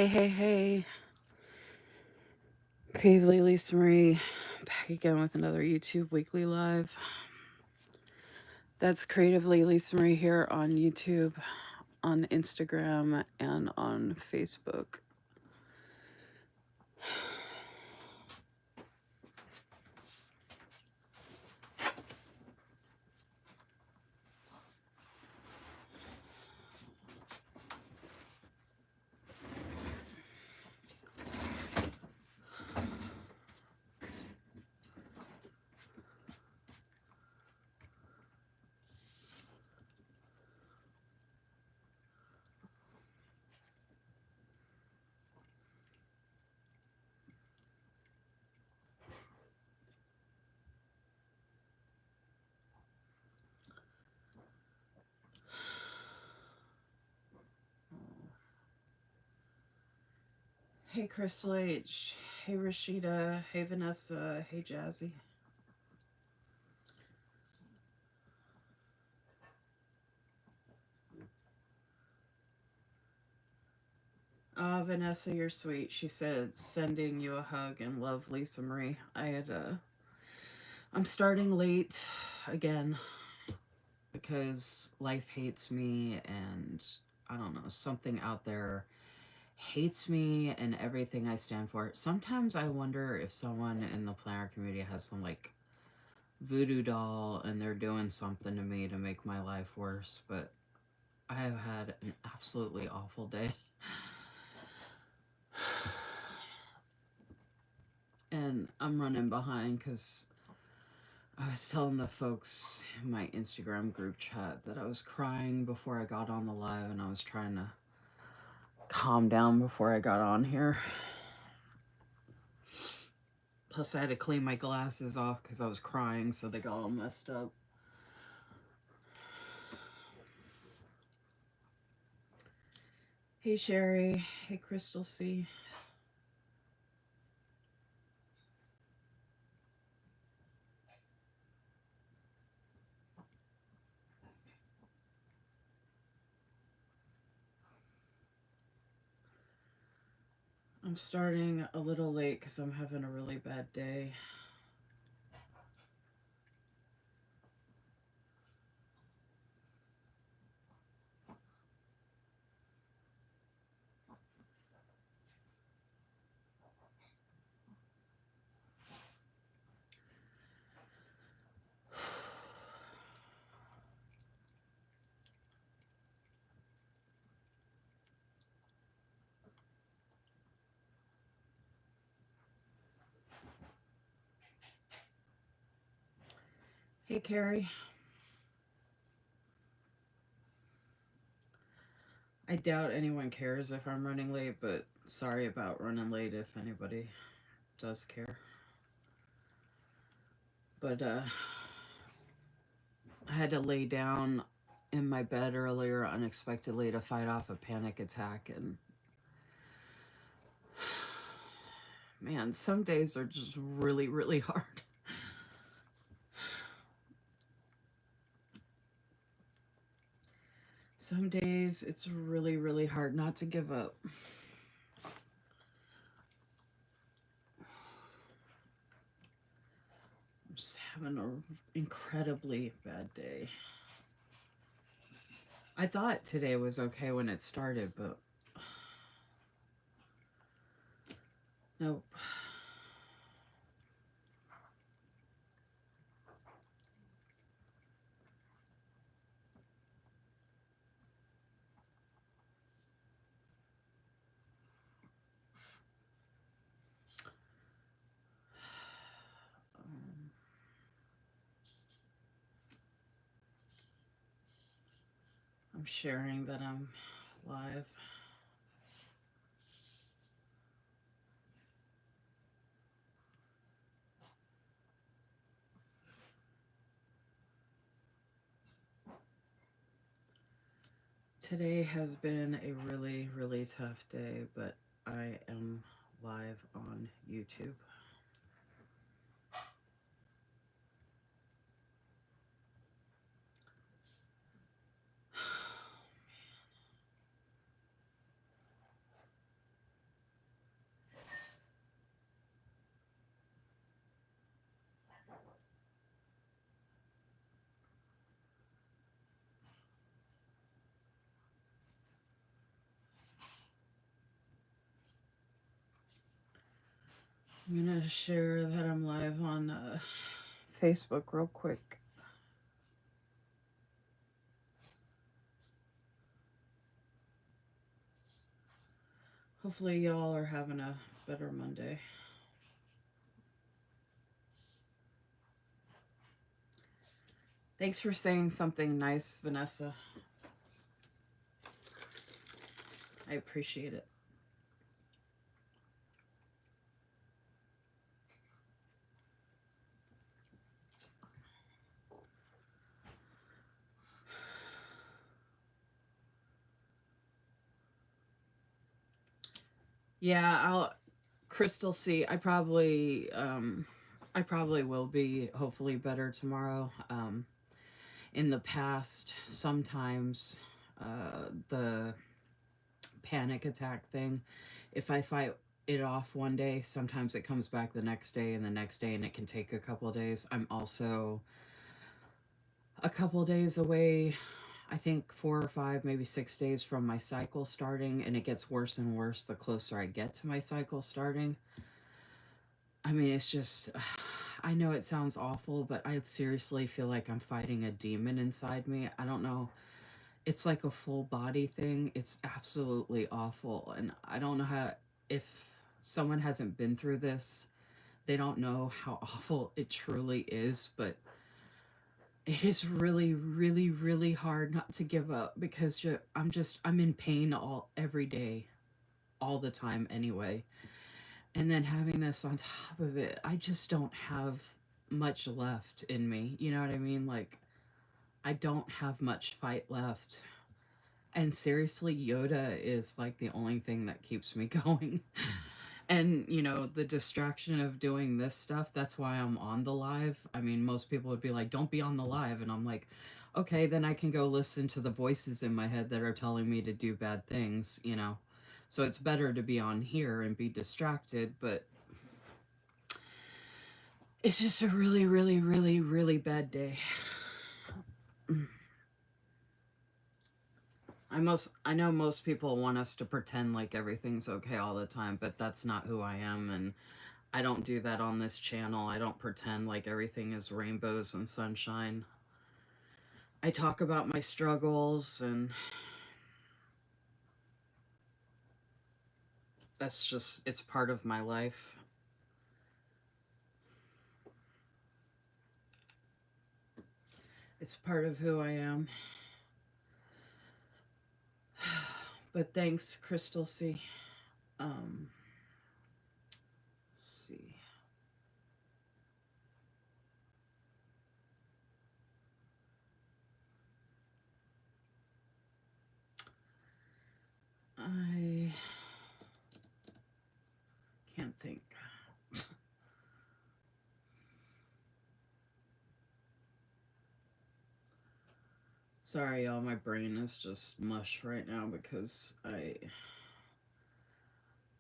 Hey. Creativelylisamarie back again with another YouTube weekly live. That's creativelylisamarie here on YouTube, on Instagram, and on Facebook. Hey Crystal H. Hey Rashida. Hey Vanessa. Hey Jazzy. Vanessa, you're sweet. She said, sending you a hug and love, Lisa Marie. I'm starting late again because life hates me and I don't know, something out there hates me and everything I stand for. Sometimes I wonder if someone in the planner community has some like voodoo doll and they're doing something to me to make my life worse, but I have had an absolutely awful day. And I'm running behind because I was telling the folks in my Instagram group chat that I was crying before I got on the live and I was trying to calm down before I got on here. Plus, I had to clean my glasses off because I was crying, so they got all messed up. Hey, Sherry. Hey, Crystal C. I'm starting a little late because I'm having a really bad day. Hey, Carrie. I doubt anyone cares if I'm running late, but sorry about running late if anybody does care. But I had to lay down in my bed earlier unexpectedly to fight off a panic attack, and man, some days are just really, really hard. Some days it's really, really hard not to give up. I'm just having an incredibly bad day. I thought today was okay when it started, but nope. I'm sharing that I'm live. Today has been a really, really tough day, but I am live on YouTube. I'm gonna share that I'm live on Facebook real quick. Hopefully, y'all are having a better Monday. Thanks for saying something nice, Vanessa. I appreciate it. Yeah, I'll Crystal C. I probably will be hopefully better tomorrow. In the past, sometimes the panic attack thing, if I fight it off one day, sometimes it comes back the next day and the next day, and it can take a couple days. I'm also a couple days away, I think 4 or 5, maybe 6 days from my cycle starting, and it gets worse and worse the closer I get to my cycle starting. I mean, it's just, I know it sounds awful, but I seriously feel like I'm fighting a demon inside me. I don't know. It's like a full body thing. It's absolutely awful. And I don't know how, if someone hasn't been through this, they don't know how awful it truly is. But it is really, really, really hard not to give up because I'm in pain every day, all the time anyway. And then having this on top of it, I just don't have much left in me. You know what I mean? Like, I don't have much fight left. And seriously, Yoda is like the only thing that keeps me going. And, the distraction of doing this stuff, that's why I'm on the live. I mean, most people would be like, don't be on the live. And I'm like, okay, then I can go listen to the voices in my head that are telling me to do bad things. So it's better to be on here and be distracted. But it's just a really, really, really, really bad day. I know most people want us to pretend like everything's okay all the time, but that's not who I am, and I don't do that on this channel. I don't pretend like everything is rainbows and sunshine. I talk about my struggles, and it's part of my life. It's part of who I am. But thanks, Crystal C. Let's see. I can't think. Sorry, y'all. My brain is just mush right now because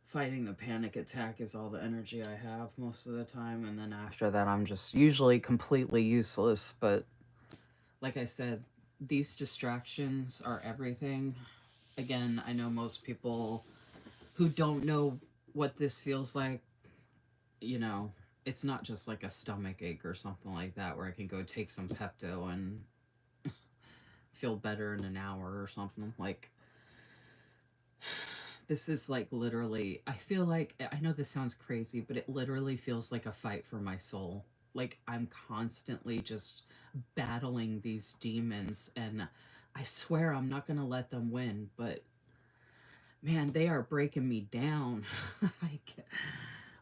fighting the panic attack is all the energy I have most of the time, and then after that, I'm just usually completely useless. But like I said, these distractions are everything. Again, I know most people who don't know what this feels like, you know, it's not just like a stomach ache or something like that where I can go take some Pepto and feel better in an hour or something. Like, this is like literally, I feel like, I know this sounds crazy, but it literally feels like a fight for my soul. Like, I'm constantly just battling these demons, and I swear I'm not going to let them win, but man, they are breaking me down. Like,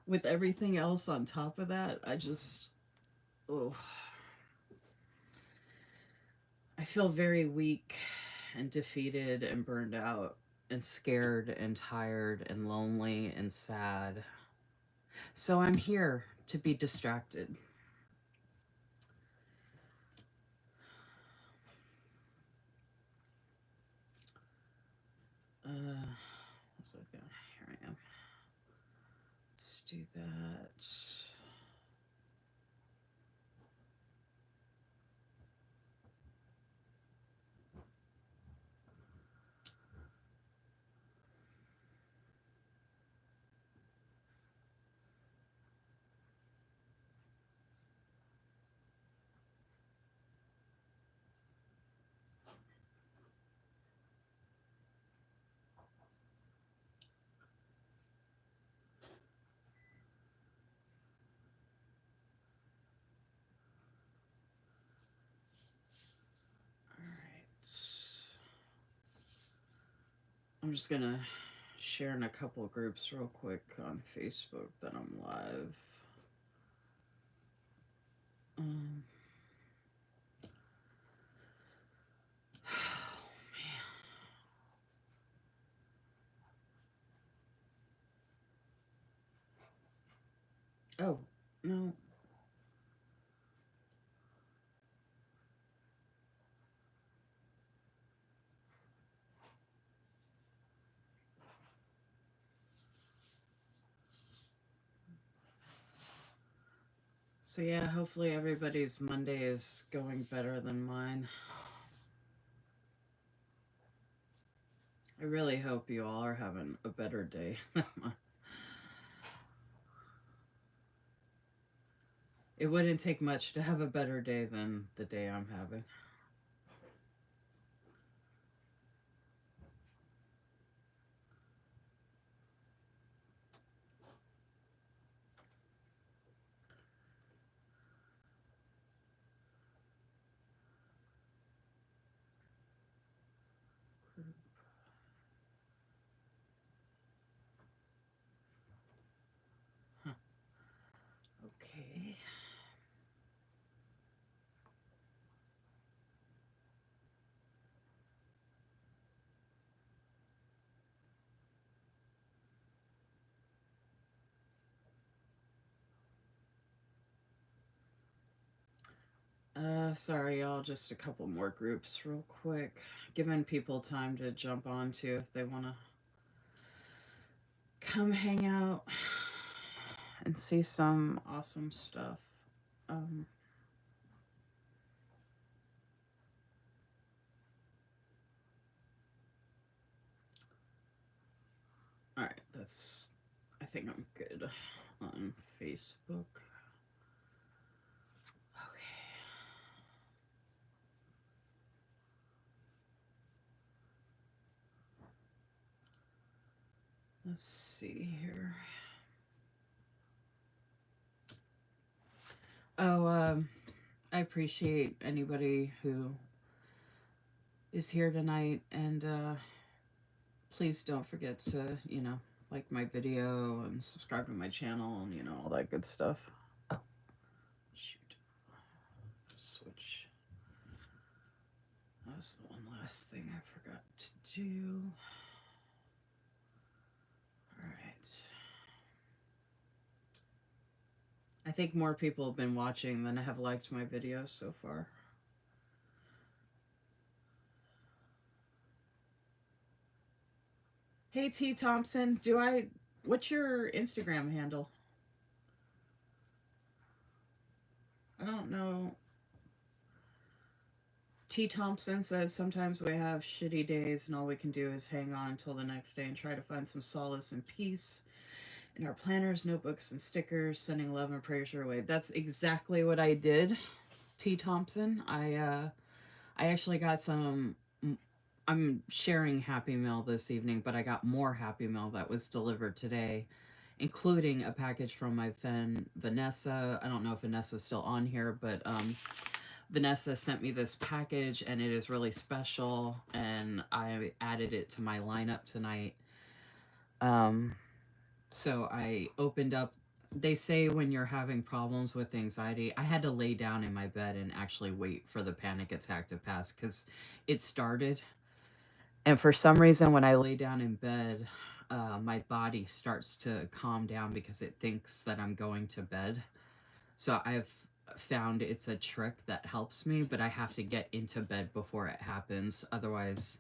with everything else on top of that, oh, I feel very weak and defeated and burned out and scared and tired and lonely and sad. So I'm here to be distracted. What's that going? Here I am. Let's do that. I'm just gonna share in a couple groups real quick on Facebook that I'm live. Um, oh man. Oh no. So yeah, hopefully everybody's Monday is going better than mine. I really hope you all are having a better day. It wouldn't take much to have a better day than the day I'm having. Huh. Okay. Sorry, y'all. Just a couple more groups, real quick. Giving people time to jump onto if they want to come hang out and see some awesome stuff. Um, all right, that's. I think I'm good on Facebook. Okay, let's see here. Oh, I appreciate anybody who is here tonight, and please don't forget to, like my video and subscribe to my channel and, all that good stuff. Oh, shoot. Switch. That was the one last thing I forgot to do. All right. I think more people have been watching than have liked my videos so far. Hey T Thompson, what's your Instagram handle? I don't know. T Thompson says sometimes we have shitty days and all we can do is hang on until the next day and try to find some solace and peace in our planners, notebooks, and stickers, sending love and prayers your way. That's exactly what I did, T Thompson. I actually got some. I'm sharing Happy Mail this evening, but I got more Happy Mail that was delivered today, including a package from my friend Vanessa. I don't know if Vanessa's still on here, but Vanessa sent me this package and it is really special, and I added it to my lineup tonight. Um, so I opened up. They say when you're having problems with anxiety, I had to lay down in my bed and actually wait for the panic attack to pass because it started. And for some reason, when I lay down in bed, my body starts to calm down because it thinks that I'm going to bed. So I've found it's a trick that helps me, but I have to get into bed before it happens. Otherwise,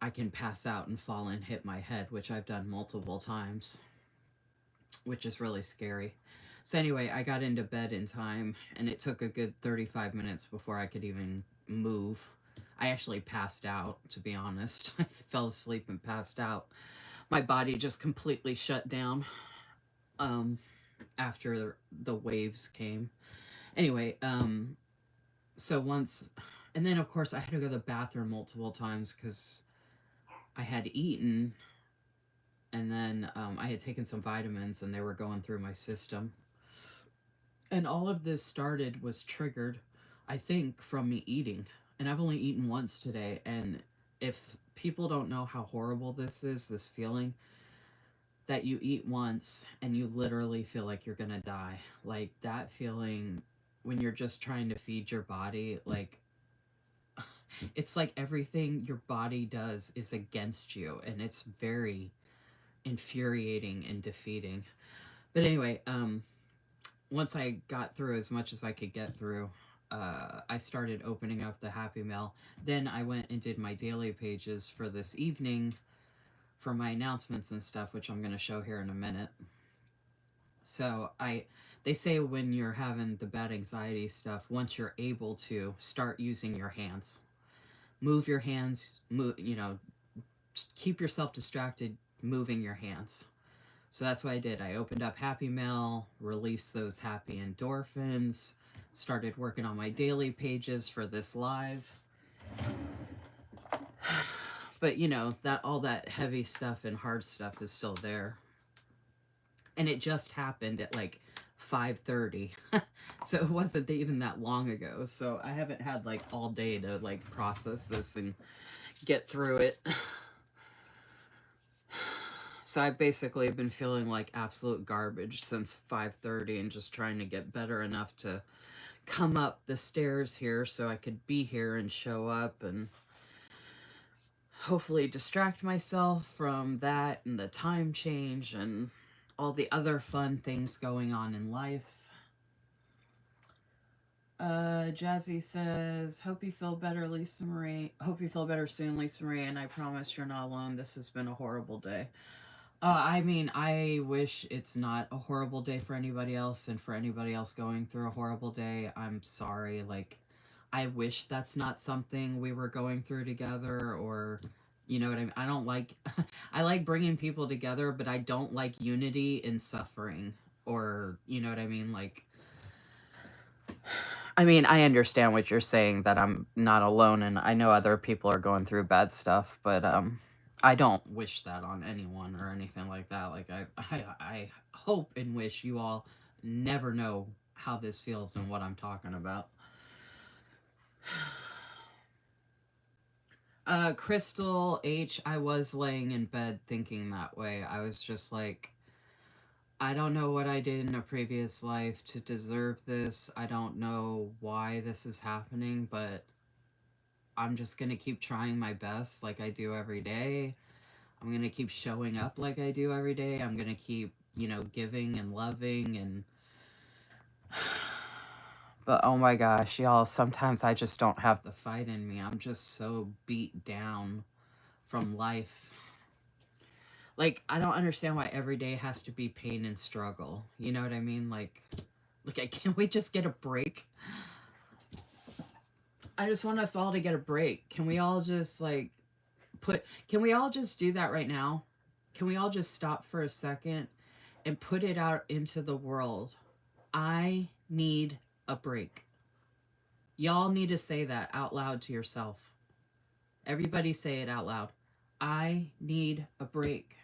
I can pass out and fall and hit my head, which I've done multiple times, which is really scary. So anyway, I got into bed in time, and it took a good 35 minutes before I could even move. I actually passed out, to be honest. I fell asleep and passed out. My body just completely shut down um, after the waves came. Anyway, so once, and then of course I had to go to the bathroom multiple times because I had eaten, and then I had taken some vitamins and they were going through my system. And all of this started, was triggered, I think, from me eating. And I've only eaten once today, and if people don't know how horrible this is, this feeling that you eat once and you literally feel like you're gonna die. Like that feeling when you're just trying to feed your body, like it's like everything your body does is against you, and it's very infuriating and defeating. But anyway, once I got through as much as I could get through, I started opening up the Happy Mail. Then I went and did my daily pages for this evening for my announcements and stuff, which I'm going to show here in a minute. So they say when you're having the bad anxiety stuff, once you're able to start using your hands, move your hands, keep yourself distracted, moving your hands. So that's what I did. I opened up Happy Mail, released those happy endorphins, started working on my daily pages for this live. But that all that heavy stuff and hard stuff is still there. And it just happened at like 5:30. So it wasn't even that long ago. So I haven't had like all day to like process this and get through it. So I've basically been feeling like absolute garbage since 5:30 and just trying to get better enough to come up the stairs here so I could be here and show up and hopefully distract myself from that and the time change and all the other fun things going on in life. Jazzy says, hope you feel better, Lisa Marie. Hope you feel better soon, Lisa Marie, and I promise you're not alone. This has been a horrible day. I mean, I wish it's not a horrible day for anybody else, and for anybody else going through a horrible day, I'm sorry. Like, I wish that's not something we were going through together, or, you know what I mean? I don't like, I like bringing people together, but I don't like unity in suffering, or, you know what I mean? Like, I mean, I understand what you're saying, that I'm not alone, and I know other people are going through bad stuff, but I don't wish that on anyone or anything like that. Like I hope and wish you all never know how this feels and what I'm talking about. Crystal H, I was laying in bed thinking that way. I was just like, I don't know what I did in a previous life to deserve this. I don't know why this is happening, but I'm just going to keep trying my best like I do every day. I'm going to keep showing up like I do every day. I'm going to keep, giving and loving and but oh my gosh, y'all, sometimes I just don't have the fight in me. I'm just so beat down from life. Like, I don't understand why every day has to be pain and struggle. You know what I mean? Like, can't we just get a break? I just want us all to get a break. Can we all just, like, can we all just do that right now? Can we all just stop for a second and put it out into the world? I need a break. Y'all need to say that out loud to yourself. Everybody say it out loud. I need a break.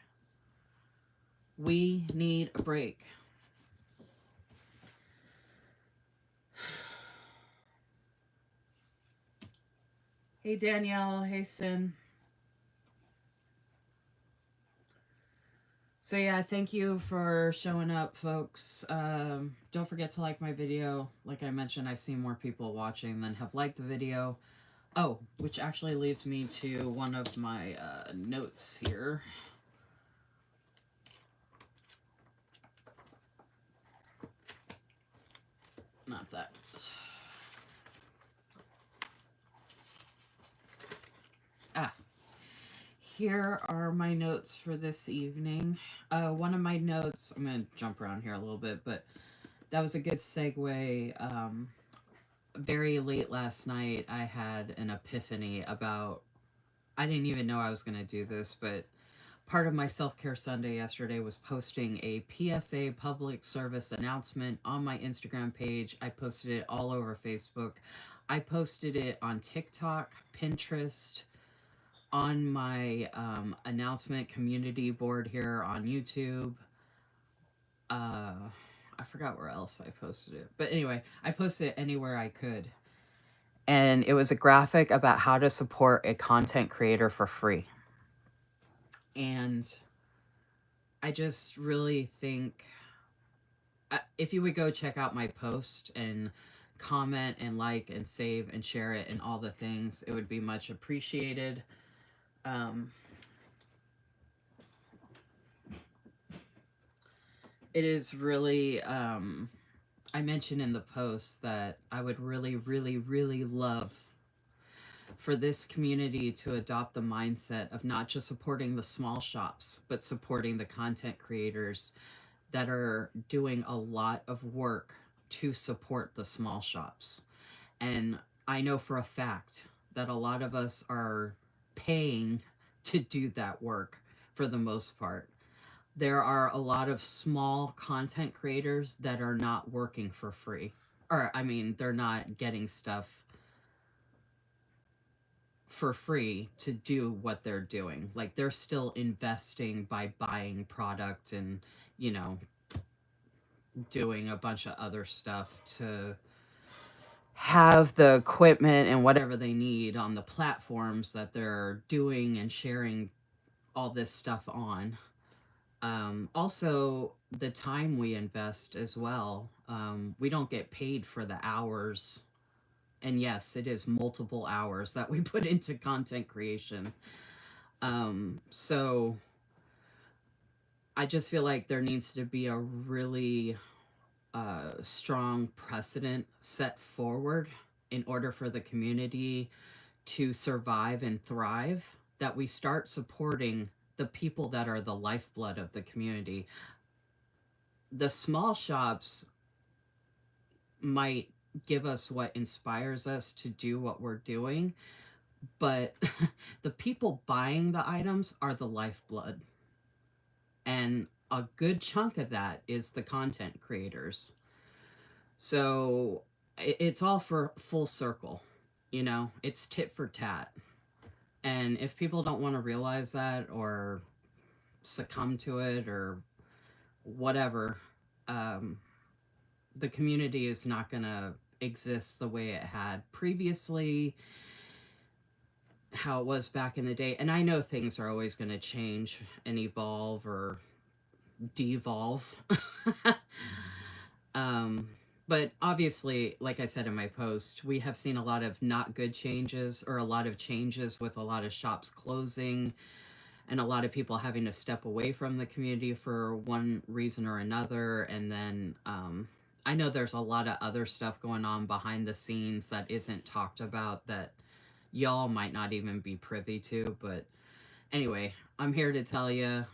We need a break. Hey, Danielle. Hey, Sin. So yeah, thank you for showing up, folks. Don't forget to like my video. Like I mentioned, I see more people watching than have liked the video. Oh, which actually leads me to one of my notes here. Not that. Ah, here are my notes for this evening. One of my notes, I'm going to jump around here a little bit, but that was a good segue. Very late last night, I had an epiphany about, I didn't even know I was going to do this, but part of my self-care Sunday yesterday was posting a PSA public service announcement on my Instagram page. I posted it all over Facebook. I posted it on TikTok, Pinterest, on my announcement community board here on YouTube. I forgot where else I posted it. But anyway, I posted it anywhere I could. and it was a graphic about how to support a content creator for free. And I just really think if you would go check out my post and comment and like and save and share it and all the things, it would be much appreciated. Um, it is really, I mentioned in the post that I would really, really, really love for this community to adopt the mindset of not just supporting the small shops, but supporting the content creators that are doing a lot of work to support the small shops. And I know for a fact that a lot of us are paying to do that work for the most part. There are a lot of small content creators that are not working for free. Or, I mean, they're not getting stuff for free to do what they're doing. Like, they're still investing by buying product and, you know, doing a bunch of other stuff to have the equipment and whatever they need on the platforms that they're doing and sharing all this stuff on. Also, the time we invest as well. We don't get paid for the hours. And yes, it is multiple hours that we put into content creation. So I just feel like there needs to be a really strong precedent set forward in order for the community to survive and thrive, that we start supporting the people that are the lifeblood of the community. The small shops might give us what inspires us to do what we're doing, but the people buying the items are the lifeblood. And a good chunk of that is the content creators. So it's all for full circle, you know, it's tit for tat. And if people don't want to realize that or succumb to it or whatever, um, the community is not going to exist the way it had previously, how it was back in the day. And I know things are always going to change and evolve or devolve. um, but obviously, like I said in my post, we have seen a lot of not good changes or a lot of changes with a lot of shops closing and a lot of people having to step away from the community for one reason or another. And then I know there's a lot of other stuff going on behind the scenes that isn't talked about that y'all might not even be privy to. But anyway, I'm here to tell you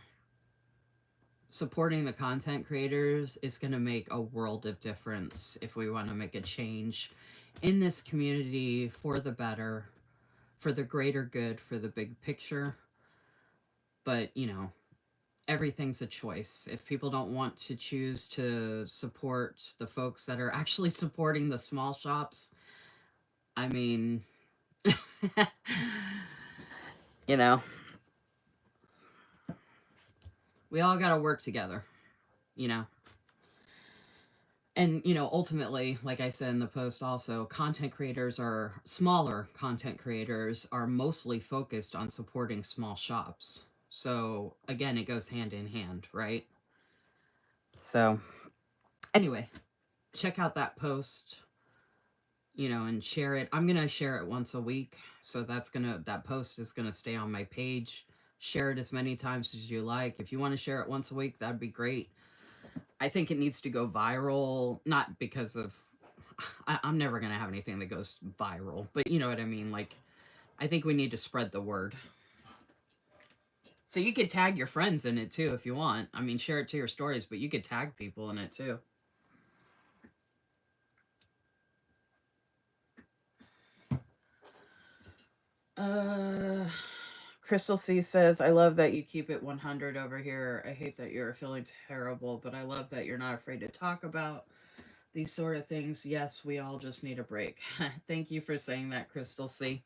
supporting the content creators is going to make a world of difference if we want to make a change in this community for the better, for the greater good, for the big picture. But, you know, everything's a choice. If people don't want to choose to support the folks that are actually supporting the small shops, I mean, you know, we all got to work together, you know. And, you know, ultimately, like I said in the post also, content creators are smaller content creators are mostly focused on supporting small shops. So again, it goes hand in hand, right? So anyway, check out that post, you know, and share it. I'm going to share it once a week. So that post is going to stay on my page. Share it as many times as you like. If you want to share it once a week, that'd be great. I think it needs to go viral, not because of, I'm never going to have anything that goes viral, but you know what I mean? Like, I think we need to spread the word. So you could tag your friends in it too if you want. I mean, share it to your stories, but you could tag people in it too. Uh, Crystal C says, I love that you keep it 100 over here. I hate that you're feeling terrible, but I love that you're not afraid to talk about these sort of things. Yes, we all just need a break. Thank you for saying that, Crystal C.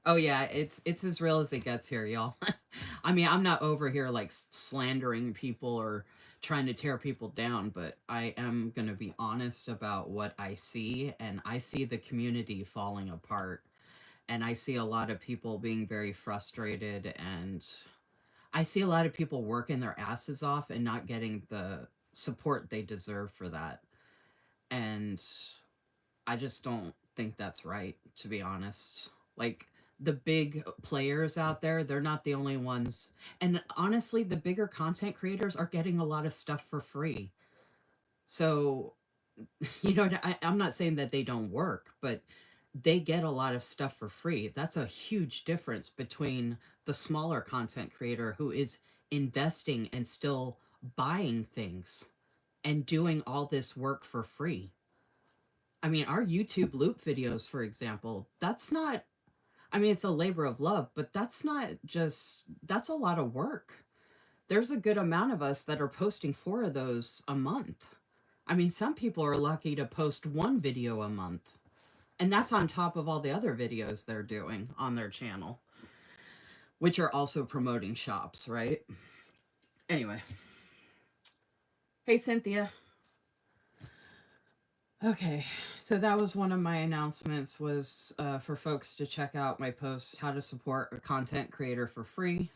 Oh yeah, it's as real as it gets here, y'all. I mean, I'm not over here like slandering people or trying to tear people down, but I am going to be honest about what I see, and I see the community falling apart, and I see a lot of people being very frustrated, and I see a lot of people working their asses off and not getting the support they deserve for that. And I just don't think that's right, to be honest. Like, the big players out there, they're not the only ones. And honestly, the bigger content creators are getting a lot of stuff for free. So, I'm not saying that they don't work, but they get a lot of stuff for free. That's a huge difference between the smaller content creator who is investing and still buying things and doing all this work for free. I mean, our YouTube loop videos, for example, that's not, I mean, it's a labor of love, but that's not just, that's a lot of work. There's a good amount of us that are posting 4 of those a month. I mean, some people are lucky to post 1 video a month, and that's on top of all the other videos they're doing on their channel, which are also promoting shops, right? Anyway, hey, Cynthia. Okay, so that was one of my announcements was for folks to check out my post, how to support a content creator for free.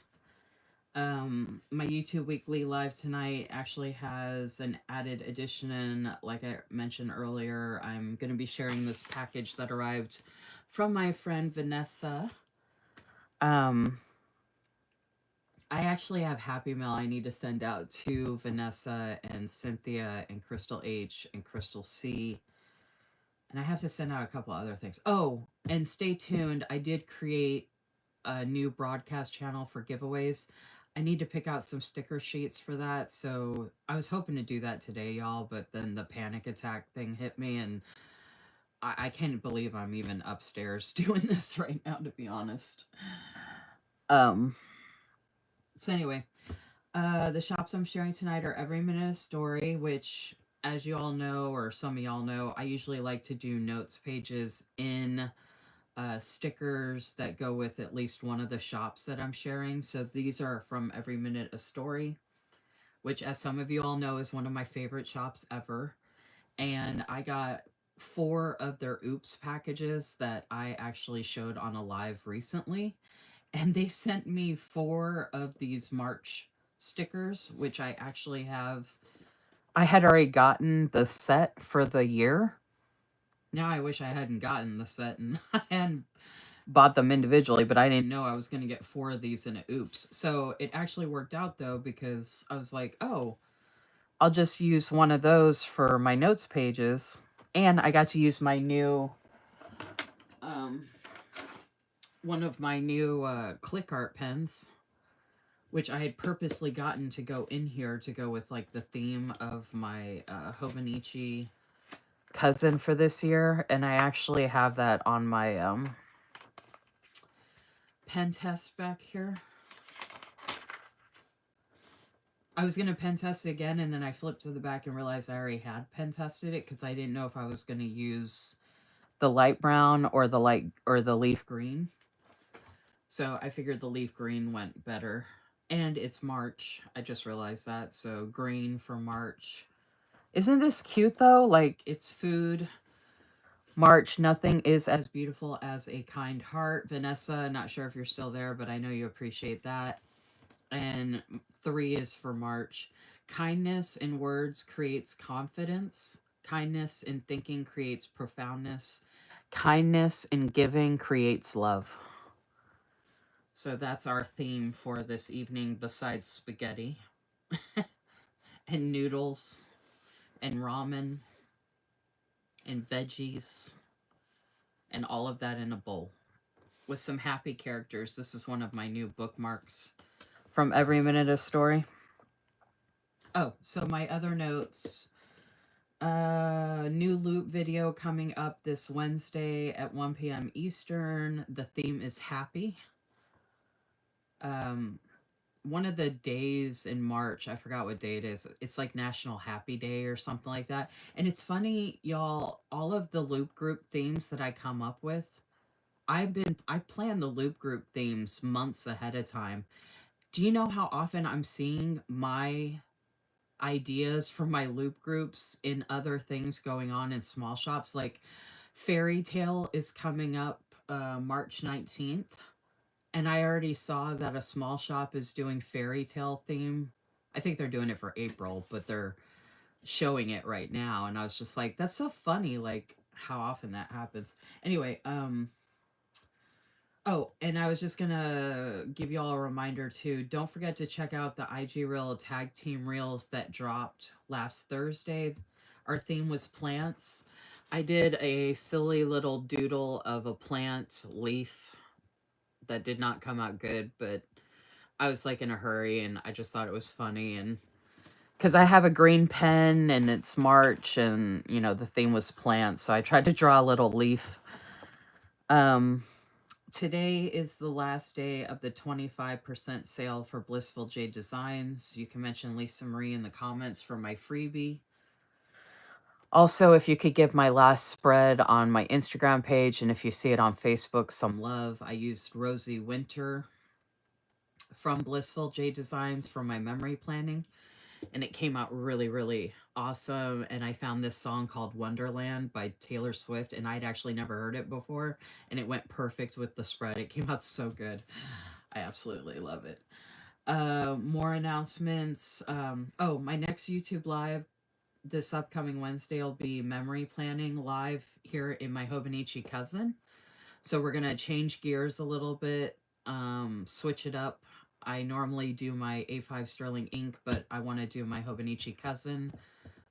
My YouTube weekly live tonight actually has an added addition, and like I mentioned earlier, I'm going to be sharing this package that arrived from my friend Vanessa. Um, I actually have Happy Mail I need to send out to Vanessa and Cynthia and Crystal H and Crystal C. And I have to send out a couple other things. Oh, and stay tuned. I did create a new broadcast channel for giveaways. I need to pick out some sticker sheets for that. So I was hoping to do that today, y'all, but then the panic attack thing hit me, and I can't believe I'm even upstairs doing this right now, to be honest. Um, so anyway, the shops I'm sharing tonight are Every Minute a Story, which, as you all know, or some of y'all know, I usually like to do notes pages in stickers that go with at least one of the shops that I'm sharing. So these are from Every Minute a Story, which, as some of you all know, is one of my favorite shops ever. And I got 4 of their Oops packages that I actually showed on a live recently. And they sent me 4 of these March stickers, which I actually have. I had already gotten the set for the year. Now I wish I hadn't gotten the set and I hadn't bought them individually, but I didn't know I was going to get 4 of these in a Oops. So it actually worked out though, because I was like, oh, I'll just use one of those for my notes pages. And I got to use my new, um, one of my new click art pens, which I had purposely gotten to go in here to go with like the theme of my Hobonichi cousin for this year. And I actually have that on my pen test back here. I was gonna pen test it again, and then I flipped to the back and realized I already had pen tested it because I didn't know if I was gonna use the light brown or the leaf green. So I figured the leaf green went better. And it's March. I just realized that. So green for March. Isn't this cute though? Like, it's food. March, nothing is as beautiful as a kind heart. Vanessa, not sure if you're still there, but I know you appreciate that. And 3 is for March. Kindness in words creates confidence. Kindness in thinking creates profoundness. Kindness in giving creates love. So that's our theme for this evening, besides spaghetti and noodles and ramen and veggies and all of that in a bowl with some happy characters. This is one of my new bookmarks from Every Minute a Story. Oh, so my other notes. New loop video coming up this Wednesday at 1 p.m. Eastern. The theme is happy. Um, one of the days in March, I forgot what day it is. It's like National Happy Day or something like that. And it's funny, y'all, all of the loop group themes that I come up with, I plan the loop group themes months ahead of time. Do you know how often I'm seeing my ideas for my loop groups in other things going on in small shops? Like Fairy Tale is coming up March 19th, and I already saw that a small shop is doing Fairy Tale theme. I think they're doing it for April, but they're showing it right now, and I was just like, that's so funny, like how often that happens. Anyway, oh, and I was just gonna give you all a reminder too. Don't forget to check out the IG Reel tag team reels that dropped last Thursday. Our theme was plants. I did a silly little doodle of a plant leaf that did not come out good, but I was like in a hurry and I just thought it was funny. And because I have a green pen and it's March and the theme was plants, so I tried to draw a little leaf. Um, Today is the last day of the 25% sale for Blissful Jade Designs. You can mention Lisa Marie in the comments for my freebie. Also, if you could give my last spread on my Instagram page, and if you see it on Facebook, some love. I used Rosie Winter from Blissful Jade Designs for my memory planning, and it came out really, really awesome. And I found this song called Wonderland by Taylor Swift, and I'd actually never heard it before, and it went perfect with the spread. It came out so good. I absolutely love it. More announcements. Oh, my next YouTube live this upcoming Wednesday will be memory planning live here in my Hobonichi cousin. So we're gonna change gears a little bit, switch it up. I normally do my A5 Sterling ink, but I want to do my Hobonichi cousin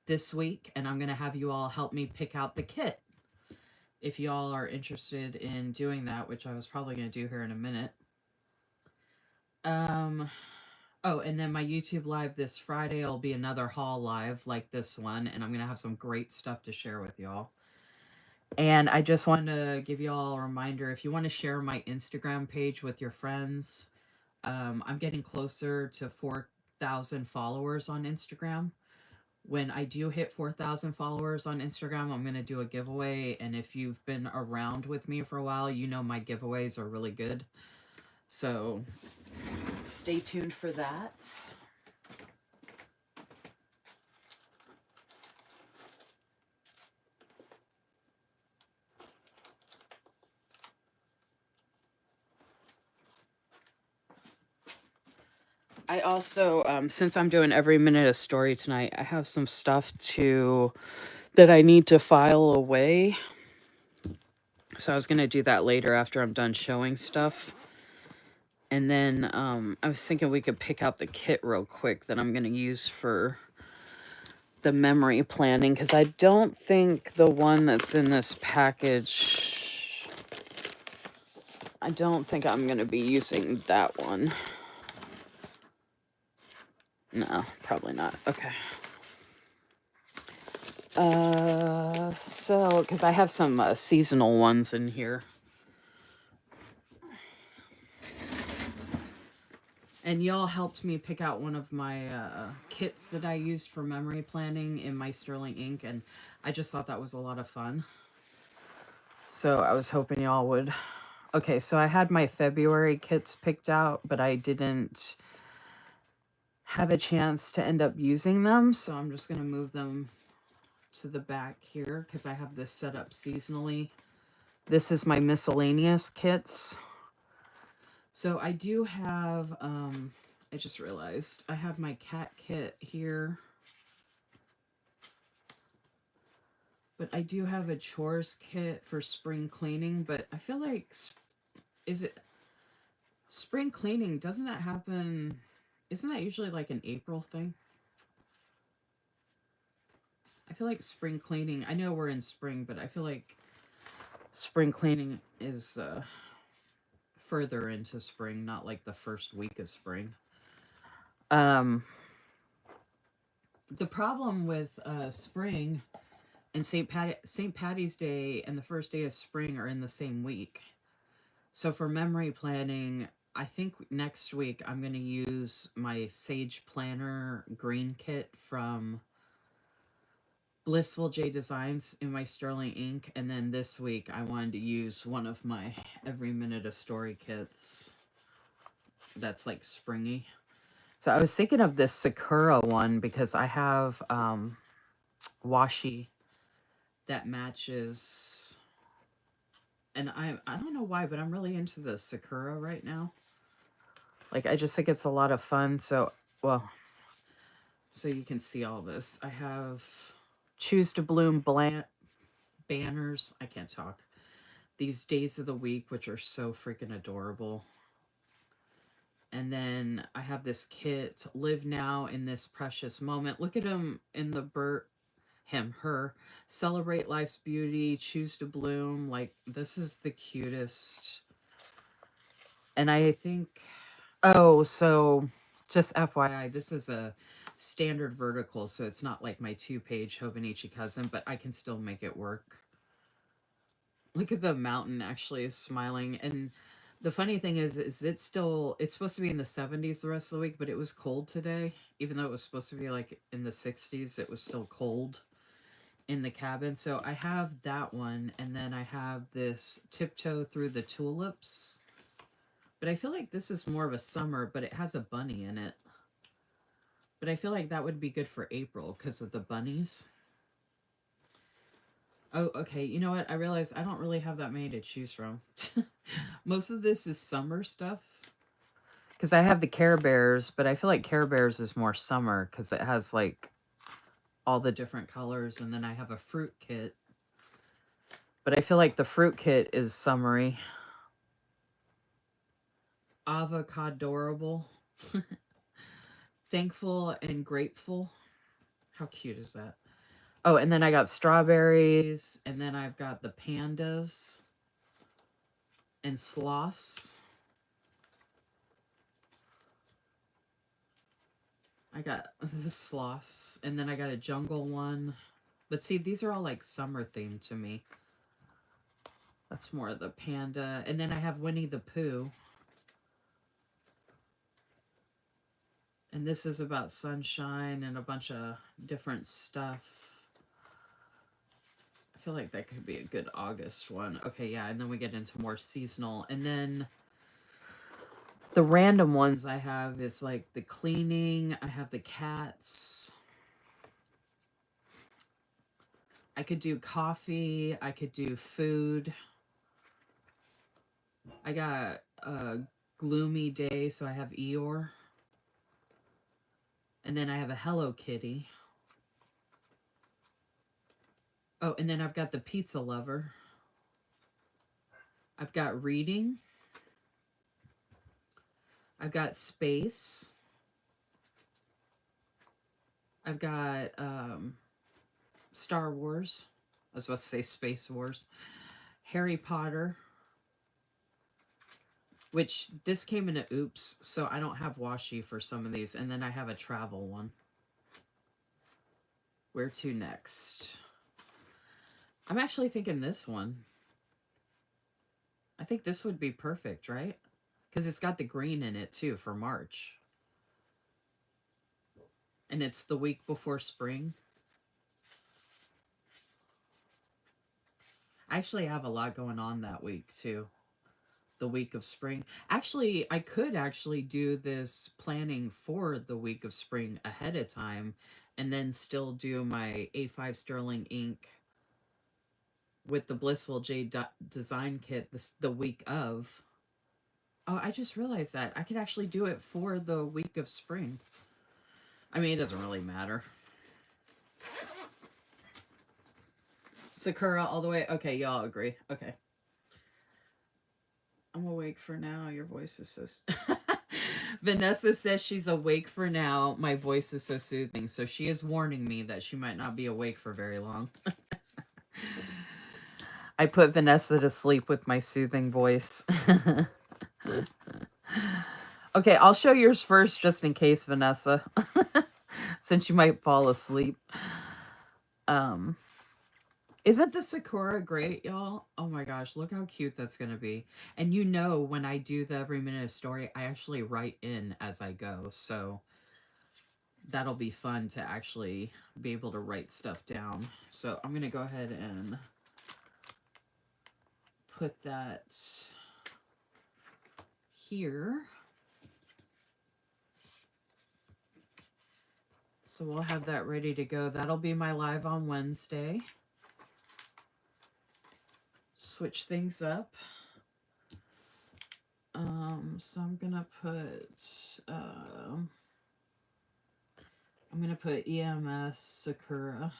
this week, and I'm gonna have you all help me pick out the kit. If y'all are interested in doing that, which I was probably gonna do here in a minute. Um, oh, and then my YouTube live this Friday will be another haul live like this one, and I'm gonna have some great stuff to share with y'all. And I just wanted to give you all a reminder, if you want to share my Instagram page with your friends, I'm getting closer to 4,000 followers on Instagram. When I do hit 4,000 followers on Instagram, I'm going to do a giveaway. And if you've been around with me for a while, you know my giveaways are really good. So stay tuned for that. I also, since I'm doing every minute a story tonight, I have some stuff that I need to file away. So I was going to do that later after I'm done showing stuff. And then I was thinking we could pick out the kit real quick that I'm going to use for the memory planning, because I don't think the one that's in this package, I don't think I'm going to be using that one. No, probably not. Okay. So, because I have some seasonal ones in here. And y'all helped me pick out one of my kits that I used for memory planning in my Sterling ink, and I just thought that was a lot of fun. So I was hoping y'all would. Okay, so I had my February kits picked out, but I didn't have a chance to end up using them, so I'm just going to move them to the back here because I have this set up seasonally. This is my miscellaneous kits. So I do have, I just realized I have my cat kit here. But I do have a chores kit for spring cleaning, but I feel like, is it spring cleaning? Doesn't that happen? Isn't that usually like an April thing? I feel like spring cleaning, I know we're in spring, but I feel like spring cleaning is further into spring, not like the first week of spring. The problem with spring and St. Patty's Day and the first day of spring are in the same week. So for memory planning, I think next week I'm going to use my Sage Planner green kit from Blissful J Designs in my sterling ink. And then this week I wanted to use one of my Every Minute a Story kits that's like springy. So I was thinking of this Sakura one because I have washi that matches, and I don't know why, but I'm really into the Sakura right now. Like, I just think it's a lot of fun. So, well, so you can see all this. I have Choose to Bloom banners. I can't talk. These days of the week, which are so freaking adorable. And then I have this kit, Live Now in This Precious Moment. Look at him in the her. Celebrate life's beauty, choose to bloom. Like, this is the cutest. And I think, oh, so just FYI, this is a standard vertical, so it's not like my 2-page Hobonichi cousin, but I can still make it work. Look at the mountain actually is smiling. And the funny thing is it's supposed to be in the 70s the rest of the week, but it was cold today. Even though it was supposed to be like in the 60s, it was still cold in the cabin. So I have that one, and then I have this Tiptoe Through the Tulips. But I feel like this is more of a summer, but it has a bunny in it. But I feel like that would be good for April because of the bunnies. Oh, okay. You know what? I realized I don't really have that many to choose from. Most of this is summer stuff. Because I have the Care Bears, but I feel like Care Bears is more summer because it has like all the different colors. And then I have a fruit kit. But I feel like the fruit kit is summery. Avocadorable. Thankful and Grateful. How cute is that? Oh, and then I got strawberries, and then I've got the pandas and sloths. I got the sloths, and then I got a jungle one. But see, these are all like summer themed to me. That's more of the panda. And then I have Winnie the Pooh. And this is about sunshine and a bunch of different stuff. I feel like that could be a good August one. Okay, yeah, and then we get into more seasonal. And then the random ones I have is like the cleaning. I have the cats. I could do coffee. I could do food. I got a gloomy day, so I have Eeyore. And then I have a Hello Kitty. Oh, and then I've got the pizza lover. I've got reading. I've got space. I've got Star Wars. I was about to say Space Wars. Harry Potter. Which this came in a oops, so I don't have washi for some of these. And then I have a travel one. Where to next? I'm actually thinking this one. I think this would be perfect, right? Because it's got the green in it too for March. And it's the week before spring. I actually have a lot going on that week too. The week of spring. Actually, I could actually do this planning for the week of spring ahead of time and then still do my A5 sterling ink with the Blissful J design kit the week of. Oh, I just realized that. I could actually do it for the week of spring. I mean, it doesn't really matter. Sakura all the way. Okay, y'all agree. Okay. I'm awake for now. Your voice is so... Vanessa says she's awake for now. My voice is so soothing. So she is warning me that she might not be awake for very long. I put Vanessa to sleep with my soothing voice. Okay, I'll show yours first just in case, Vanessa. Since you might fall asleep. Isn't the Sakura great, y'all? Oh my gosh, look how cute that's going to be. And you know, when I do the Every Minute of Story, I actually write in as I go. So that'll be fun to actually be able to write stuff down. So I'm going to go ahead and put that here. So we'll have that ready to go. That'll be my live on Wednesday. Switch things up. So I'm gonna put EMS Sakura.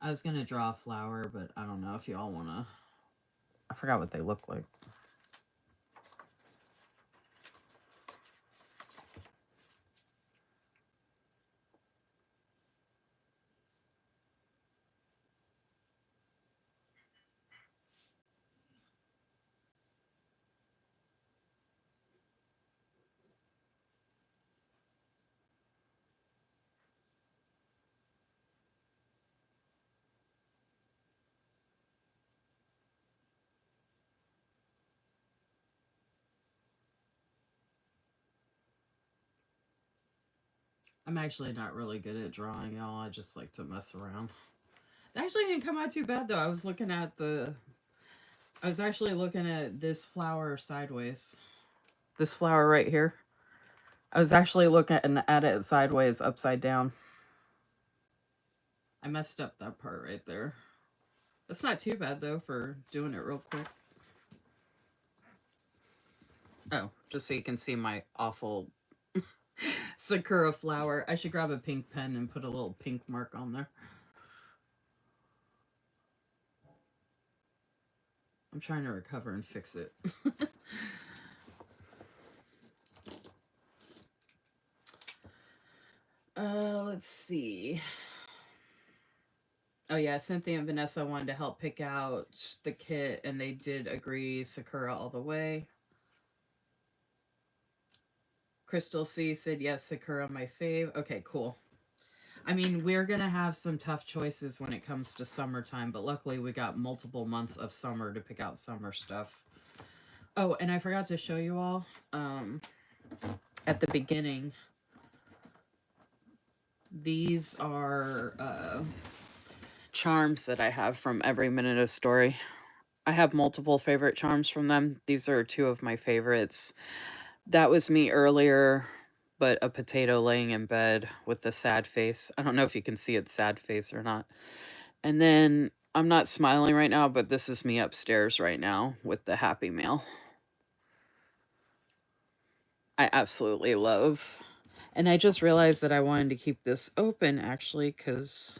I was gonna draw a flower, but I don't know if y'all wanna. I forgot what they look like. I'm actually not really good at drawing, y'all. I just like to mess around. It actually didn't come out too bad though. I was actually looking at this flower sideways. This flower right here. I was actually looking at it sideways, upside down. I messed up that part right there. That's not too bad though for doing it real quick. Oh, just so you can see my awful Sakura flower. I should grab a pink pen and put a little pink mark on there. I'm trying to recover and fix it. Let's see. Oh yeah, Cynthia and Vanessa wanted to help pick out the kit, and they did agree Sakura all the way. Crystal C said yes, Sakura my fave. Okay, cool. I mean, we're going to have some tough choices when it comes to summertime, but luckily we got multiple months of summer to pick out summer stuff. Oh, and I forgot to show you all at the beginning. These are charms that I have from Every Minute of Story. I have multiple favorite charms from them. These are two of my favorites. That was me earlier, but a potato laying in bed with the sad face. I don't know if you can see its sad face or not. And then I'm not smiling right now, but this is me upstairs right now with the Happy Meal. I absolutely love. And I just realized that I wanted to keep this open actually because,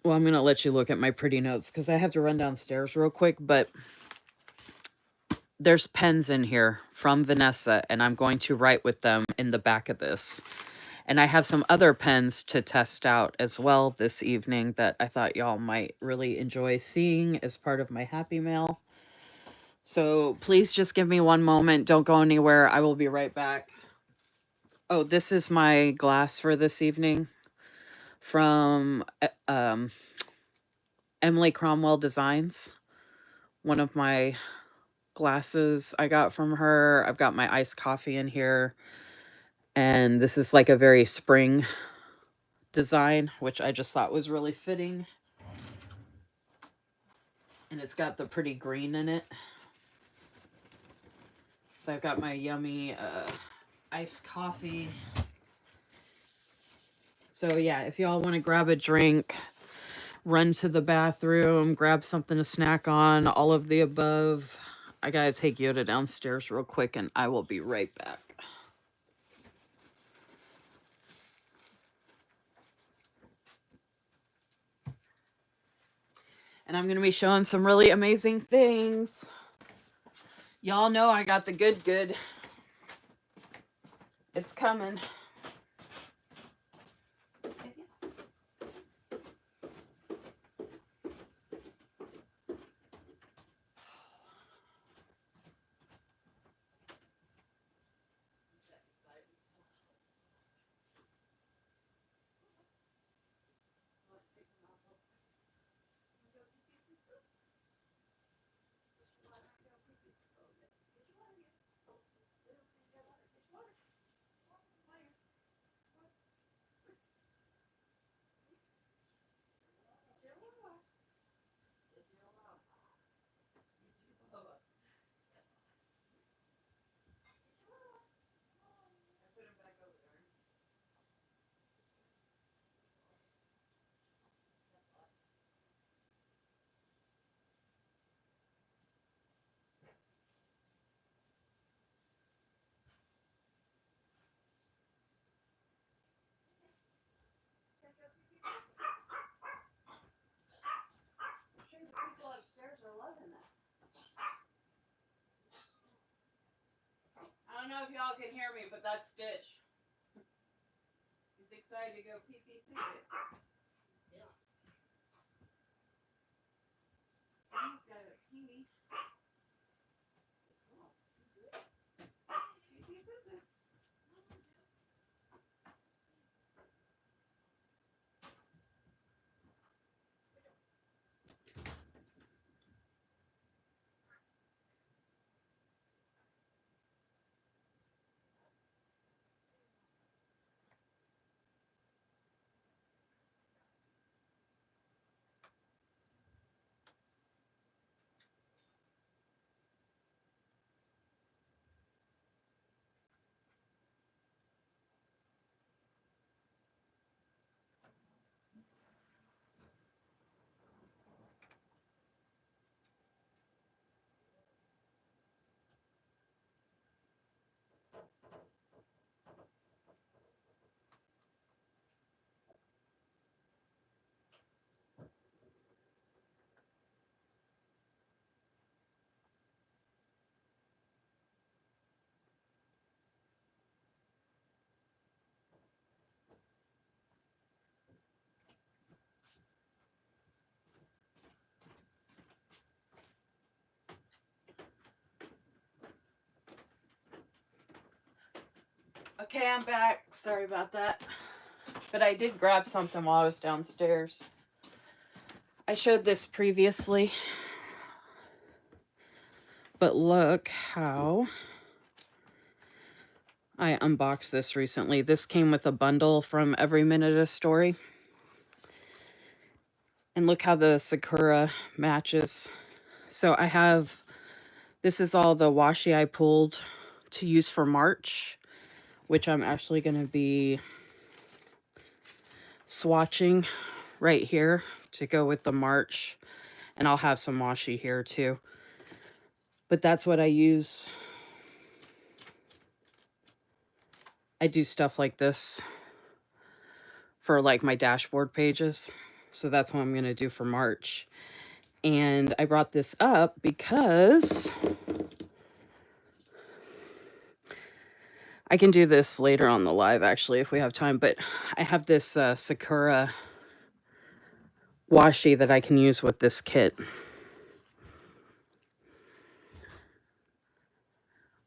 well, I'm going to let you look at my pretty notes because I have to run downstairs real quick, but there's pens in here from Vanessa and I'm going to write with them in the back of this. And I have some other pens to test out as well this evening that I thought y'all might really enjoy seeing as part of my Happy Mail. So please just give me one moment. Don't go anywhere. I will be right back. Oh, this is my glass for this evening from Emily Cromwell Designs. One of my glasses I got from her. I've got my iced coffee in here. And this is like a very spring design, which I just thought was really fitting. And it's got the pretty green in it. So I've got my yummy iced coffee. So yeah, if y'all want to grab a drink, run to the bathroom, grab something to snack on, all of the above, I gotta take Yoda downstairs real quick and I will be right back. And I'm gonna be showing some really amazing things. Y'all know I got the good. It's coming. don't know if y'all can hear me, but that's Stitch. He's excited to go pee pee pee. Yeah. He's got a pee. Okay, I'm back. Sorry about that. But I did grab something while I was downstairs. I showed this previously. But look how I unboxed this recently. This came with a bundle from Every Minute a Story. And look how the Sakura matches. So I have, this is all the washi I pulled to use for March, which I'm actually going to be swatching right here to go with the March. And I'll have some washi here too. But that's what I use. I do stuff like this for like my dashboard pages. So that's what I'm going to do for March. And I brought this up because I can do this later on the live actually if we have time. But I have this Sakura washi that I can use with this kit,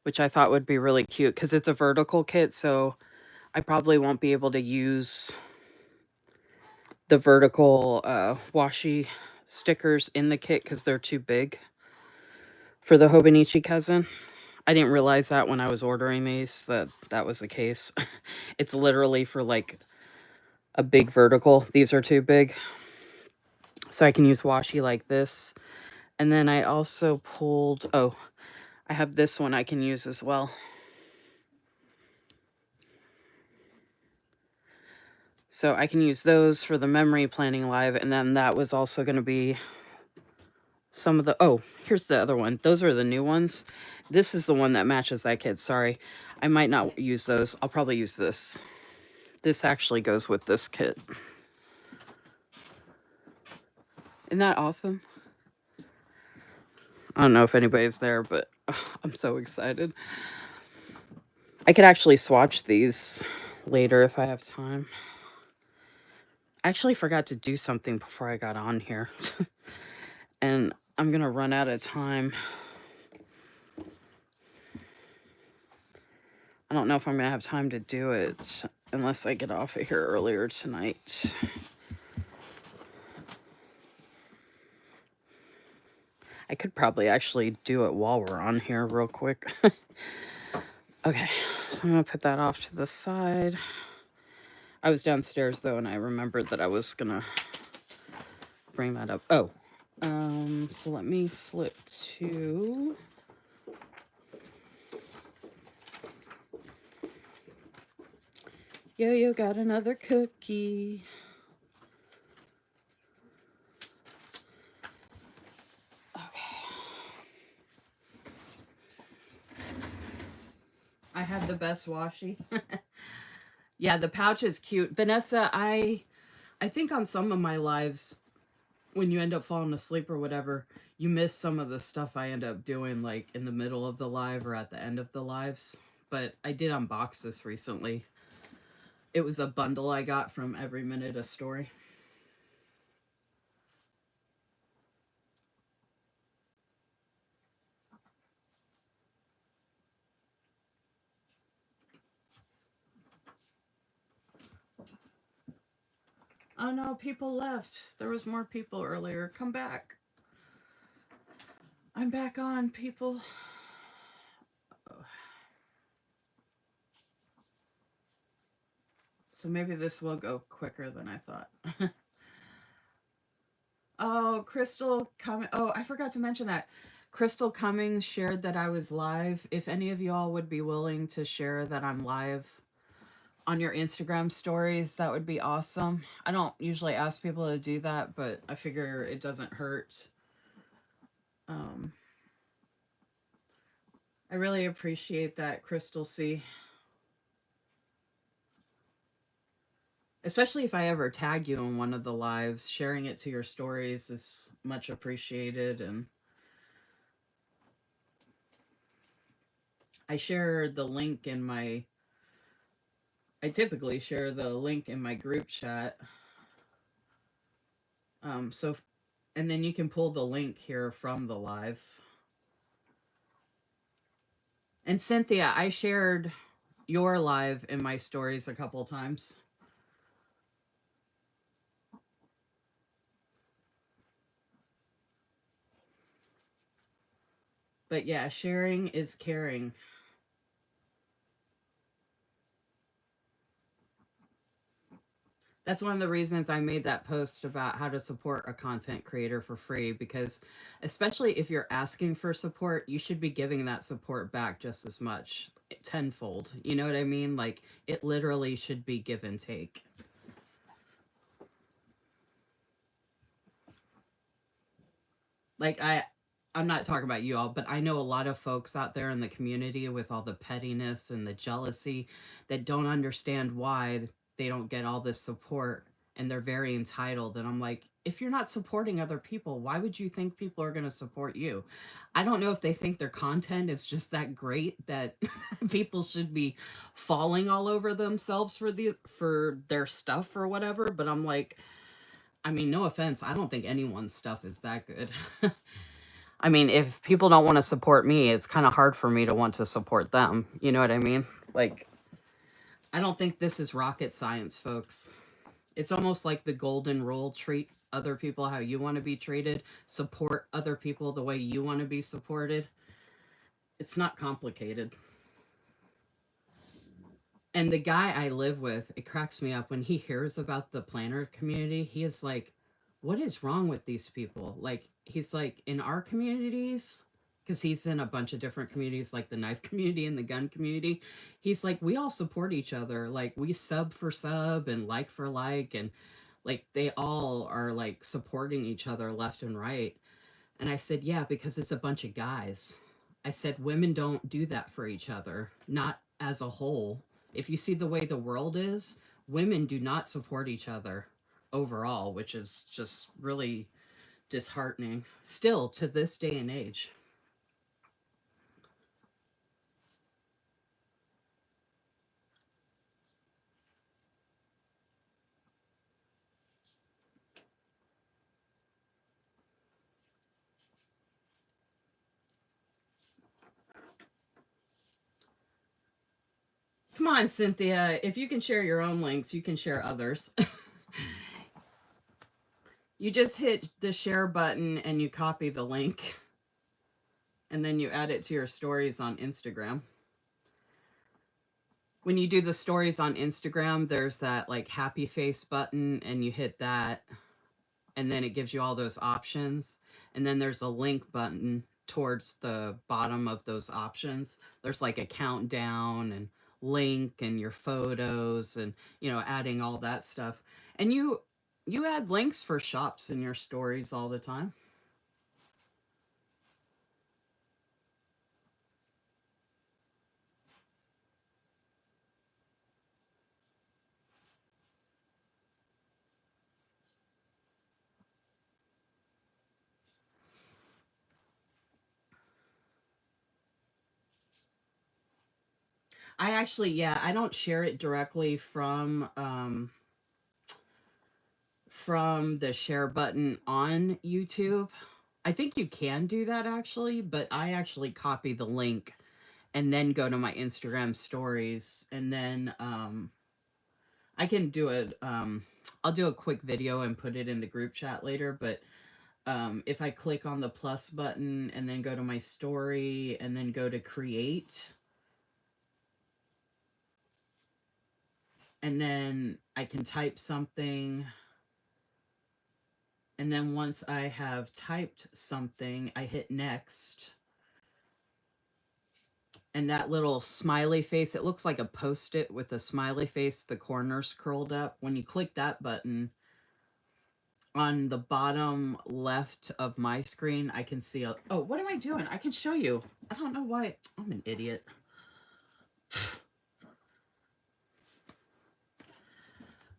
which I thought would be really cute because it's a vertical kit. So I probably won't be able to use the vertical washi stickers in the kit because they're too big for the Hobonichi cousin. I didn't realize that when I was ordering these, that was the case. It's literally for like a big vertical. These are too big. So I can use washi like this. And then I also pulled, oh, I have this one I can use as well. So I can use those for the memory planning live. And then that was also going to be some of the, oh, here's the other one. Those are the new ones. This is the one that matches that kid. Sorry. I might not use those. I'll probably use this. This actually goes with this kit. Isn't that awesome? I don't know if anybody's there, but I'm so excited. I could actually swatch these later if I have time. I actually forgot to do something before I got on here. And I'm going to run out of time. I don't know if I'm going to have time to do it unless I get off of here earlier tonight. I could probably actually do it while we're on here real quick. Okay, so I'm going to put that off to the side. I was downstairs, though, and I remembered that I was going to bring that up. Oh, so let me flip to... Yo-Yo got another cookie. Okay. I have the best washi. Yeah, the pouch is cute. Vanessa, I think on some of my lives, when you end up falling asleep or whatever, you miss some of the stuff I end up doing like in the middle of the live or at the end of the lives. but I did unbox this recently. It was a bundle I got from Every Minute a Story. Oh no, people left. There was more people earlier. Come back. I'm back on, people. So maybe this will go quicker than I thought. Oh, Crystal Cummings. Oh, I forgot to mention that. Crystal Cummings shared that I was live. If any of y'all would be willing to share that I'm live on your Instagram stories, that would be awesome. I don't usually ask people to do that, but I figure it doesn't hurt. Um, I really appreciate that, Crystal C. Especially if I ever tag you in one of the lives, sharing it to your stories is much appreciated. And I share the link in my, I typically share the link in my group chat. So, and then you can pull the link here from the live. And Cynthia, I shared your live in my stories a couple times. But yeah, sharing is caring. That's one of the reasons I made that post about how to support a content creator for free, because especially if you're asking for support, you should be giving that support back just as much, tenfold. You know what I mean? Like, it literally should be give and take. Like, I'm not talking about you all, but I know a lot of folks out there in the community with all the pettiness and the jealousy that don't understand why they don't get all this support, and they're very entitled. And I'm like, if you're not supporting other people, why would you think people are going to support you? I don't know if they think their content is just that great that people should be falling all over themselves for their stuff or whatever, but I'm like, I mean, no offense, I don't think anyone's stuff is that good. I mean, if people don't want to support me, it's kind of hard for me to want to support them. You know what I mean? Like, I don't think this is rocket science, folks. It's almost like the golden rule: treat other people how you want to be treated, support other people the way you want to be supported. It's not complicated. And the guy I live with, it cracks me up when he hears about the planner community. He is like, what is wrong with these people? Like, he's like, in our communities, because he's in a bunch of different communities, like the knife community and the gun community. He's like, we all support each other. Like, we sub for sub and like for like. And like, they all are like supporting each other left and right. And I said, yeah, because it's a bunch of guys. I said, women don't do that for each other, not as a whole. If you see the way the world is, women do not support each other overall, which is just really disheartening still to this day and age. Come on, Cynthia. If you can share your own links, you can share others. You just hit the share button and you copy the link, and then you add it to your stories on Instagram. When you do the stories on Instagram, there's that like happy face button, and you hit that, and then it gives you all those options. And then there's a link button towards the bottom of those options. There's like a countdown and link and your photos and, you know, adding all that stuff. And you add links for shops in your stories all the time. I actually, yeah, I don't share it directly from the share button on YouTube. I think you can do that actually, but I actually copy the link and then go to my Instagram stories, and then I can do it. I'll do a quick video and put it in the group chat later, but if I click on the plus button and then go to my story and then go to create, and then I can type something. And then once I have typed something, I hit next. And that little smiley face, it looks like a Post-it with a smiley face, the corners curled up. When you click that button, on the bottom left of my screen, I can see oh, what am I doing? I can show you. I don't know why. I'm an idiot.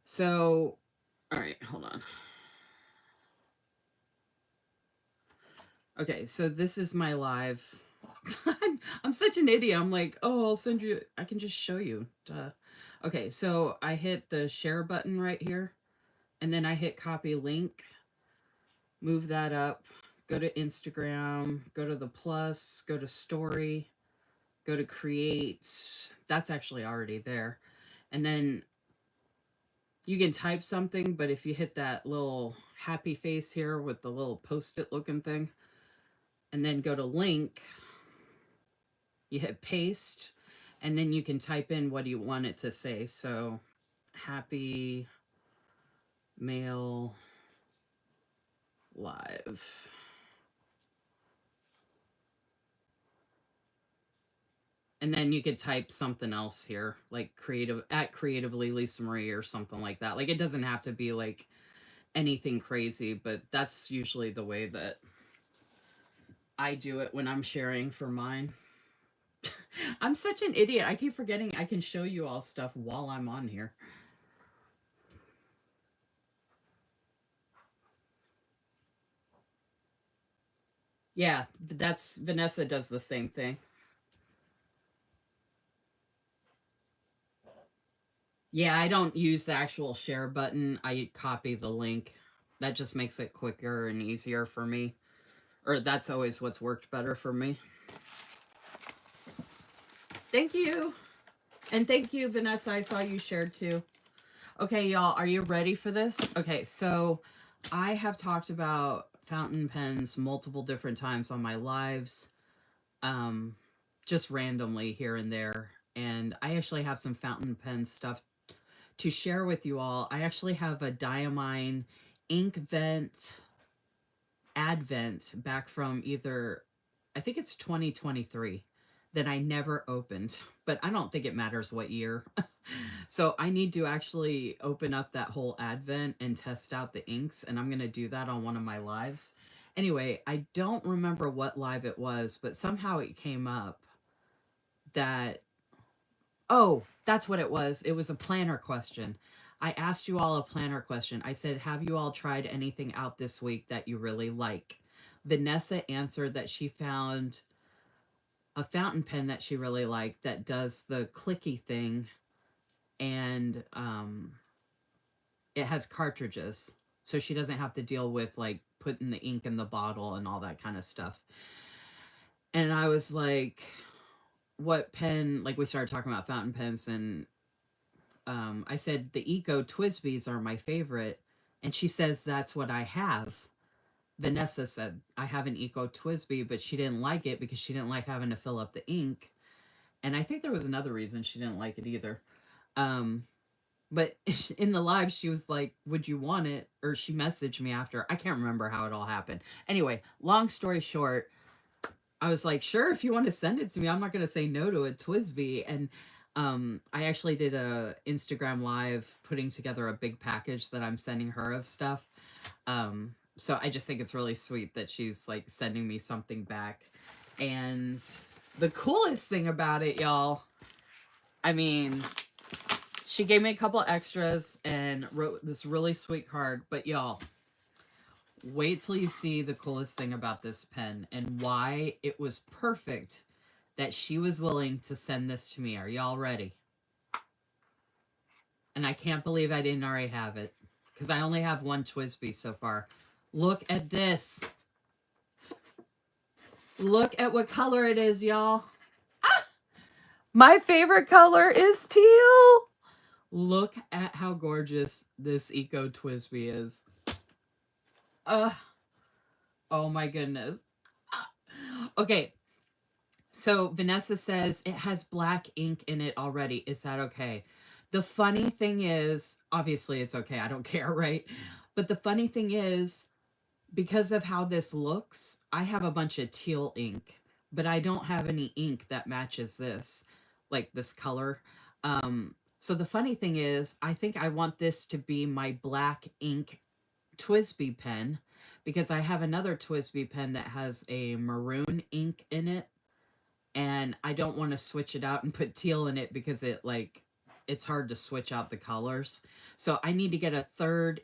So, all right, hold on. Okay, so this is my live. I'm such an idiot. I'm like, oh, I'll send you. I can just show you. Duh. Okay, so I hit the share button right here, and then I hit copy link, move that up, go to Instagram, go to the plus, go to story, go to create. That's actually already there. And then you can type something, but if you hit that little happy face here with the little Post-it looking thing, and then go to link, you hit paste, and then you can type in what you want it to say. So, happy mail live. And then you could type something else here, like creativelylisamarie or something like that. Like, it doesn't have to be like anything crazy, but that's usually the way that I do it when I'm sharing for mine. I'm such an idiot. I keep forgetting I can show you all stuff while I'm on here. Yeah, that's Vanessa does the same thing. Yeah, I don't use the actual share button. I copy the link. That just makes it quicker and easier for me. Or that's always what's worked better for me. Thank you. And thank you, Vanessa. I saw you shared too. Okay, y'all, are you ready for this? Okay, so I have talked about fountain pens multiple different times on my lives, just randomly here and there. And I actually have some fountain pen stuff to share with you all. I actually have a Diamine ink vent advent back from either, I think it's 2023, that I never opened, but I don't think it matters what year. So I need to actually open up that whole advent and test out the inks, and I'm going to do that on one of my lives. Anyway, I don't remember what live it was, but somehow it came up that, oh, that's what it was. It was a planner question. I asked you all a planner question. I said, have you all tried anything out this week that you really like? Vanessa answered that she found a fountain pen that she really liked that does the clicky thing, and it has cartridges. So she doesn't have to deal with like putting the ink in the bottle and all that kind of stuff. And I was like, what pen? Like, we started talking about fountain pens, and I said the Eco Twisbees are my favorite, and she says that's what I have. Vanessa said I have an Eco Twisbee, but she didn't like it because she didn't like having to fill up the ink, and I think there was another reason she didn't like it either. Um, but in the live, she was like, "Would you want it?" Or she messaged me after. I can't remember how it all happened. Anyway, long story short, I was like, sure, if you want to send it to me, I'm not going to say no to a Twisbee. And I actually did a Instagram live putting together a big package that I'm sending her of stuff. So I just think it's really sweet that she's like sending me something back. And the coolest thing about it, y'all, I mean, she gave me a couple extras and wrote this really sweet card. But y'all, wait till you see the coolest thing about this pen and why it was perfect that she was willing to send this to me. Are y'all ready? And I can't believe I didn't already have it because I only have one Twisby so far. Look at this. Look at what color it is, y'all. Ah! My favorite color is teal. Look at how gorgeous this Eco Twisby is. Oh my goodness. Okay. So Vanessa says it has black ink in it already. Is that okay? The funny thing is, obviously it's okay. I don't care, right? But the funny thing is, because of how this looks, I have a bunch of teal ink, but I don't have any ink that matches this, like this color. So the funny thing is, I think I want this to be my black ink Twisby pen because I have another Twisby pen that has a maroon ink in it, and I don't want to switch it out and put teal in it because it's hard to switch out the colors. So I need to get a third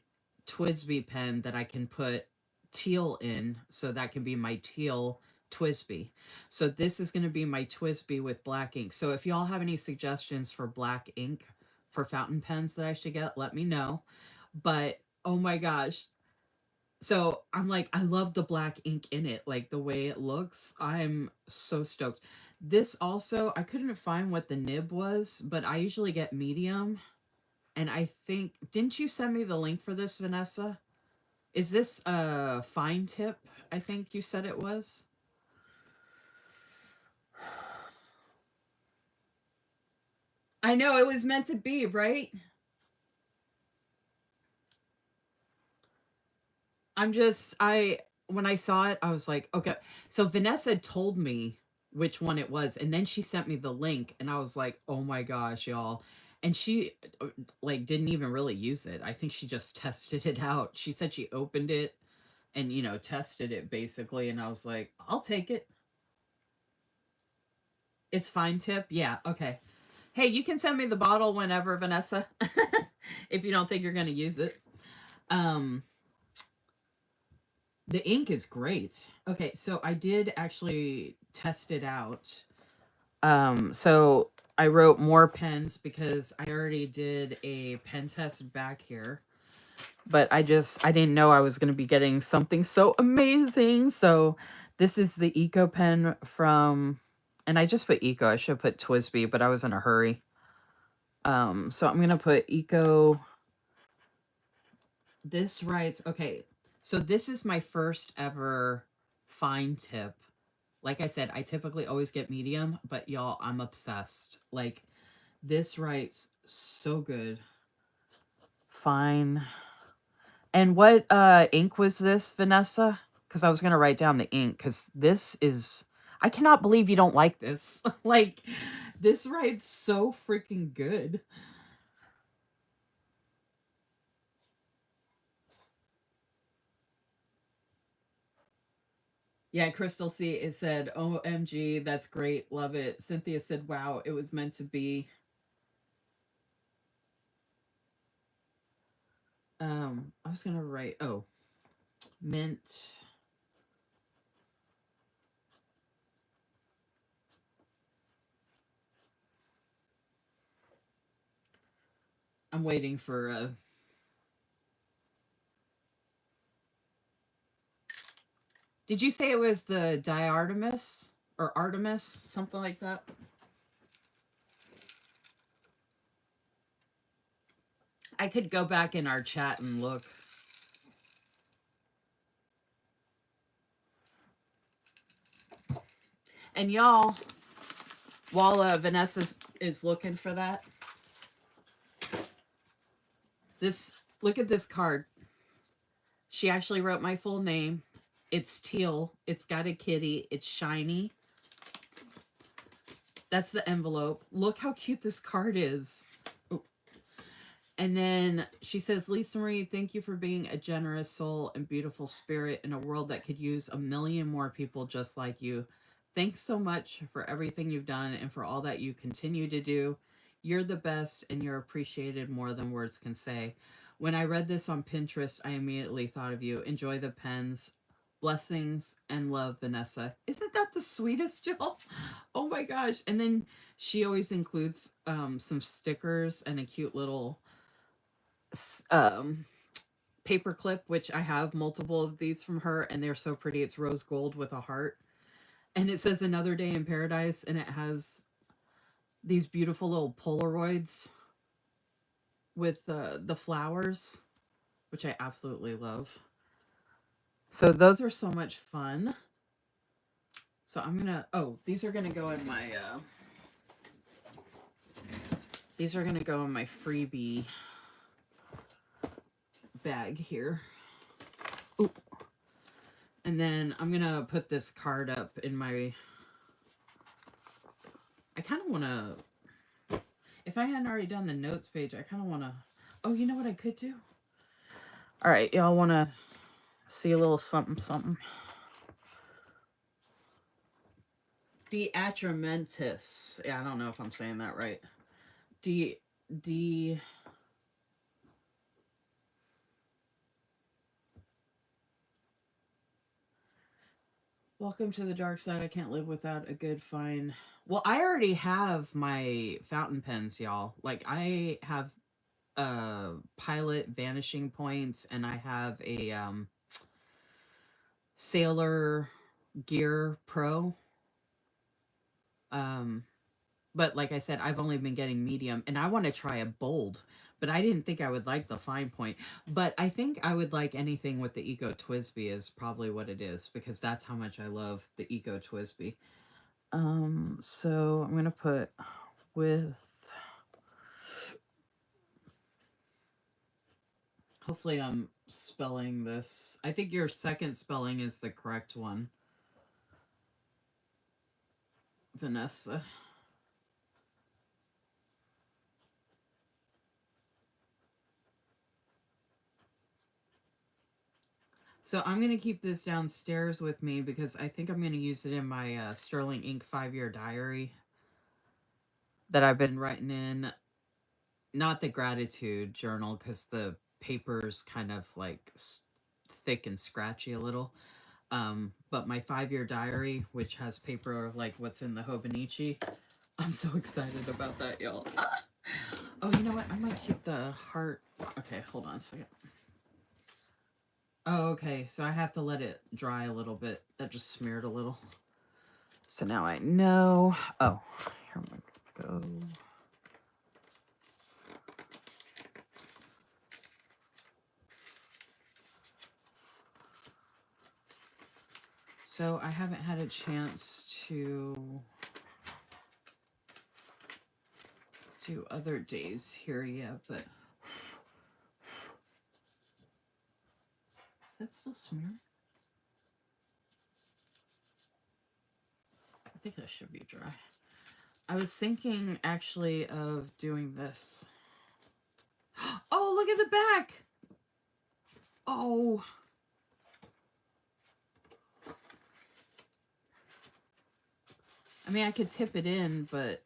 Twisby pen that I can put teal in, so that can be my teal Twisby. So this is going to be my Twisby with black ink. So if y'all have any suggestions for black ink for fountain pens that I should get, let me know. But oh my gosh, so I'm like, I love the black ink in it, like the way it looks. I'm so stoked. This also, I couldn't find what the nib was, but I usually get medium. And I think, didn't you send me the link for this, Vanessa? Is this a fine tip? I think you said it was. I know it was meant to be, right? When I saw it, I was like, okay. So Vanessa told me which one it was, and then she sent me the link, and I was like, oh my gosh, y'all. And she like didn't even really use it. I think she just tested it out. She said she opened it and tested it basically, and I was like, I'll take it. It's fine tip. Yeah, okay. Hey, you can send me the bottle whenever, Vanessa, if you don't think you're going to use it. Um The ink is great. Okay, so I did actually test it out. So I wrote more pens because I already did a pen test back here. But I didn't know I was going to be getting something so amazing. So this is the Eco pen from, and I just put Eco. I should have put Twisby, but I was in a hurry. So I'm going to put Eco. This writes, okay, so this is my first ever fine tip. Like I said, I typically always get medium, but y'all, I'm obsessed. Like, this writes so good. Fine. And what ink was this, Vanessa? Because I was going to write down the ink, because this is, I cannot believe you don't like this. Like, this writes so freaking good. Yeah, Crystal C, it said, OMG, that's great. Love it. Cynthia said, wow, it was meant to be. I was going to write, mint. I'm waiting for did you say it was the Diartemis or Artemis, something like that? I could go back in our chat and look. And y'all, while Vanessa is looking for that, look at this card. She actually wrote my full name. It's teal. It's got a kitty. It's shiny. That's the envelope. Look how cute this card is. Oh. And then she says, Lisa Marie, thank you for being a generous soul and beautiful spirit in a world that could use a million more people just like you. Thanks so much for everything you've done and for all that you continue to do. You're the best and you're appreciated more than words can say. When I read this on Pinterest, I immediately thought of you. Enjoy the pens. Blessings and love, Vanessa. Isn't that the sweetest, y'all? Oh my gosh. And then she always includes some stickers and a cute little paper clip, which I have multiple of these from her, and they're so pretty. It's rose gold with a heart. And it says Another Day in Paradise, and it has these beautiful little Polaroids with the flowers, which I absolutely love. So those are so much fun. So I'm gonna, oh, these are gonna go in my, these are gonna go in my freebie bag here. Ooh. And then I'm gonna put this card up in my, I kind of want to, if I hadn't already done the notes page, I kind of want to, oh, you know what I could do? All right, y'all want to see a little something, something? Deatramentis. Yeah, I don't know if I'm saying that right. De Welcome to the dark side. I can't live without a good fine. Well, I already have my fountain pens, y'all. Like I have Pilot Vanishing Points, and I have a Sailor Gear Pro. But like I said, I've only been getting medium, and I want to try a bold, but I didn't think I would like the fine point. But I think I would like anything with the Eco Twisby is probably what it is, because that's how much I love the Eco Twisby. So I'm gonna put with, hopefully I'm spelling this. I think your second spelling is the correct one, Vanessa. So I'm going to keep this downstairs with me because I think I'm going to use it in my Sterling Ink 5-year diary that I've been writing in. Not the gratitude journal, because the paper's kind of like thick and scratchy a little. But my 5-year diary, which has paper like what's in the Hobonichi. I'm so excited about that, y'all. Ah! Oh, you know what? I might keep the heart. Okay, hold on a second. Oh, okay. So I have to let it dry a little bit. That just smeared a little. So now I know. Oh, here we go. So I haven't had a chance to do other days here yet, but is that still smeared? I think that should be dry. I was thinking actually of doing this. Oh, look at the back. Oh. I mean, I could tip it in, but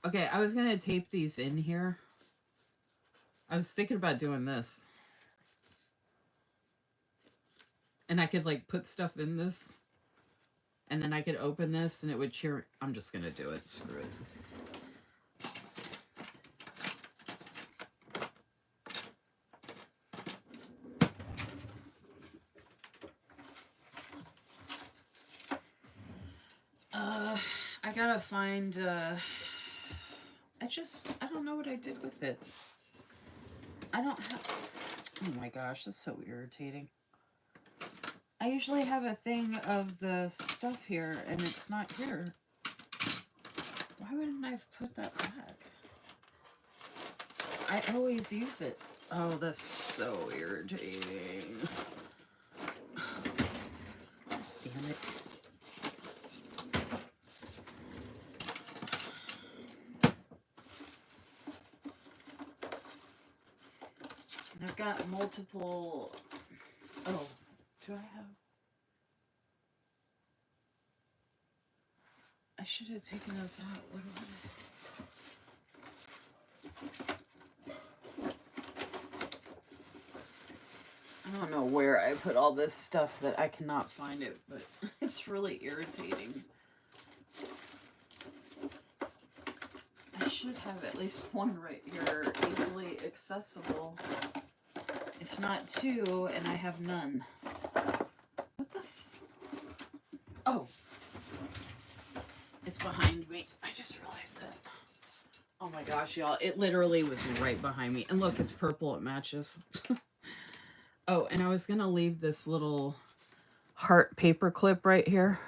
okay, I was going to tape these in here. I was thinking about doing this. And I could like put stuff in this. And then I could open this and it would cheer. I'm just going to do it. Screw it. I gotta find, I don't know what I did with it. I don't have, oh my gosh, that's so irritating. I usually have a thing of the stuff here, and it's not here. Why wouldn't I put that back? I always use it. Oh, that's so irritating. Damn it. I've got multiple. Oh, do I have? I should have taken those out. What I don't know where I put all this stuff that I cannot find it, but it's really irritating. I should have at least one right here, easily accessible. If not two, and I have none. What the oh. It's behind me. I just realized that. Oh my gosh, y'all. It literally was right behind me. And look, it's purple. It matches. Oh, and I was going to leave this little heart paper clip right here.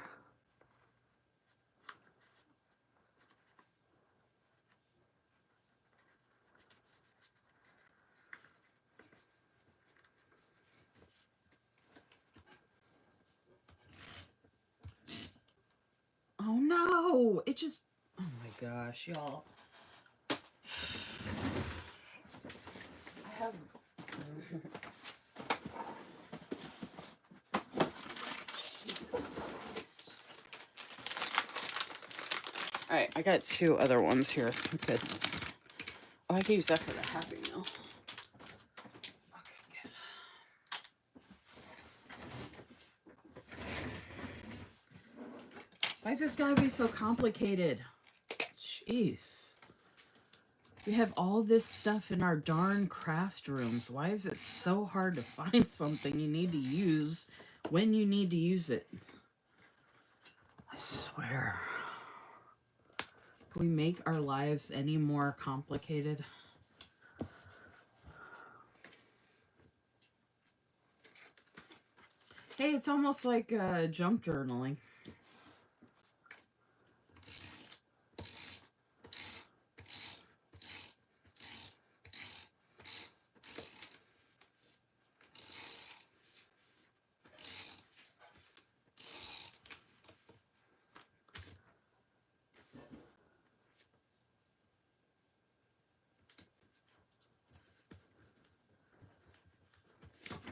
Oh no! It just... Oh my gosh, y'all. I have... Jesus Christ. Alright, I got two other ones here. Oh, goodness. Oh, I can use that for the Happy Meal. Okay, good. Why is this gotta be so complicated? Jeez. We have all this stuff in our darn craft rooms. Why is it so hard to find something you need to use when you need to use it? I swear. Can we make our lives any more complicated? Hey, it's almost like jump journaling.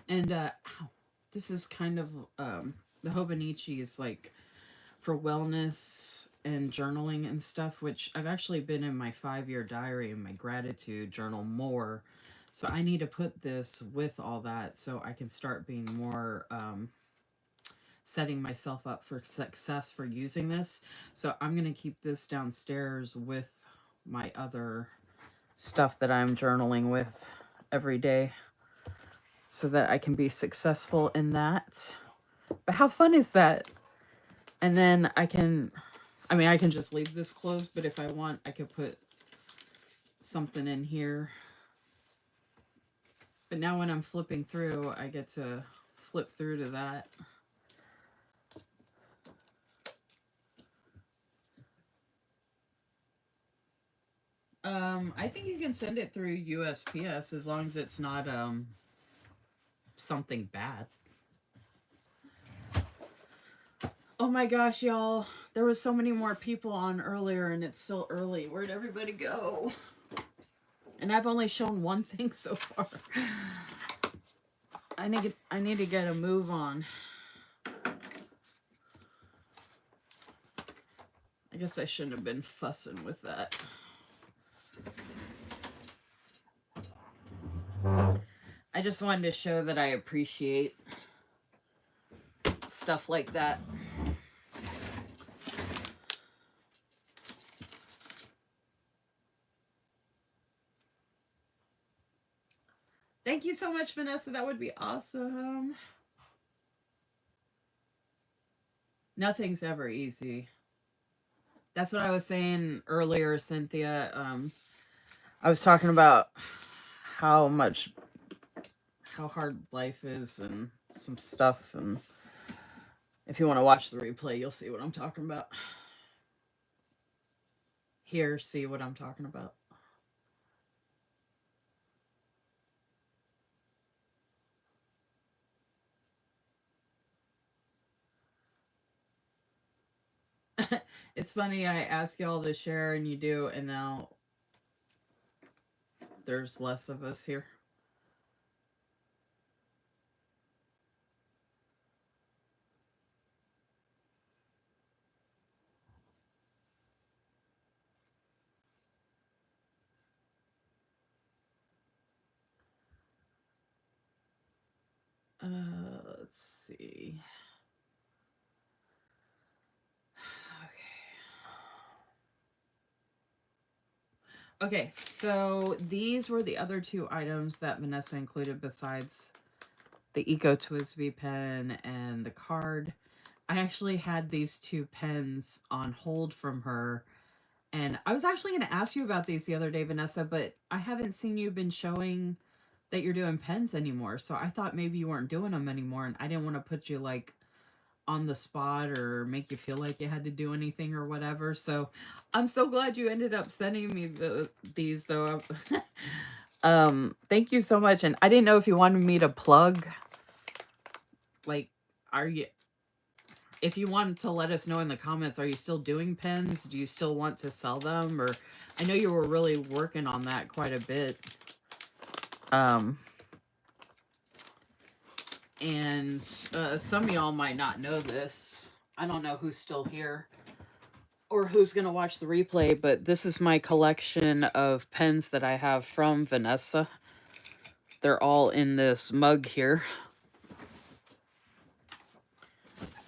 And this is kind of the Hobonichi is like for wellness and journaling and stuff, which I've actually been in my 5-year diary and my gratitude journal more. So I need to put this with all that so I can start being more setting myself up for success for using this. So I'm going to keep this downstairs with my other stuff that I'm journaling with every day so that I can be successful in that. But how fun is that? And then I can just leave this closed, but if I want, I could put something in here. But now when I'm flipping through, I get to flip through to that. I think you can send it through USPS as long as it's not something bad. Oh my gosh, y'all. There was so many more people on earlier and it's still early. Where'd everybody go? And I've only shown one thing so far. I need to get a move on. I guess I shouldn't have been fussing with that. I just wanted to show that I appreciate stuff like that. Thank you so much, Vanessa. That would be awesome. Nothing's ever easy. That's what I was saying earlier, Cynthia. I was talking about how hard life is and some stuff. And if you want to watch the replay, you'll see what I'm talking about. Here, see what I'm talking about. It's funny, I ask y'all to share and you do, and now there's less of us here. Let's see. Okay, so these were the other two items that Vanessa included besides the Eco Twisby pen and the card. I actually had these two pens on hold from her, and I was actually going to ask you about these the other day, Vanessa, but I haven't seen you been showing that you're doing pens anymore, so I thought maybe you weren't doing them anymore, and I didn't want to put you like on the spot or make you feel like you had to do anything or whatever. So I'm so glad you ended up sending me these though. Thank you so much. And I didn't know if you wanted me to plug, like, are you, if you want to let us know in the comments, are you still doing pens? Do you still want to sell them? Or I know you were really working on that quite a bit. And some of y'all might not know this. I don't know who's still here or who's going to watch the replay, but this is my collection of pens that I have from Vanessa. They're all in this mug here.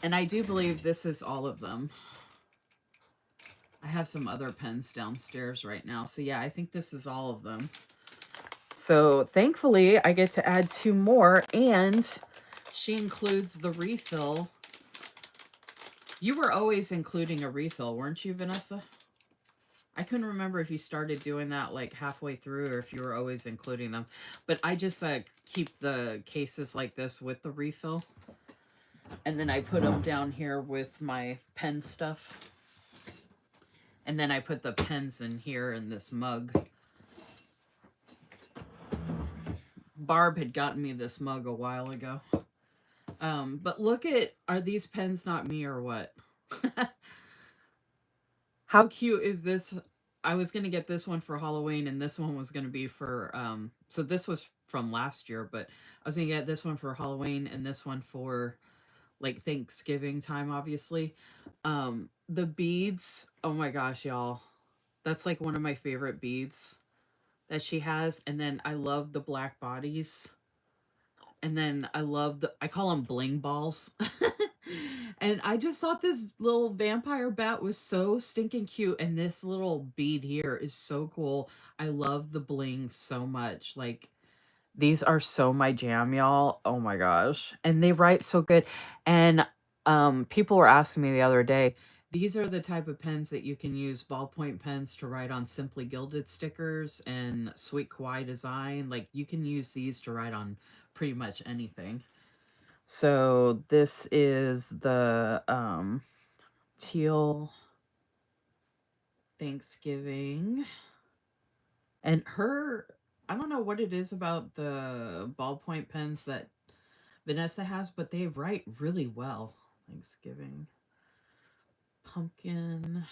And I do believe this is all of them. I have some other pens downstairs right now. So yeah, I think this is all of them. So thankfully I get to add two more, and she includes the refill. You were always including a refill, weren't you, Vanessa? I couldn't remember if you started doing that like halfway through or if you were always including them. But I just keep the cases like this with the refill. And then I put them down here with my pen stuff. And then I put the pens in here in this mug. Barb had gotten me this mug a while ago. But look at, are these pens not me or what? How cute is this? I was going to get this one for Halloween, and this one was going to be for, so this was from last year, but I was going to get this one for Halloween and this one for like Thanksgiving time, obviously. The beads, oh my gosh, y'all. That's like one of my favorite beads that she has. And then I love the black bodies. And then I love I call them bling balls. And I just thought this little vampire bat was so stinking cute. And this little bead here is so cool. I love the bling so much. Like, these are so my jam, y'all. Oh my gosh. And they write so good. And people were asking me the other day, these are the type of pens that you can use, ballpoint pens, to write on Simply Gilded stickers and Sweet Kawaii design. Like, you can use these to write on pretty much anything. So this is the teal Thanksgiving. And her, I don't know what it is about the ballpoint pens that Vanessa has, but they write really well. Thanksgiving. Pumpkin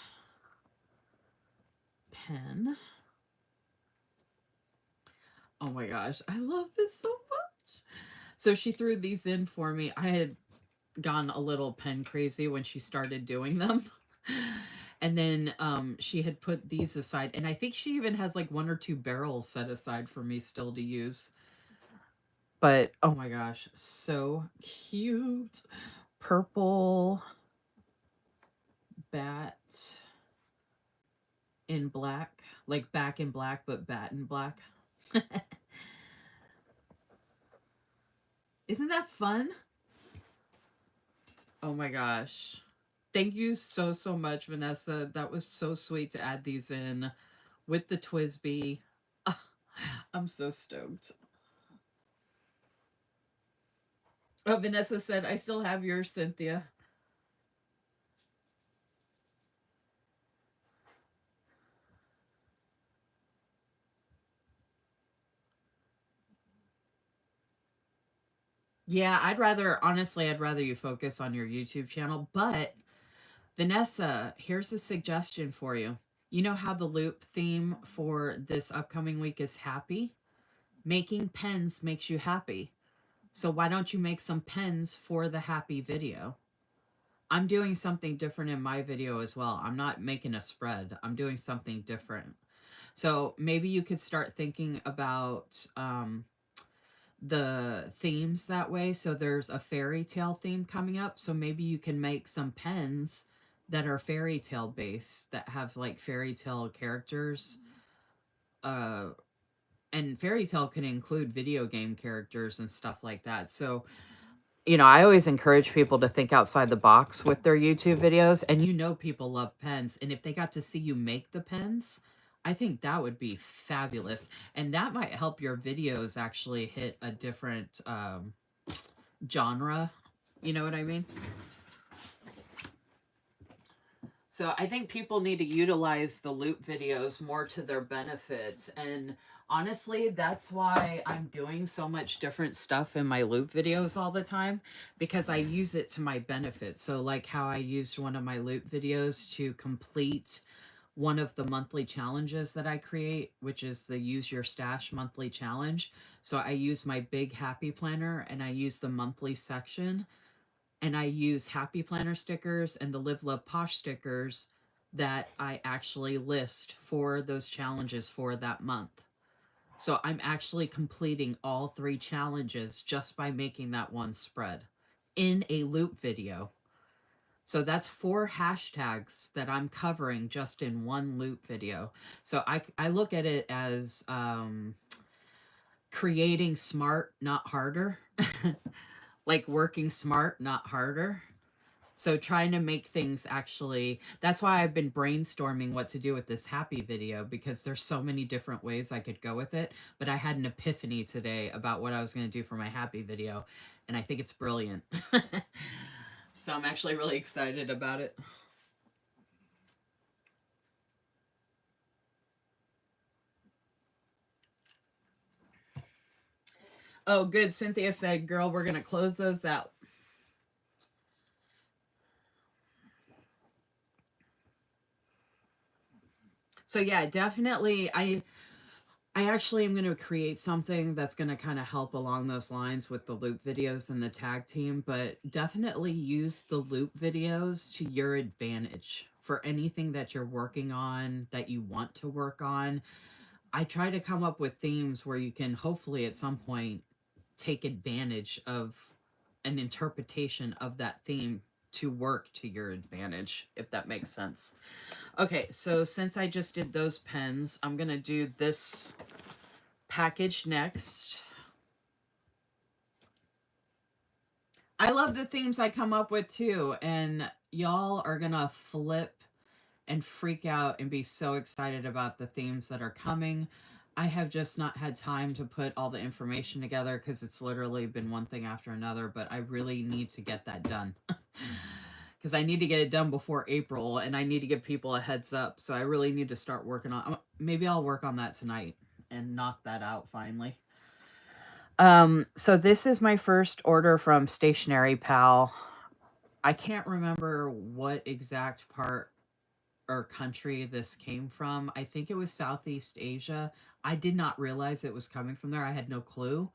pen. Oh my gosh, I love this so much. So she threw these in for me. I had gone a little pen crazy when she started doing them. And then she had put these aside. And I think she even has like one or two barrels set aside for me still to use. But oh my gosh, so cute. Purple bat in black, like back in black, but bat in black. Isn't that fun? Oh my gosh. Thank you so, so much, Vanessa. That was so sweet to add these in with the Twisby. I'm so stoked. Oh, Vanessa said, I still have yours, Cynthia. Yeah, honestly, I'd rather you focus on your YouTube channel. But Vanessa, here's a suggestion for you. You know how the loop theme for this upcoming week is happy? Making pens makes you happy. So why don't you make some pens for the happy video? I'm doing something different in my video as well. I'm not making a spread. I'm doing something different. So maybe you could start thinking about the themes that way. So there's a fairy tale theme coming up. So maybe you can make some pens that are fairy tale based that have like fairy tale characters. Uh, and fairy tale can include video game characters and stuff like that. So, I always encourage people to think outside the box with their YouTube videos. And people love pens. And if they got to see you make the pens, I think that would be fabulous. And that might help your videos actually hit a different genre. You know what I mean? So I think people need to utilize the loop videos more to their benefits. And honestly, that's why I'm doing so much different stuff in my loop videos all the time, because I use it to my benefit. So like how I used one of my loop videos to complete one of the monthly challenges that I create, which is the Use Your Stash monthly challenge. So I use my big happy planner and I use the monthly section, and I use happy planner stickers and the Live Love Posh stickers that I actually list for those challenges for that month. So I'm actually completing all 3 challenges just by making that one spread in a loop video. So that's 4 hashtags that I'm covering just in one loop video. So I look at it as creating smart, not harder. Like working smart, not harder. So trying to make things actually, that's why I've been brainstorming what to do with this happy video, because there's so many different ways I could go with it. But I had an epiphany today about what I was going to do for my happy video, and I think it's brilliant. So I'm actually really excited about it. Oh, good. Cynthia said, girl, we're going to close those out. So yeah, definitely I actually am going to create something that's going to kind of help along those lines with the loop videos and the tag team, but definitely use the loop videos to your advantage for anything that you're working on, that you want to work on. I try to come up with themes where you can hopefully at some point take advantage of an interpretation of that theme to work to your advantage, if that makes sense. Okay, so since I just did those pens, I'm going to do this package next. I love the themes I come up with too, and y'all are going to flip and freak out and be so excited about the themes that are coming. I have just not had time to put all the information together because it's literally been one thing after another, but I really need to get that done. Because I need to get it done before April, and I need to give people a heads up. So I really need to start working on. Maybe I'll work on that tonight and knock that out finally. So this is my first order from Stationery Pal. I can't remember what exact part or country this came from. I think it was Southeast Asia. I did not realize it was coming from there. I had no clue.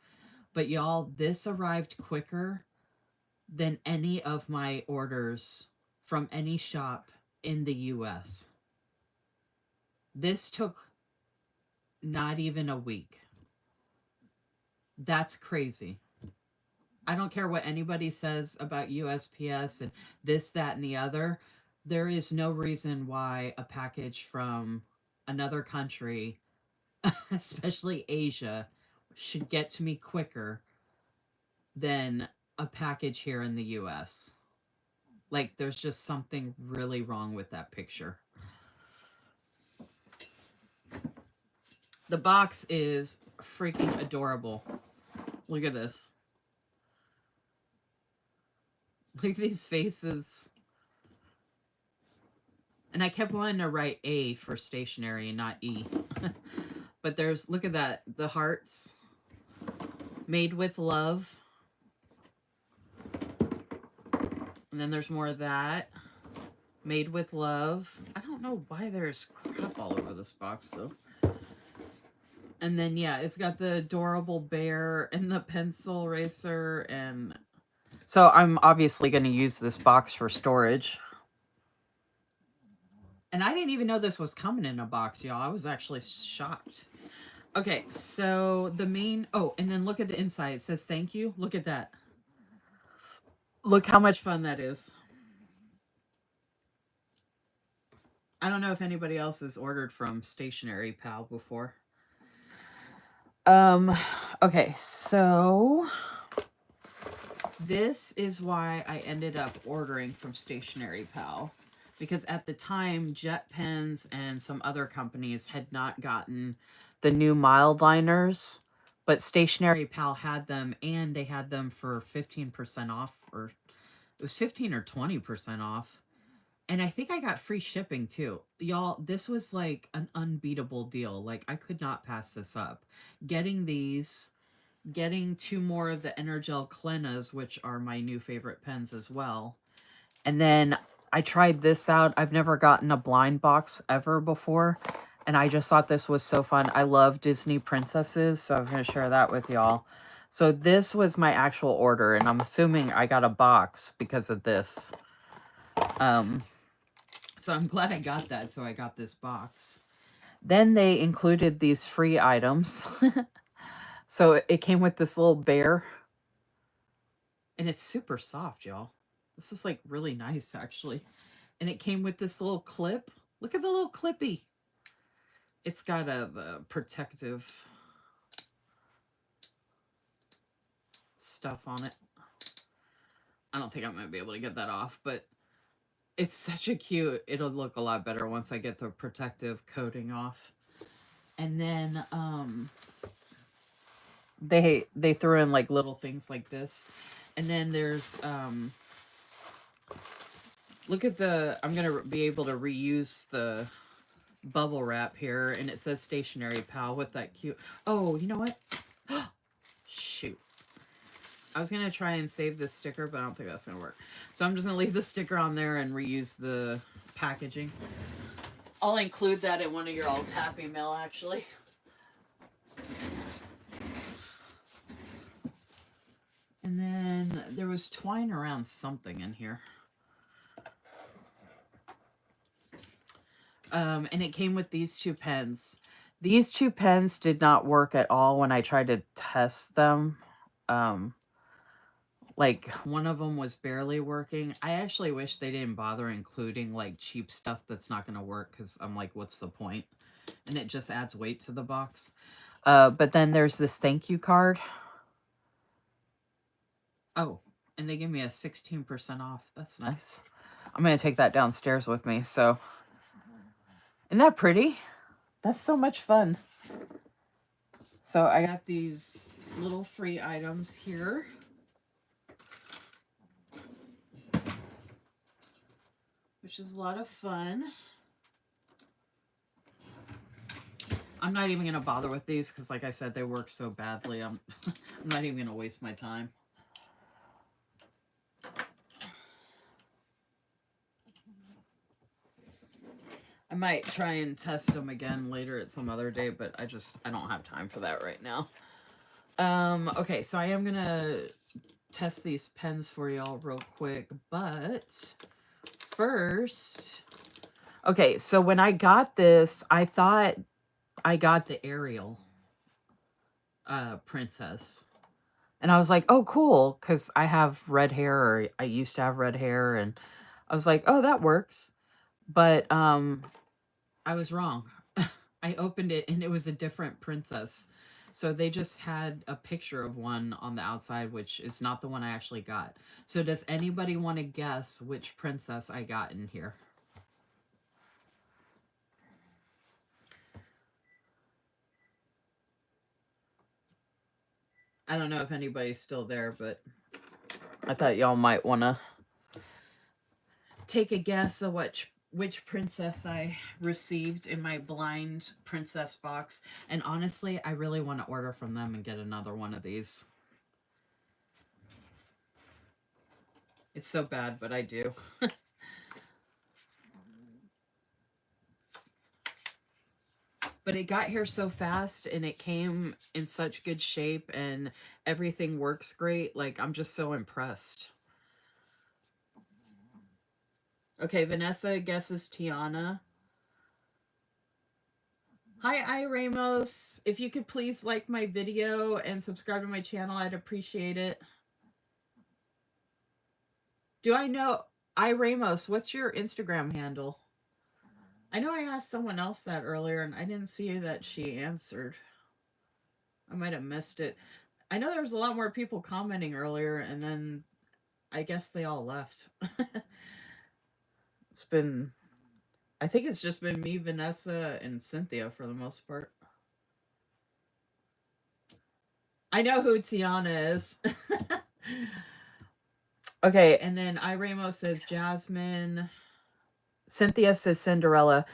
But y'all, this arrived quicker than any of my orders from any shop in the US. This took not even a week. That's crazy. I don't care what anybody says about USPS and this, that, and the other. There is no reason why a package from another country, especially Asia, should get to me quicker than a package here in the US. Like, there's just something really wrong with that picture. The box is freaking adorable. Look at this. Look at these faces. And I kept wanting to write A for stationery and not E. But there's, look at that, the hearts. Made with love. And then there's more of that. Made with love. I don't know why there's crap all over this box, though. And then, yeah, it's got the adorable bear and the pencil eraser. And so I'm obviously going to use this box for storage. And I didn't even know this was coming in a box, y'all. I was actually shocked. Okay, so the main, oh, and then look at the inside. It says thank you. Look at that. Look how much fun that is. I don't know if anybody else has ordered from Stationery Pal before. Um, okay, so this is why I ended up ordering from Stationery Pal. Because at the time, Jet Pens and some other companies had not gotten the new mild liners, but Stationery Pal had them, and they had them for 15% off, or it was 15 or 20% off. And I think I got free shipping too. Y'all, this was like an unbeatable deal. Like, I could not pass this up. Getting these, getting two more of the Energel Klenas, which are my new favorite pens as well. And then I tried this out. I've never gotten a blind box ever before. And I just thought this was so fun. I love Disney princesses, so I was going to share that with y'all. So this was my actual order, and I'm assuming I got a box because of this. So I'm glad I got that, so I got this box. Then they included these free items. So it came with this little bear. And it's super soft, y'all. This is like really nice, actually. And it came with this little clip. Look at the little clippy. It's got the protective stuff on it. I don't think I'm going to be able to get that off, but it's such a cute. It'll look a lot better once I get the protective coating off. And then they threw in like little things like this. And then there's look at the, I'm going to be able to reuse the bubble wrap here, and it says Stationery Pal with that cute, oh, you know what? Shoot. I was going to try and save this sticker, but I don't think that's going to work. So I'm just going to leave the sticker on there and reuse the packaging. I'll include that in one of your all's Happy Mail, actually. And then there was twine around something in here. And it came with these two pens. These two pens did not work at all when I tried to test them. Like, one of them was barely working. I actually wish they didn't bother including, like, cheap stuff that's not going to work, because I'm like, what's the point? And it just adds weight to the box. But then there's this thank you card. Oh, and they give me a 16% off. That's nice. I'm going to take that downstairs with me, so... Isn't that pretty? That's so much fun. So I got these little free items here. Which is a lot of fun. I'm not even going to bother with these because, like I said, they work so badly. I'm not even going to waste my time. I might try and test them again later at some other day, but I don't have time for that right now. Okay, so I am going to test these pens for y'all real quick, but first... Okay, so when I got this, I thought I got the Ariel princess. And I was like, oh, cool, because I have red hair, or I used to have red hair, and I was like, oh, that works. But I was wrong. I opened it, and it was a different princess. So they just had a picture of one on the outside, which is not the one I actually got. So does anybody want to guess which princess I got in here? I don't know if anybody's still there, but I thought y'all might want to take a guess of which princess I received in my blind princess box. And honestly, I really want to order from them and get another one of these. It's so bad, but I do. But it got here so fast, and it came in such good shape, and everything works great. Like, I'm just so impressed. Okay, Vanessa guesses Tiana. Hi, Ramos. If you could please like my video and subscribe to my channel, I'd appreciate it. Do I know Ramos? What's your Instagram handle? I know I asked someone else that earlier and I didn't see that she answered. I might have missed it. I know there was a lot more people commenting earlier and then I guess they all left. It's been, I think it's just been me, Vanessa, and Cynthia for the most part. I know who Tiana is. Okay, and then Ramos says Jasmine. Cynthia says Cinderella.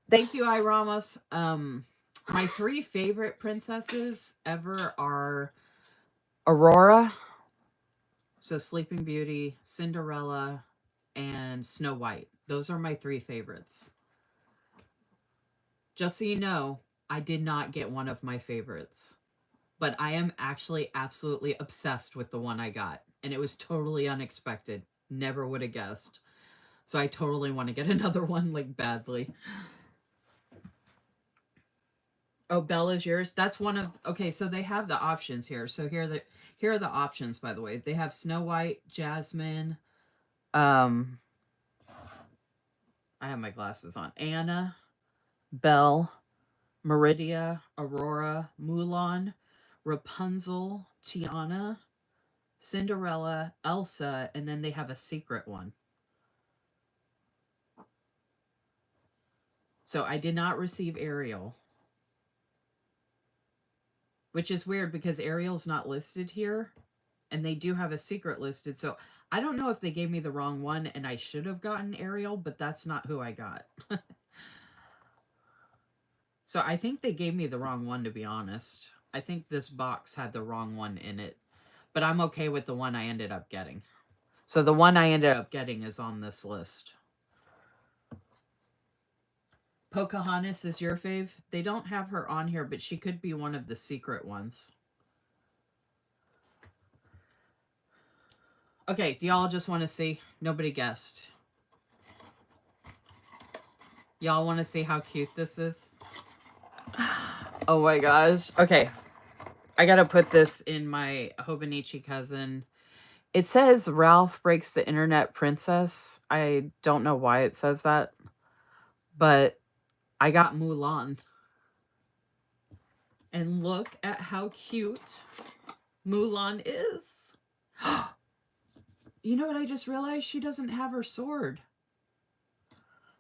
Thank you, Ramos. My 3 favorite princesses ever are Aurora, so Sleeping Beauty, Cinderella, and Snow White. Those are my 3 favorites. Just so you know, I did not get one of my favorites, but I am actually absolutely obsessed with the one I got, and it was totally unexpected. Never would have guessed. So I totally want to get another one, like, badly. Oh, Bella's yours. That's one of, okay, so they have the options here. So here are the options, by the way. They have Snow White, Jasmine, I have my glasses on. Anna, Belle, Meridia, Aurora, Mulan, Rapunzel, Tiana, Cinderella, Elsa, and then they have a secret one. So I did not receive Ariel, which is weird because Ariel's not listed here, and they do have a secret listed. So I don't know if they gave me the wrong one and I should have gotten Ariel, but that's not who I got. So I think they gave me the wrong one, to be honest. I think this box had the wrong one in it, but I'm okay with the one I ended up getting. So the one I ended up getting is on this list. Pocahontas is your fave? They don't have her on here, but she could be one of the secret ones. Okay, do y'all just want to see? Nobody guessed. Y'all want to see how cute this is? Oh my gosh. Okay. I gotta put this in my Hobonichi cousin. It says Ralph breaks the internet princess. I don't know why it says that, but I got Mulan. And look at how cute Mulan is. You know what I just realized? She doesn't have her sword.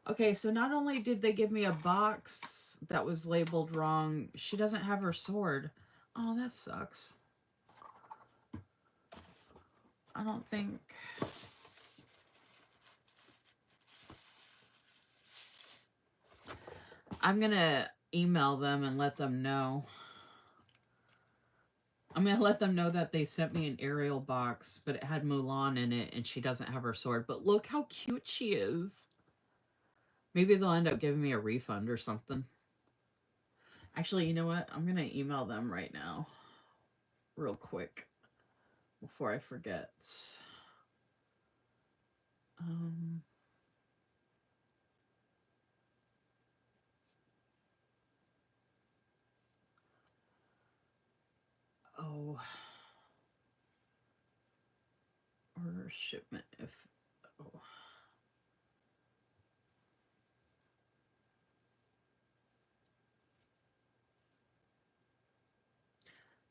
Okay, so not only did they give me a box that was labeled wrong, she doesn't have her sword. Oh, that sucks. I don't think... I'm gonna email them and let them know. I'm gonna let them know that they sent me an Ariel box, but it had Mulan in it and she doesn't have her sword. But look how cute she is. Maybe they'll end up giving me a refund or something. Actually, you know what? I'm gonna email them right now. Real quick. Before I forget. Oh. Order shipment if... Oh.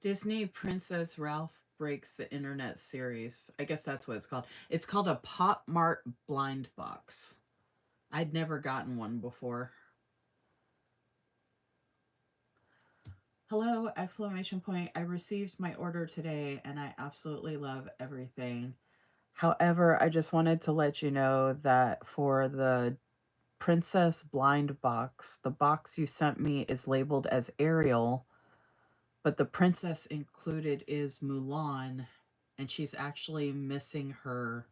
Disney Princess Ralph Breaks the Internet series. I guess that's what it's called. It's called a Pop Mart blind box. I'd never gotten one before. Hello, exclamation point. I received my order today and I absolutely love everything. However, I just wanted to let you know that for the Princess blind box, the box you sent me is labeled as Ariel, but the princess included is Mulan, and she's actually missing her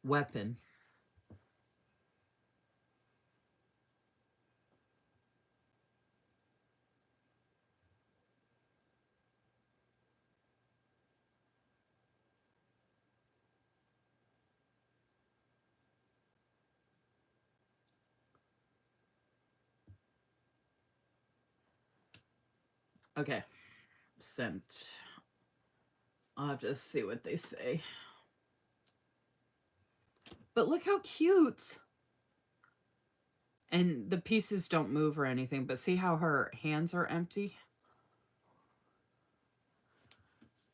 weapon. Okay, sent. I'll have to see what they say. But look how cute. And the pieces don't move or anything, but see how her hands are empty?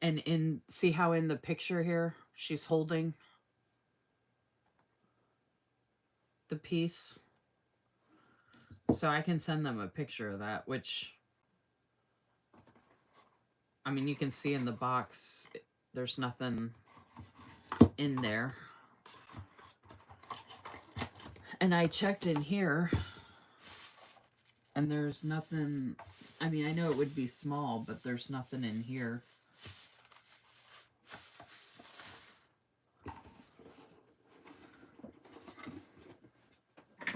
And see how in the picture here, she's holding the piece? So I can send them a picture of that, which, I mean, you can see in the box, there's nothing in there. And I checked in here, and there's nothing. I mean, I know it would be small, but there's nothing in here.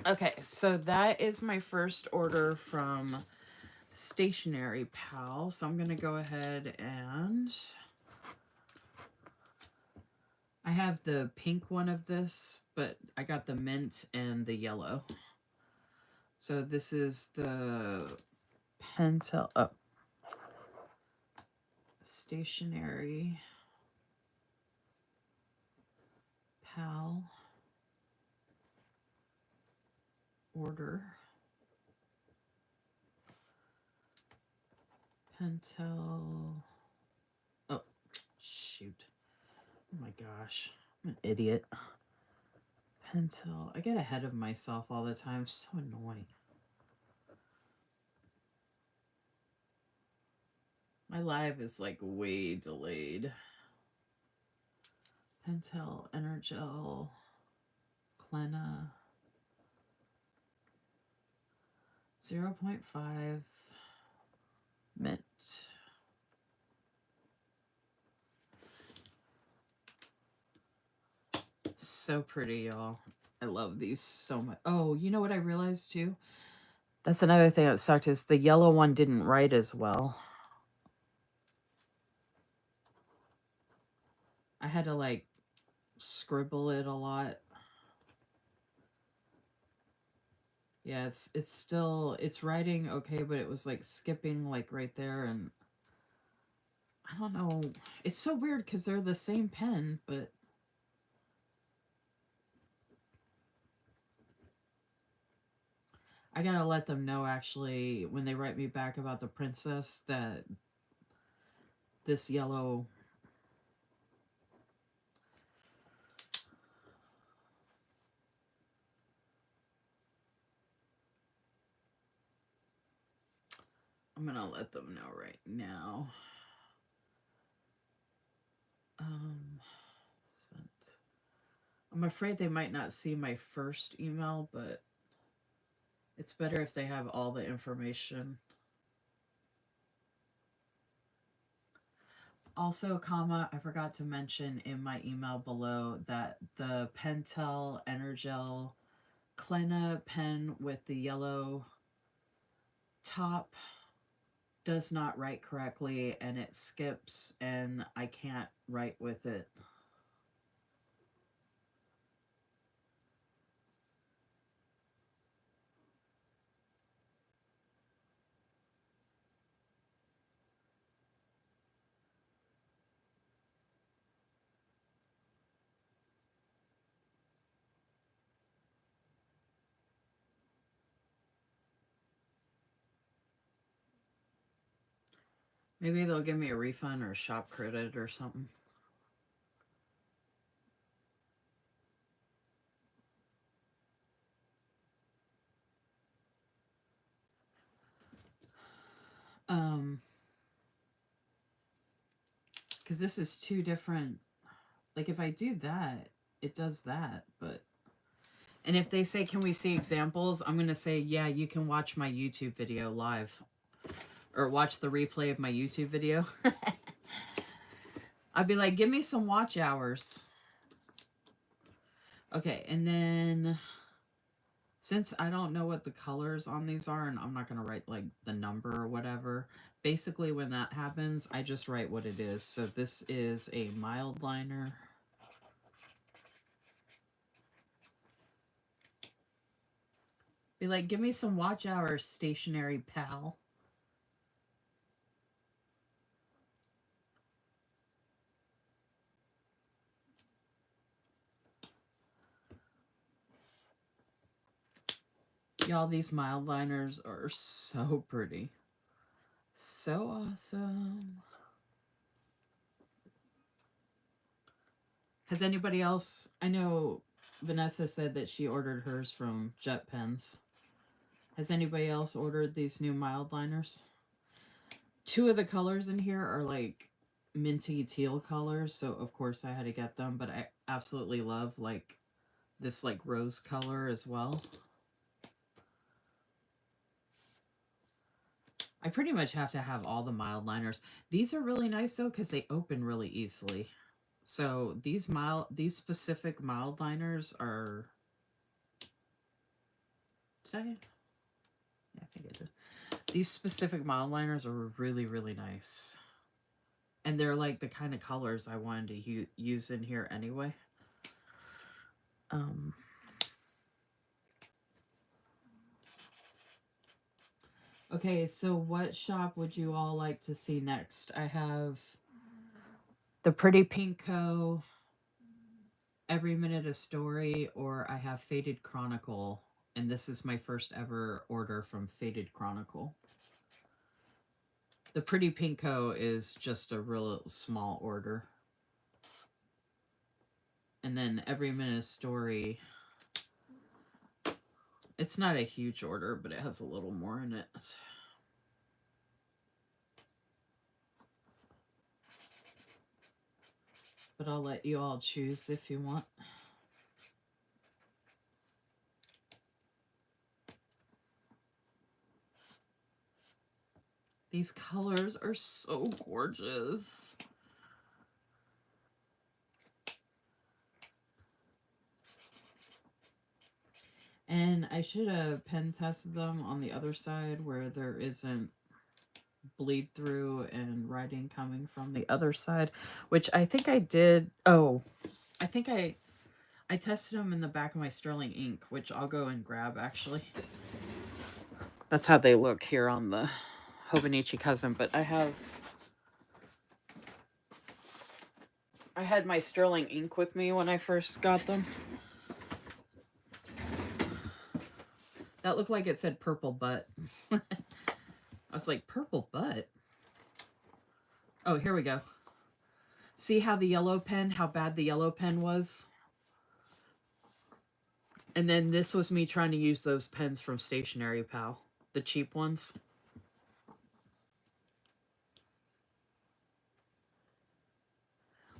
Okay, so that is my first order from Stationery Pal. So I'm going to go ahead and... I have the pink one of this, but I got the mint and the yellow. So this is the Pentel... Oh. Stationery Pal order. Pentel. Oh, shoot. Oh my gosh. I'm an idiot. Pentel. I get ahead of myself all the time. So annoying. My live is like way delayed. Pentel, Energel, Klena. 0.5 mint. So pretty, y'all. I love these so much. Oh, you know what I realized too? That's another thing that sucked is the yellow one didn't write as well. I had to like scribble it a lot. Yeah, it's still, it's writing okay, but it was like skipping like right there, and I don't know. It's so weird because they're the same pen, but I gotta let them know actually when they write me back about the princess that this yellow... I'm gonna let them know right now. Sent. I'm afraid they might not see my first email, but it's better if they have all the information. Also, I forgot to mention in my email below that the Pentel Energel Klena pen with the yellow top does not write correctly, and it skips, and I can't write with it. Maybe they'll give me a refund or a shop credit or something. Because this is two different... Like, if I do that, it does that, but... And if they say, can we see examples? I'm going to say, yeah, you can watch my YouTube video live. Or watch the replay of my YouTube video. I'd be like, give me some watch hours. Okay, and then... Since I don't know what the colors on these are, and I'm not going to write, like, the number or whatever, basically when that happens, I just write what it is. So this is a mild liner. Be like, give me some watch hours, Stationery Pal. Y'all, these mild liners are so pretty. So awesome. Has anybody else... I know Vanessa said that she ordered hers from Jet Pens. Has anybody else ordered these new mild liners? Two of the colors in here are like minty teal colors, so of course I had to get them, but I absolutely love like this like rose color as well. I pretty much have to have all the mild liners. These are really nice though because they open really easily. So these specific mild liners are... Did I? Yeah, I think I did. These specific mild liners are really, really nice. And they're like the kind of colors I wanted to use in here anyway. Okay, so what shop would you all like to see next? I have the Pretty Pink Co., Every Minute a Story, or I have Faded Chronicle. And this is my first ever order from Faded Chronicle. The Pretty Pink Co. is just a real small order. And then Every Minute a Story, it's not a huge order, but it has a little more in it. But I'll let you all choose if you want. These colors are so gorgeous. And I should have pen tested them on the other side where there isn't bleed through and writing coming from the other side, which I think I did. Oh, I think I tested them in the back of my Sterling ink, which I'll go and grab actually. That's how they look here on the Hobonichi Cousin, but I had my Sterling ink with me when I first got them. That looked like it said purple butt. I was like, purple butt? Oh, here we go. See how the yellow pen, how bad the yellow pen was? And then this was me trying to use those pens from Stationery Pal, the cheap ones.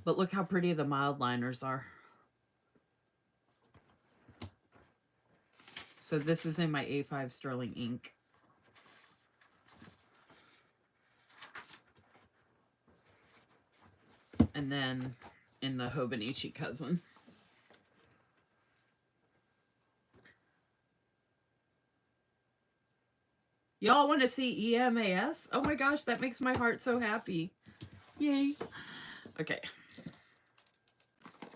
But look how pretty the mild liners are. So this is in my A5 Sterling ink. And then in the Hobonichi Cousin. Y'all want to see EMAS? Oh my gosh, that makes my heart so happy. Yay. Okay.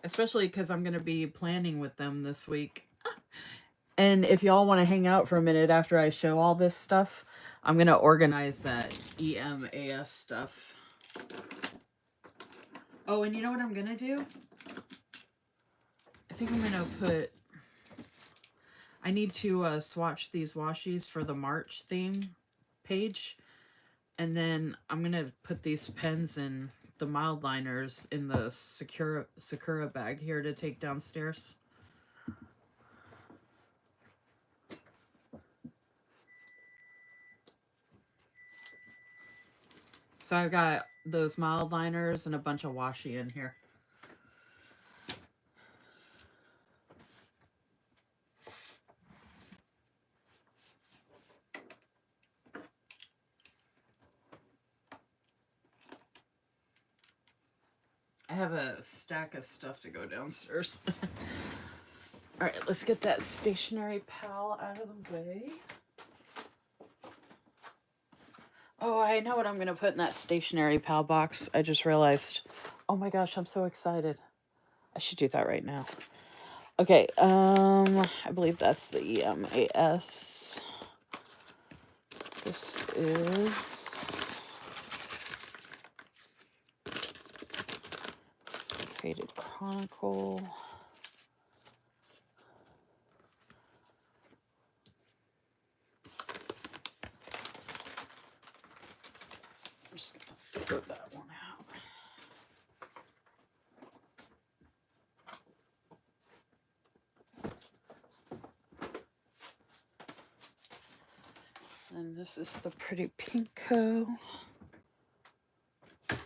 Especially because I'm going to be planning with them this week. And if y'all want to hang out for a minute after I show all this stuff, I'm going to organize that EMAS stuff. Oh, and you know what I'm going to do? I think I'm going to put... I need to swatch these washies for the March theme page. And then I'm going to put these pens and the mild liners in the Sakura bag here to take downstairs. So I've got those mild liners and a bunch of washi in here. I have a stack of stuff to go downstairs. All right, let's get that Stationery Pal out of the way. Oh, I know what I'm going to put in that Stationery Pal box. I just realized. Oh my gosh, I'm so excited. I should do that right now. Okay, I believe that's the EMAS. This is Faded Chronicle. I'm just going to throw that one out. And this is the pretty pinko. The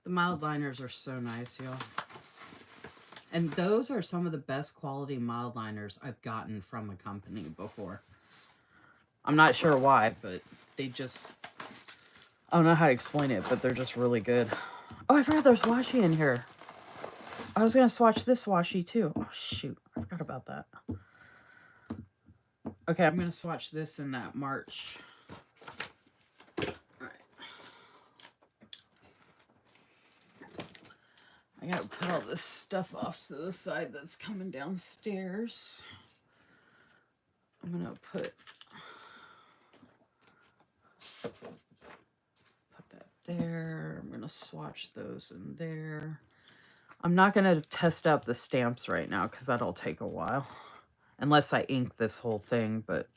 mild liners are so nice, y'all. And those are some of the best quality mild liners I've gotten from a company before. I'm not sure why, but they just... I don't know how to explain it, but they're just really good. Oh, I forgot there's washi in here. I was going to swatch this washi too. Oh, shoot. I forgot about that. Okay, I'm going to swatch this in that March. All right. I got to put all this stuff off to the side that's coming downstairs. I'm going to put that there. I'm going to swatch those in there. I'm not going to test out the stamps right now because that'll take a while. Unless I ink this whole thing, but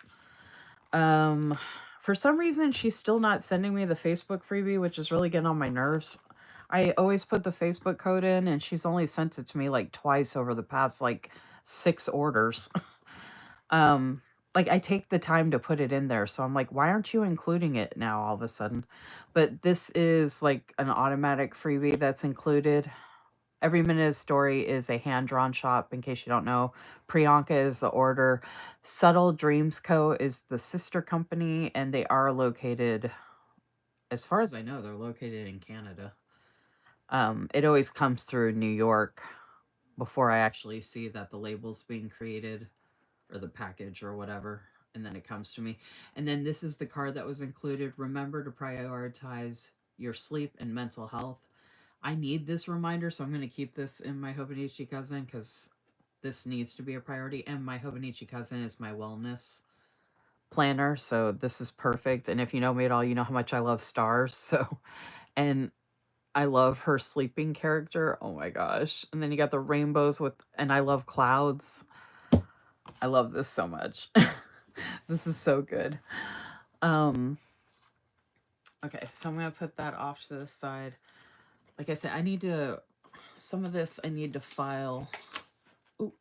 for some reason she's still not sending me the Facebook freebie, which is really getting on my nerves. I always put the Facebook code in and she's only sent it to me like twice over the past like 6 orders. Like I take the time to put it in there, so I'm like, why aren't you including it now all of a sudden? But this is like an automatic freebie that's included. Every Minute Story is a hand-drawn shop, in case you don't know. Priyanka is the order. Subtle Dreams Co. is the sister company, and they are located, as far as I know, they're located in Canada. It always comes through New York before I actually see that the label's being created, or the package, or whatever, and then it comes to me. And then this is the card that was included. Remember to prioritize your sleep and mental health. I need this reminder, so I'm going to keep this in my Hobonichi Cousin because this needs to be a priority. And my Hobonichi Cousin is my wellness planner, so this is perfect. And if you know me at all, you know how much I love stars. So, and I love her sleeping character. Oh my gosh. And then you got the rainbows with, and I love clouds. I love this so much. This is so good. Okay, so I'm going to put that off to the side. Like I said, I need to, some of this I need to file. Ooh,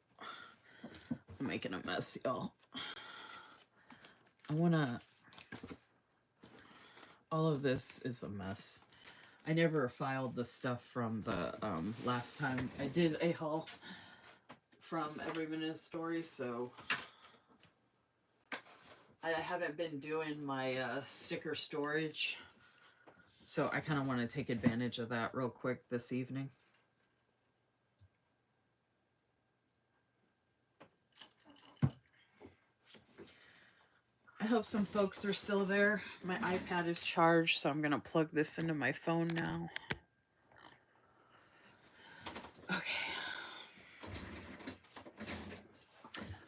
I'm making a mess, y'all. I want to, all of this is a mess. I never filed the stuff from the last time I did a haul from Every Minute Story, so I haven't been doing my sticker storage. So I kind of want to take advantage of that real quick this evening. I hope some folks are still there. My iPad is charged, so I'm going to plug this into my phone now. Okay.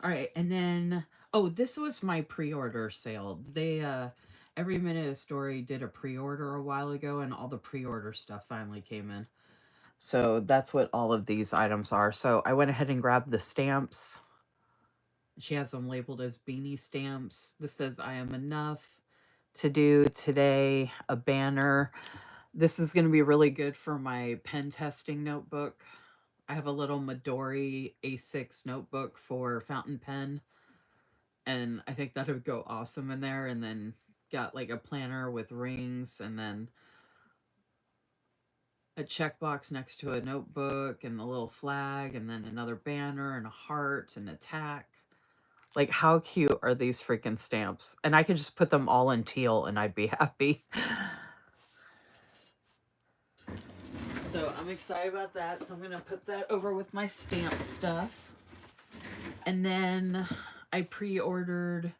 All right, and then, oh, this was my pre-order sale. They, Every Minute Story did a pre-order a while ago, and all the pre-order stuff finally came in. So that's what all of these items are. So I went ahead and grabbed the stamps. She has them labeled as beanie stamps. This says, I am enough to do today, a banner. This is going to be really good for my pen testing notebook. I have a little Midori A6 notebook for fountain pen. And I think that would go awesome in there. And then got like a planner with rings and then a checkbox next to a notebook and the little flag and then another banner and a heart and a tack. Like, how cute are these freaking stamps? And I could just put them all in teal and I'd be happy. So I'm excited about that. So I'm going to put that over with my stamp stuff. And then I pre-ordered,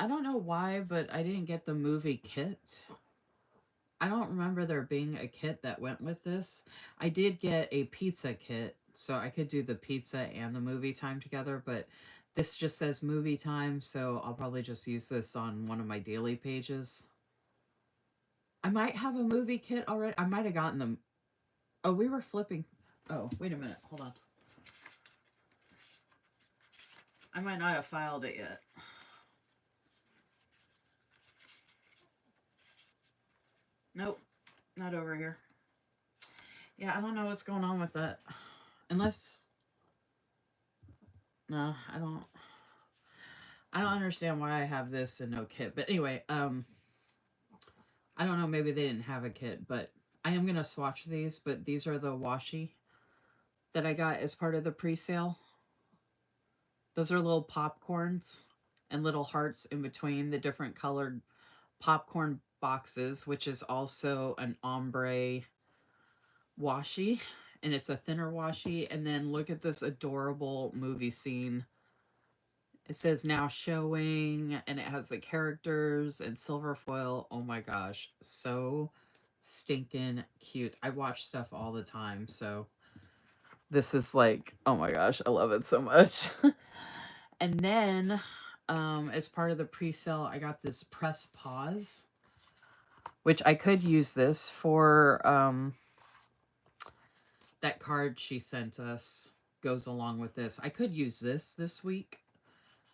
I don't know why, but I didn't get the movie kit. I don't remember there being a kit that went with this. I did get a pizza kit, so I could do the pizza and the movie time together, but this just says movie time, so I'll probably just use this on one of my daily pages. I might have a movie kit already. I might have gotten them. Oh, we were flipping. Oh, wait a minute. Hold on. I might not have filed it yet. Nope, not over here. Yeah, I don't know what's going on with that. Unless, no, I don't understand why I have this and no kit. But anyway, I don't know, maybe they didn't have a kit, but I am going to swatch these, but these are the washi that I got as part of the pre-sale. Those are little popcorns and little hearts in between the different colored popcorn boxes, which is also an ombre washi, and it's a thinner washi. And then look at this adorable movie scene. It says now showing, and it has the characters and silver foil. Oh my gosh, so stinking cute. I watch stuff all the time, so this is like, oh my gosh, I love it so much. And then as part of the pre-sale, I got this press pause, which I could use this for that card she sent us goes along with this. I could use this week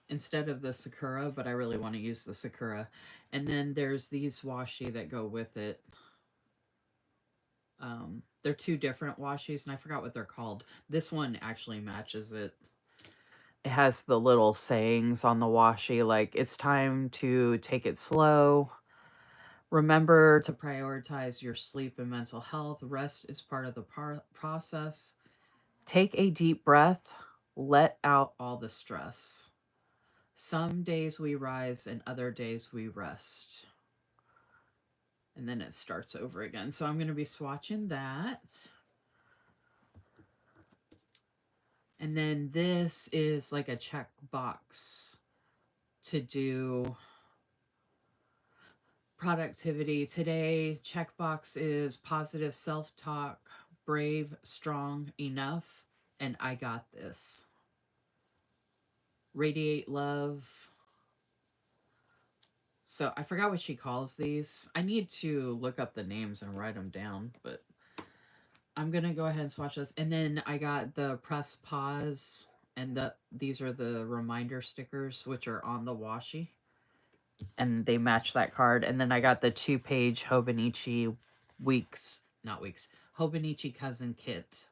instead of the Sakura, but I really want to use the Sakura. And then there's these washi that go with it. They're two different washis, and I forgot what they're called. This one actually matches it. It has the little sayings on the washi, like, it's time to take it slow. Remember to prioritize your sleep and mental health. Rest is part of the process. Take a deep breath. Let out all the stress. Some days we rise and other days we rest. And then it starts over again. So I'm going to be swatching that. And then this is like a checkbox to do productivity. Today, checkbox is positive self-talk, brave, strong, enough, and I got this. Radiate love. So I forgot what she calls these. I need to look up the names and write them down, but I'm going to go ahead and swatch this. And then I got the press pause, and these are the reminder stickers, which are on the washi. And they match that card. And then I got the 2-page Hobonichi Hobonichi Cousin Kit.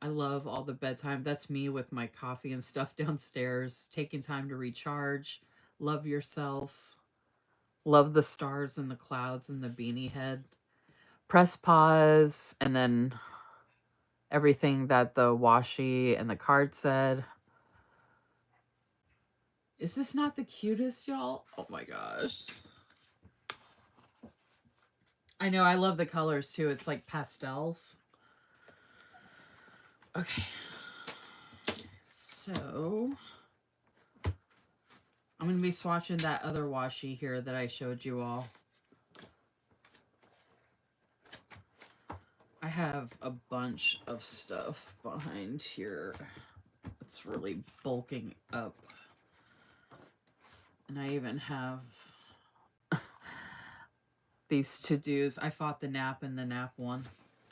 I love all the bedtime. That's me with my coffee and stuff downstairs. Taking time to recharge. Love yourself. Love the stars and the clouds and the beanie head. Press pause. And then everything that the washi and the card said. Is this not the cutest, y'all? Oh my gosh. I know, I love the colors too. It's like pastels. Okay. So I'm going to be swatching that other washi here that I showed you all. I have a bunch of stuff behind here. It's really bulking up. And I even have these to-dos. I fought the nap and the nap one.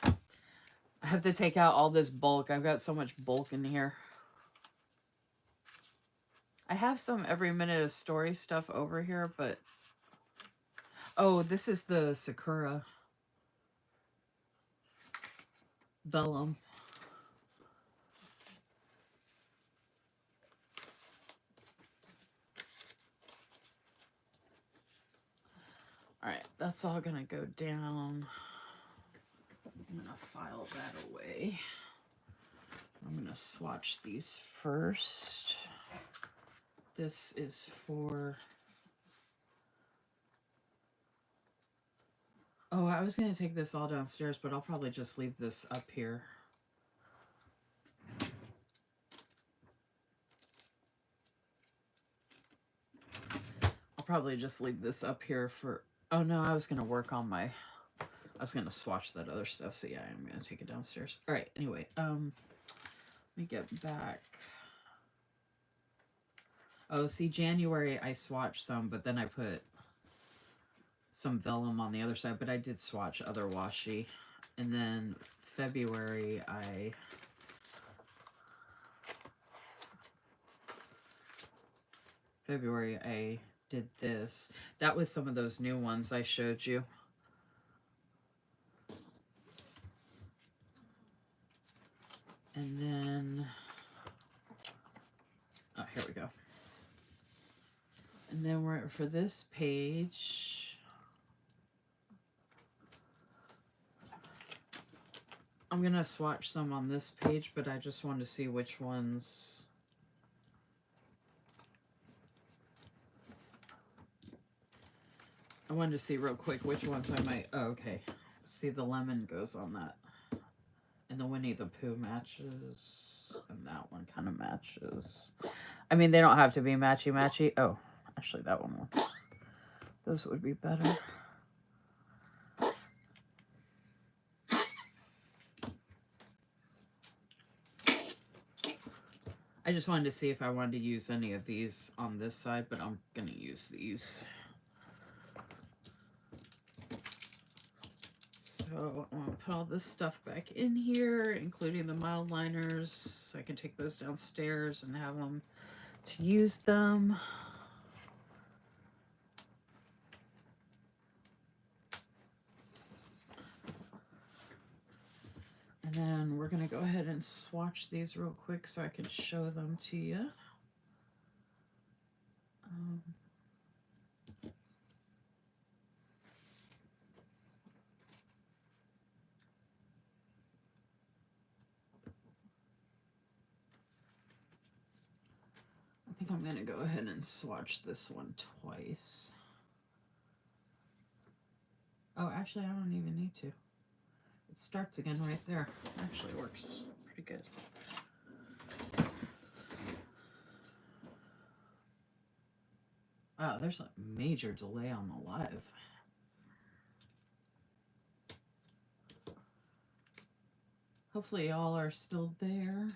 I have to take out all this bulk. I've got so much bulk in here. I have some every minute of story stuff over here, but... Oh, this is the Sakura vellum. Alright, that's all gonna go down. I'm gonna file that away. I'm gonna swatch these first. This is for... Oh, I was gonna take this all downstairs, but I'll probably just leave this up here. I'll probably just leave this up here for... Oh no, I was gonna work on my... I was gonna swatch that other stuff, so yeah, I'm gonna take it downstairs. Alright, anyway, let me get back. Oh, see, January I swatched some, but then I put some vellum on the other side, but I did swatch other washi. And then February I February, I did this. That was some of those new ones I showed you. And then, oh, here we go. And then we're for this page. I'm going to swatch some on this page, but I just wanted to see which ones. I wanted to see real quick which ones I might. Oh, okay. See, the lemon goes on that. And the Winnie the Pooh matches. And that one kind of matches. I mean, they don't have to be matchy-matchy. Oh, actually, that one will. Those would be better. I just wanted to see if I wanted to use any of these on this side, but I'm going to use these. So I'm going to put all this stuff back in here, including the mild liners, so I can take those downstairs and have them to use them. And then we're going to go ahead and swatch these real quick so I can show them to you. I think I'm going to go ahead and swatch this one twice. Oh, actually, I don't even need to. It starts again right there. Actually works pretty good. Wow, there's a major delay on the live. Hopefully y'all are still there.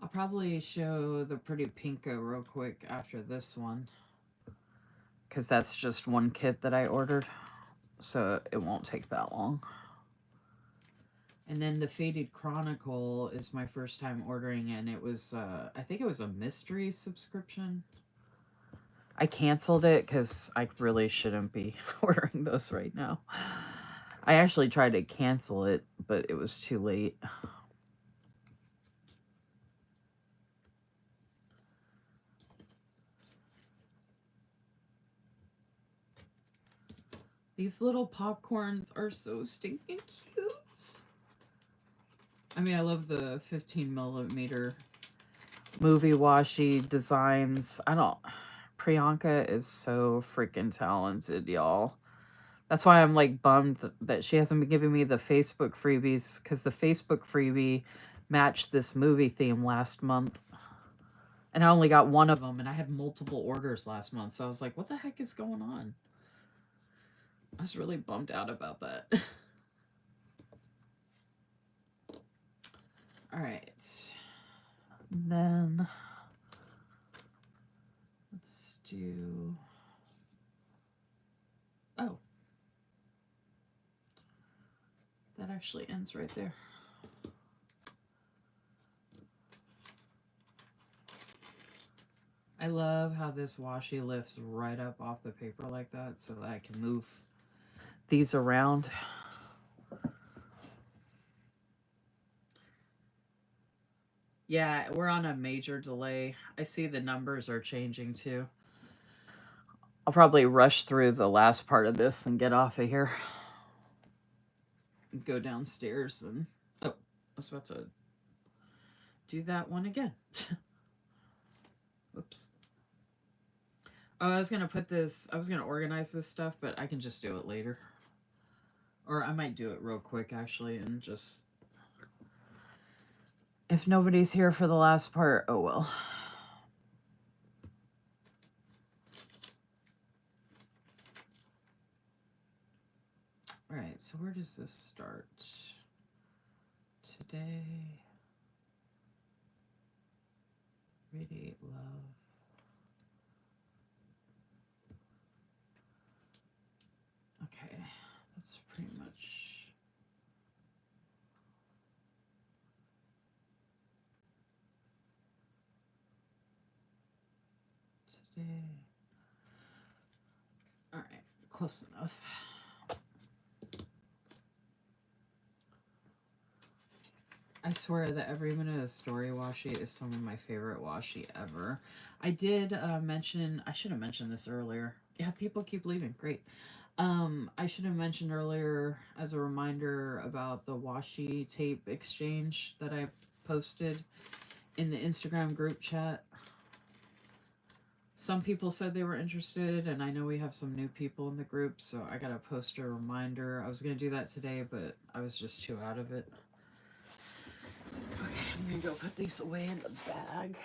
I'll probably show the Pretty Pinko real quick after this one, because that's just one kit that I ordered, so it won't take that long. And then the Faded Chronicle is my first time ordering, and it was, I think it was a mystery subscription. I canceled it because I really shouldn't be ordering those right now. I actually tried to cancel it, but it was too late. These little popcorns are so stinking cute. I mean, I love the 15mm movie washi designs. Priyanka is so freaking talented, y'all. That's why I'm like bummed that she hasn't been giving me the Facebook freebies, because the Facebook freebie matched this movie theme last month. And I only got one of them, and I had multiple orders last month. So I was like, what the heck is going on? I was really bummed out about that. All right. And then let's do... Oh. That actually ends right there. I love how this washi lifts right up off the paper like that so that I can move these around. Yeah, we're on a major delay. I see the numbers are changing too. I'll probably rush through the last part of this and get off of here. Go downstairs and... Oh, I was about to do that one again. Oops. Oh, I was going to put this... I was going to organize this stuff, but I can just do it later. Or I might do it real quick, actually, and just... If nobody's here for the last part, oh well. All right, so where does this start? Today, radiate love. Okay, that's pretty much Wednesday. All right, close enough. I swear that every minute of story washi is some of my favorite washi ever. I did mention, I should have mentioned this earlier. Yeah, people keep leaving. Great. I should have mentioned earlier as a reminder about the washi tape exchange that I posted in the Instagram group chat. Some people said they were interested, and I know we have some new people in the group, so I gotta post a reminder. I was gonna do that today, but I was just too out of it. Okay, I'm gonna go put these away in the bag.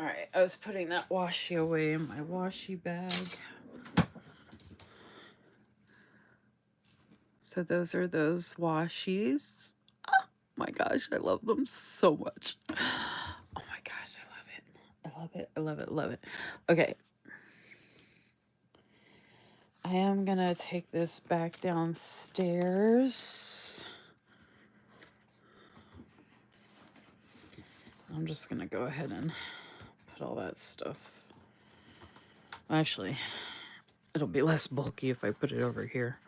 Alright, I was putting that washi away in my washi bag. So those are those washis. Oh my gosh, I love them so much. Oh my gosh, I love it. I love it. I love it. Love it. Okay. I am gonna take this back downstairs. I'm just gonna go ahead and put all that stuff. Actually, it'll be less bulky if I put it over here.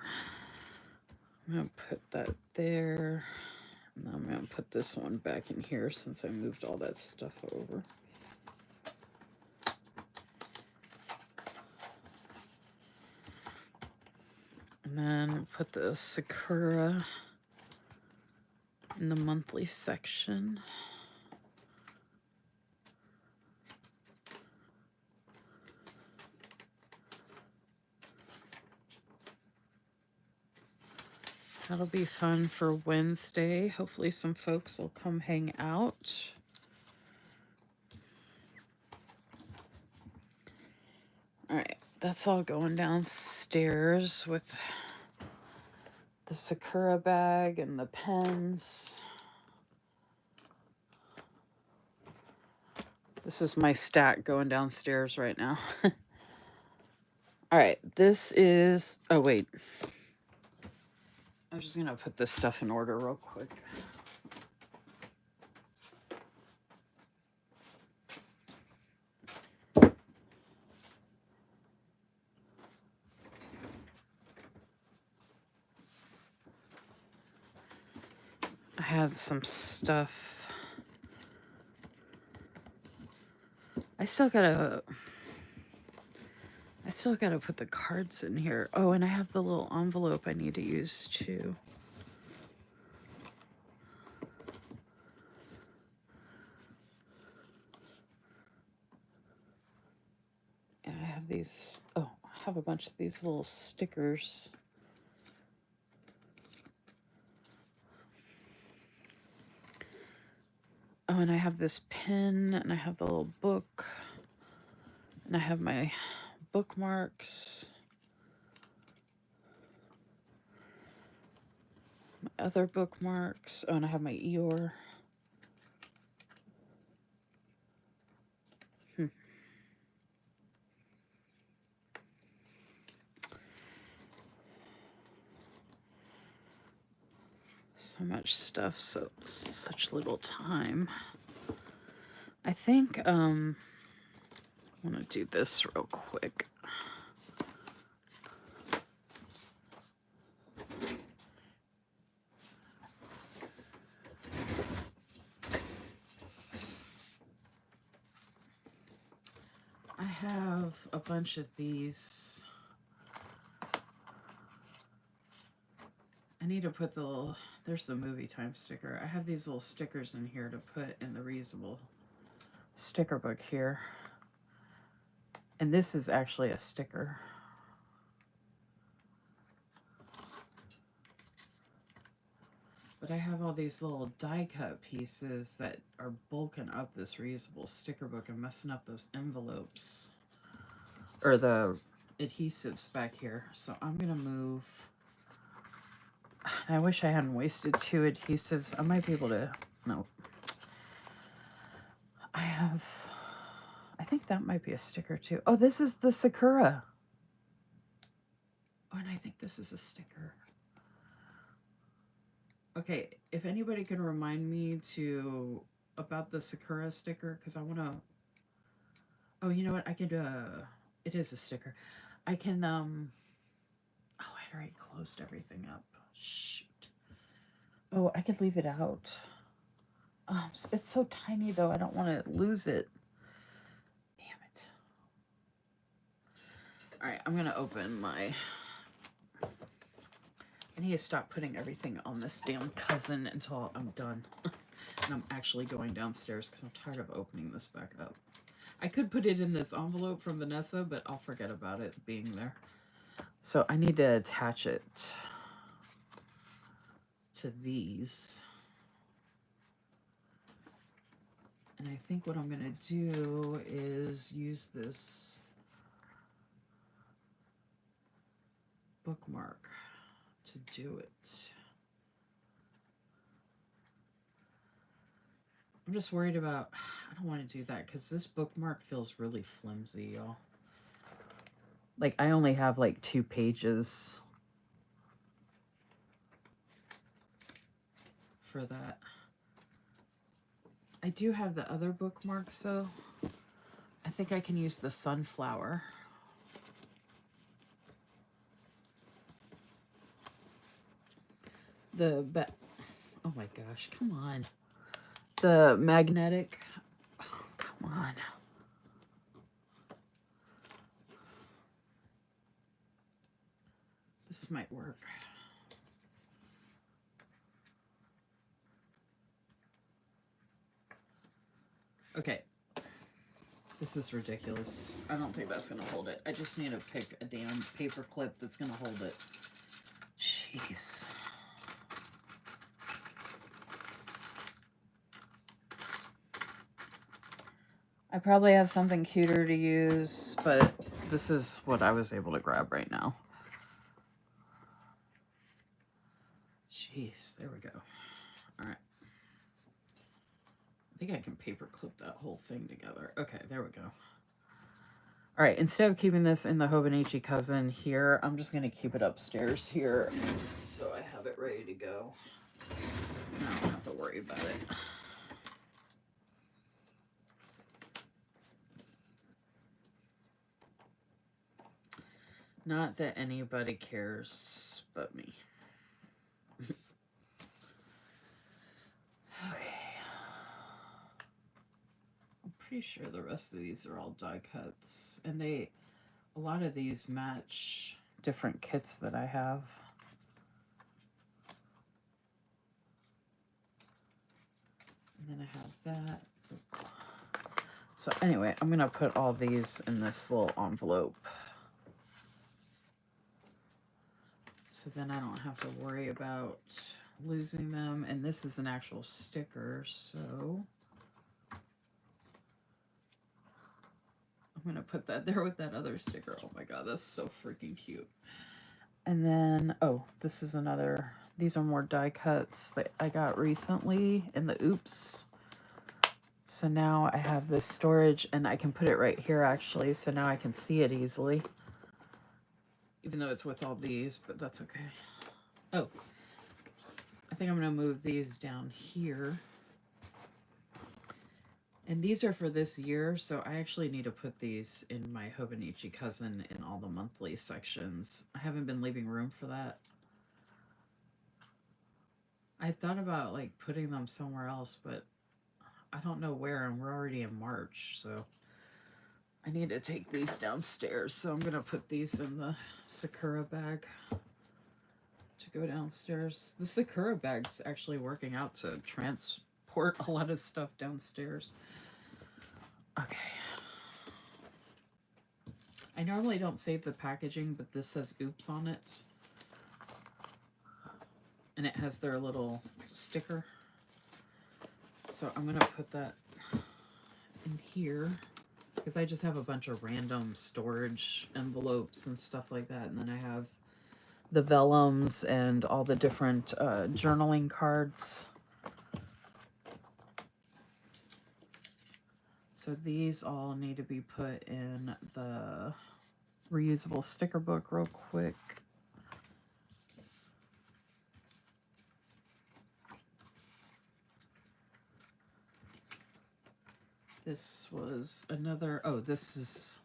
I'm gonna put that there. And I'm gonna put this one back in here since I moved all that stuff over. And then put the Sakura in the monthly section. That'll be fun for Wednesday. Hopefully some folks will come hang out. All right, that's all going downstairs with the Sakura bag and the pens. This is my stack going downstairs right now. All right, this is, oh wait. I'm just gonna put this stuff in order real quick. I had some stuff. I still gotta put the cards in here. Oh, and I have the little envelope I need to use too. And I have these, oh, I have a bunch of these little stickers. Oh, and I have this pen, and I have the little book, and I have my bookmarks. My other bookmarks. Oh, and I have my Eeyore. So much stuff, so such little time. I think I'm gonna do this real quick. I have a bunch of these. I need to put the little, there's the movie time sticker. I have these little stickers in here to put in the reusable sticker book here. And this is actually a sticker. But I have all these little die cut pieces that are bulking up this reusable sticker book and messing up those envelopes. Or the adhesives back here. So I'm going to move. I wish I hadn't wasted 2 adhesives. I might be able to... No. I think that might be a sticker too. Oh, this is the Sakura. Oh, and I think this is a sticker. Okay, if anybody can remind me about the Sakura sticker, because I want to... Oh, you know what? I could... It is a sticker. I can... Oh, I'd already closed everything up. Shoot. Oh, I could leave it out. It's so tiny, though. I don't want to lose it. Damn it. All right, I'm going to open my... I need to stop putting everything on this damn cousin until I'm done. And I'm actually going downstairs because I'm tired of opening this back up. I could put it in this envelope from Vanessa, but I'll forget about it being there. So I need to attach it to these. And I think what I'm going to do is use this bookmark to do it. I'm just worried about, I don't want to do that because this bookmark feels really flimsy, y'all. Like, I only have like 2 pages for that. I do have the other bookmarks, though. I think I can use the sunflower. Oh my gosh, come on. The magnetic. Oh, come on. This might work. Okay. This is ridiculous. I don't think that's going to hold it. I just need to pick a damn paper clip that's going to hold it. Jeez. I probably have something cuter to use, but this is what I was able to grab right now. Jeez, there we go. All right. I think I can paper clip that whole thing together. Okay, there we go. All right, instead of keeping this in the Hobonichi cousin here, I'm just going to keep it upstairs here so I have it ready to go. I don't have to worry about it. Not that anybody cares but me. Okay. I'm pretty sure the rest of these are all die cuts. And a lot of these match different kits that I have. And then I have that. So anyway, I'm going to put all these in this little envelope. So then I don't have to worry about losing them. And this is an actual sticker, so I'm going to put that there with that other sticker. Oh my god, that's so freaking cute. And then, oh, this is another, these are more die cuts that I got recently in the Oops. So now I have this storage and I can put it right here actually, so now I can see it easily. Even though it's with all these, but that's okay. Oh, I think I'm going to move these down here. And these are for this year, so I actually need to put these in my Hobonichi cousin in all the monthly sections. I haven't been leaving room for that. I thought about like putting them somewhere else, but I don't know where, and we're already in March, so I need to take these downstairs. So I'm going to put these in the Sakura bag to go downstairs. The Sakura bag's actually working out to transport a lot of stuff downstairs. Okay. I normally don't save the packaging, but this says oops on it. And it has their little sticker. So I'm going to put that in here because I just have a bunch of random storage envelopes and stuff like that. And then I have the vellums and all the different journaling cards. So these all need to be put in the reusable sticker book real quick. This was another, oh, this is,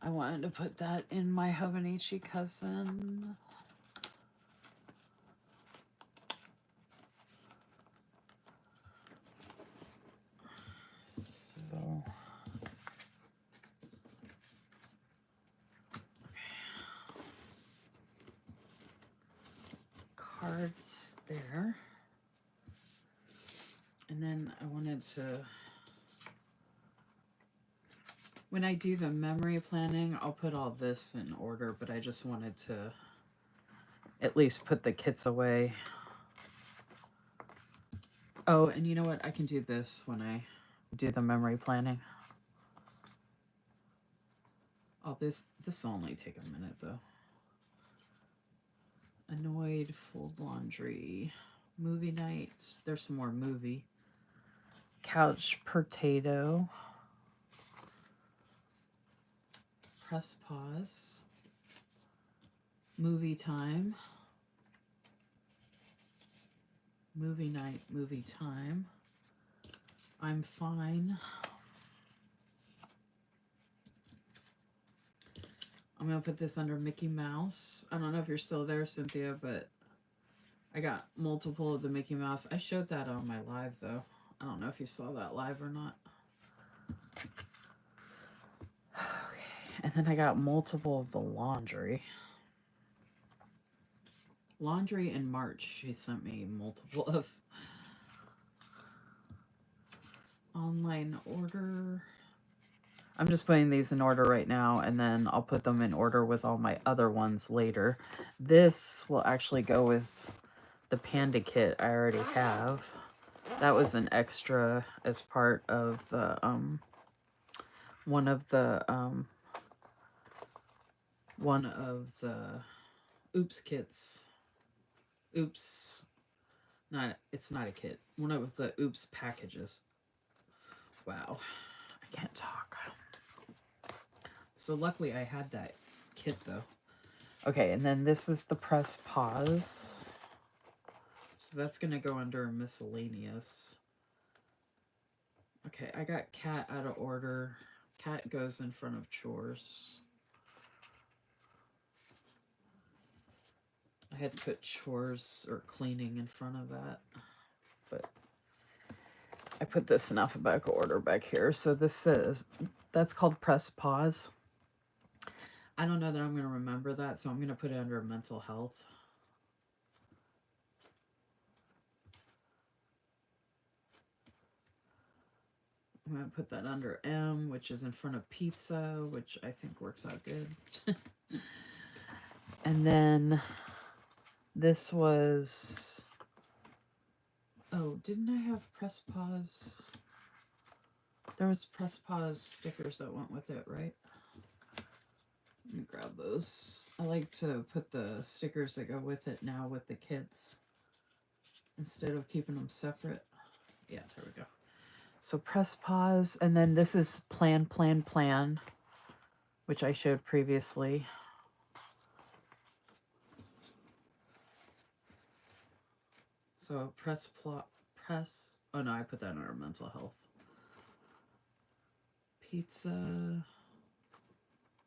I wanted to put that in my Hobonichi cousin. So, cards there. And then I wanted to, when I do the memory planning, I'll put all this in order, but I just wanted to at least put the kits away. Oh, and you know what? I can do this when I do the memory planning. Oh, this will only take a minute, though. Annoyed, fold laundry, movie nights. There's some more movie. Couch potato. Press pause. Movie time. Movie night, movie time. I'm fine. I'm going to put this under Mickey Mouse. I don't know if you're still there, Cynthia, but I got multiple of the Mickey Mouse. I showed that on my live, though. I don't know if you saw that live or not. Okay, and then I got multiple of the laundry. Laundry in March, she sent me multiple of. Online order. I'm just putting these in order right now, and then I'll put them in order with all my other ones later. This will actually go with the panda kit I already have. That was an extra as part of the one of the oops kits. Oops. It's not a kit. One of the oops packages. Wow. I can't talk. So luckily I had that kit though. Okay, and then this is the press pause. So that's going to go under miscellaneous. Okay, I got cat out of order. Cat goes in front of chores. I had to put chores or cleaning in front of that. But I put this in alphabetical order back here. So this is, that's called press pause. I don't know that I'm going to remember that, so I'm going to put it under mental health. I'm going to put that under M, which is in front of pizza, which I think works out good. And then this was, oh, didn't I have press pause? There was press pause stickers that went with it, right? Let me grab those. I like to put the stickers that go with it now with the kits instead of keeping them separate. Yeah, there we go. So press pause, and then this is plan, which I showed previously. So press, oh no, I put that under mental health. Pizza.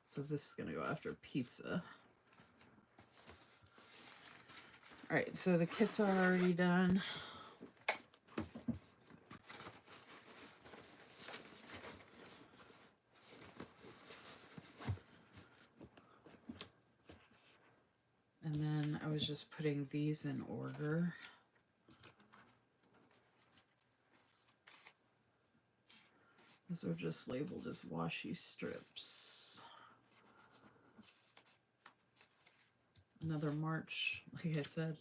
So this is going to go after pizza. All right, so the kits are already done. And then I was just putting these in order. Those are just labeled as washi strips. another March, like I said.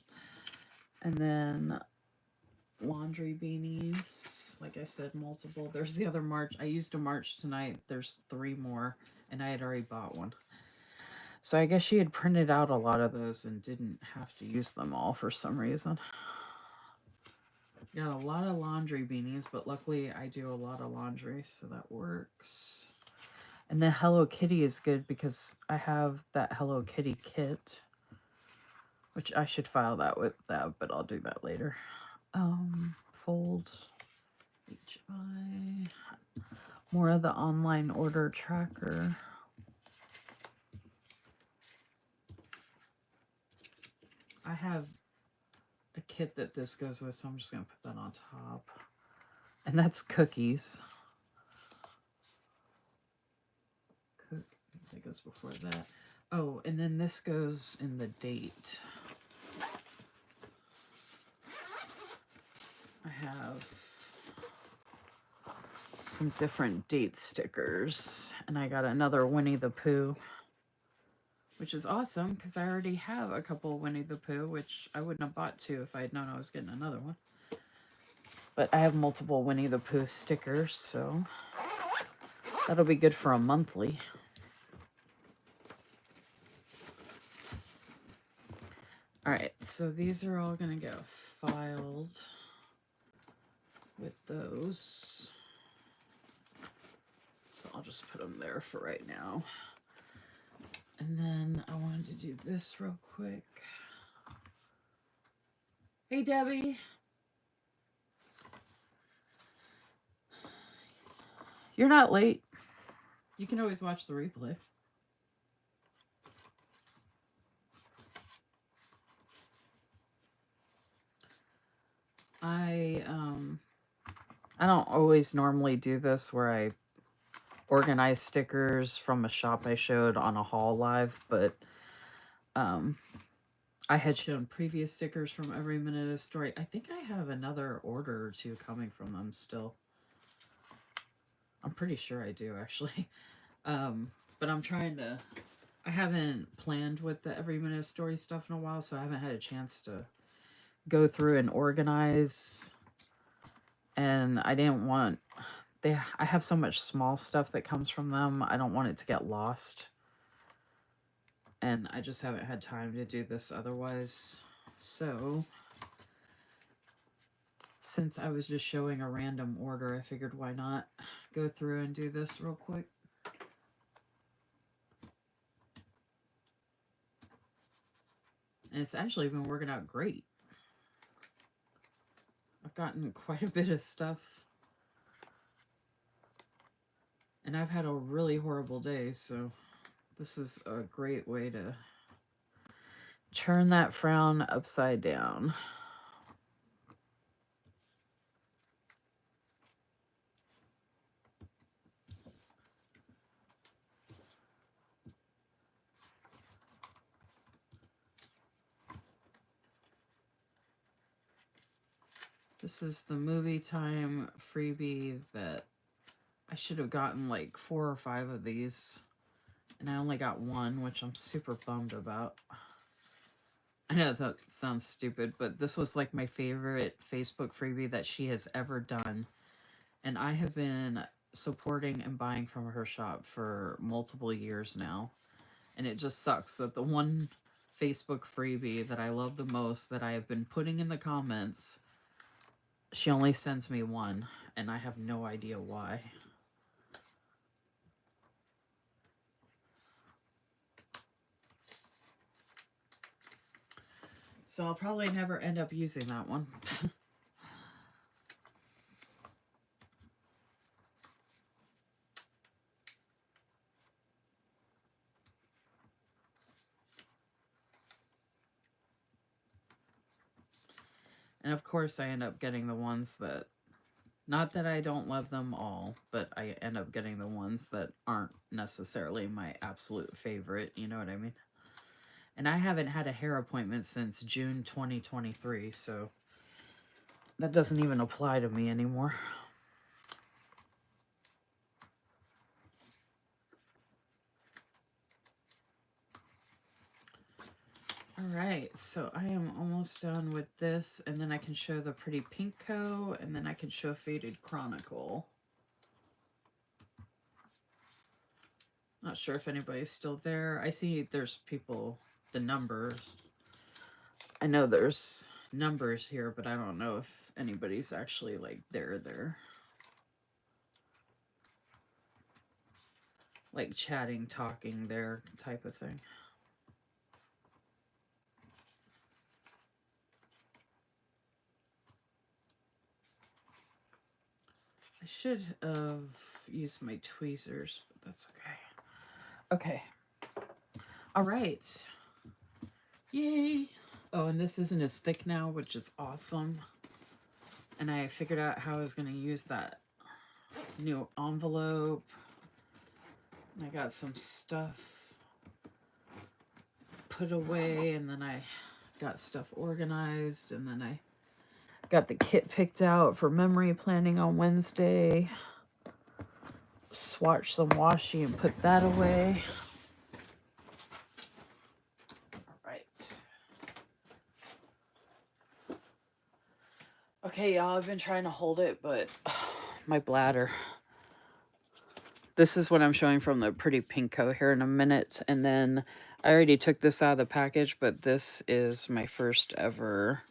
And then laundry beanies, like I said, multiple. There's the other March. I used a March tonight. There's 3 more, and I had already bought one. So I guess she had printed out a lot of those and didn't have to use them all for some reason. Got a lot of laundry beanies, but luckily I do a lot of laundry, so that works. And the Hello Kitty is good because I have that Hello Kitty kit, which I should file that with that, but I'll do that later. Fold HI. More of the online order tracker. I have a kit that this goes with, so I'm just going to put that on top. And that's cookies. That goes before that. Oh, and then this goes in the date. I have some different date stickers. And I got another Winnie the Pooh, which is awesome because I already have a couple Winnie the Pooh, which I wouldn't have bought 2 if I had known I was getting another one. But I have multiple Winnie the Pooh stickers, so that'll be good for a monthly. All right, so these are all going to get filed with those. So I'll just put them there for right now. And then I wanted to do this real quick. Hey, Debbie. You're not late. You can always watch the replay. I don't always normally do this where I organize stickers from a shop I showed on a haul live, but I had shown previous stickers from Every Minute a Story. I think I have another order or 2 coming from them still. I'm pretty sure I do, actually. But I'm trying to... I haven't planned with the Every Minute a Story stuff in a while, so I haven't had a chance to go through and organize. And I didn't want... I have so much small stuff that comes from them. I don't want it to get lost. And I just haven't had time to do this otherwise. So, since I was just showing a random order, I figured why not go through and do this real quick. And it's actually been working out great. I've gotten quite a bit of stuff. And I've had a really horrible day, so this is a great way to turn that frown upside down. This is the movie time freebie that I should have gotten like 4 or 5 of these. And I only got 1, which I'm super bummed about. I know that sounds stupid, but this was like my favorite Facebook freebie that she has ever done. And I have been supporting and buying from her shop for multiple years now. And it just sucks that the one Facebook freebie that I love the most that I have been putting in the comments, she only sends me 1, and I have no idea why. So I'll probably never end up using that one. And of course I end up getting the ones that, not that I don't love them all, but I end up getting the ones that aren't necessarily my absolute favorite, you know what I mean? And I haven't had a hair appointment since June 2023, so that doesn't even apply to me anymore. All right, so I am almost done with this, and then I can show the Pretty Pinko, and then I can show Faded Chronicle. Not sure if anybody's still there. I see there's people, the numbers. I know there's numbers here, but I don't know if anybody's actually like there. Like chatting, talking there type of thing. I should have used my tweezers, but that's okay. Okay. All right. Yay. Oh, and this isn't as thick now, which is awesome. And I figured out how I was going to use that new envelope. And I got some stuff put away, and then I got stuff organized, and then I got the kit picked out for memory planning on Wednesday. Swatch some washi and put that away. All right. Okay, y'all, I've been trying to hold it, but my bladder. This is what I'm showing from the Pretty Pinko here in a minute. And then I already took this out of the package, but this is my first ever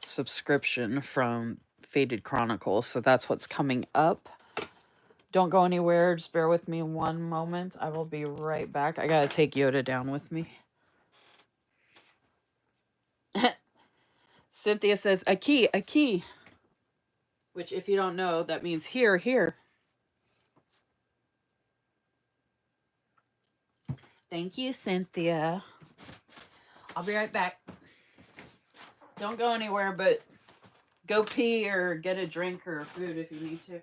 subscription from Faded Chronicle. So that's what's coming up. Don't go anywhere. Just bear with me one moment. I will be right back. I got to take Yoda down with me. Cynthia says, a key. Which, if you don't know, that means here. Thank you, Cynthia. I'll be right back. Don't go anywhere, but go pee or get a drink or food if you need to.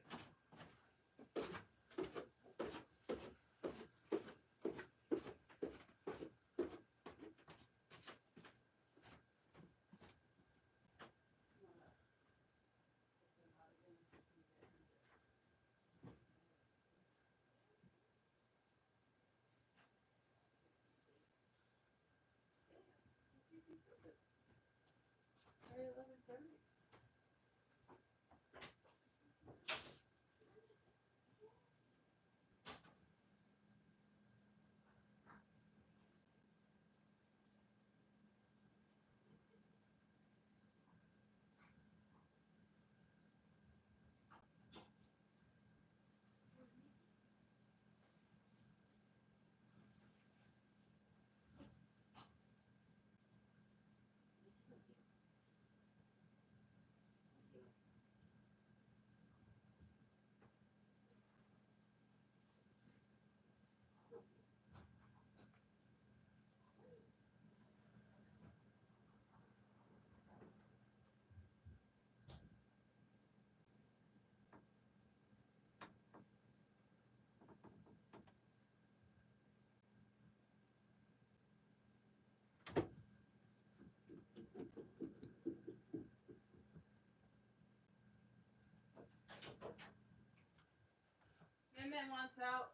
Min wants out.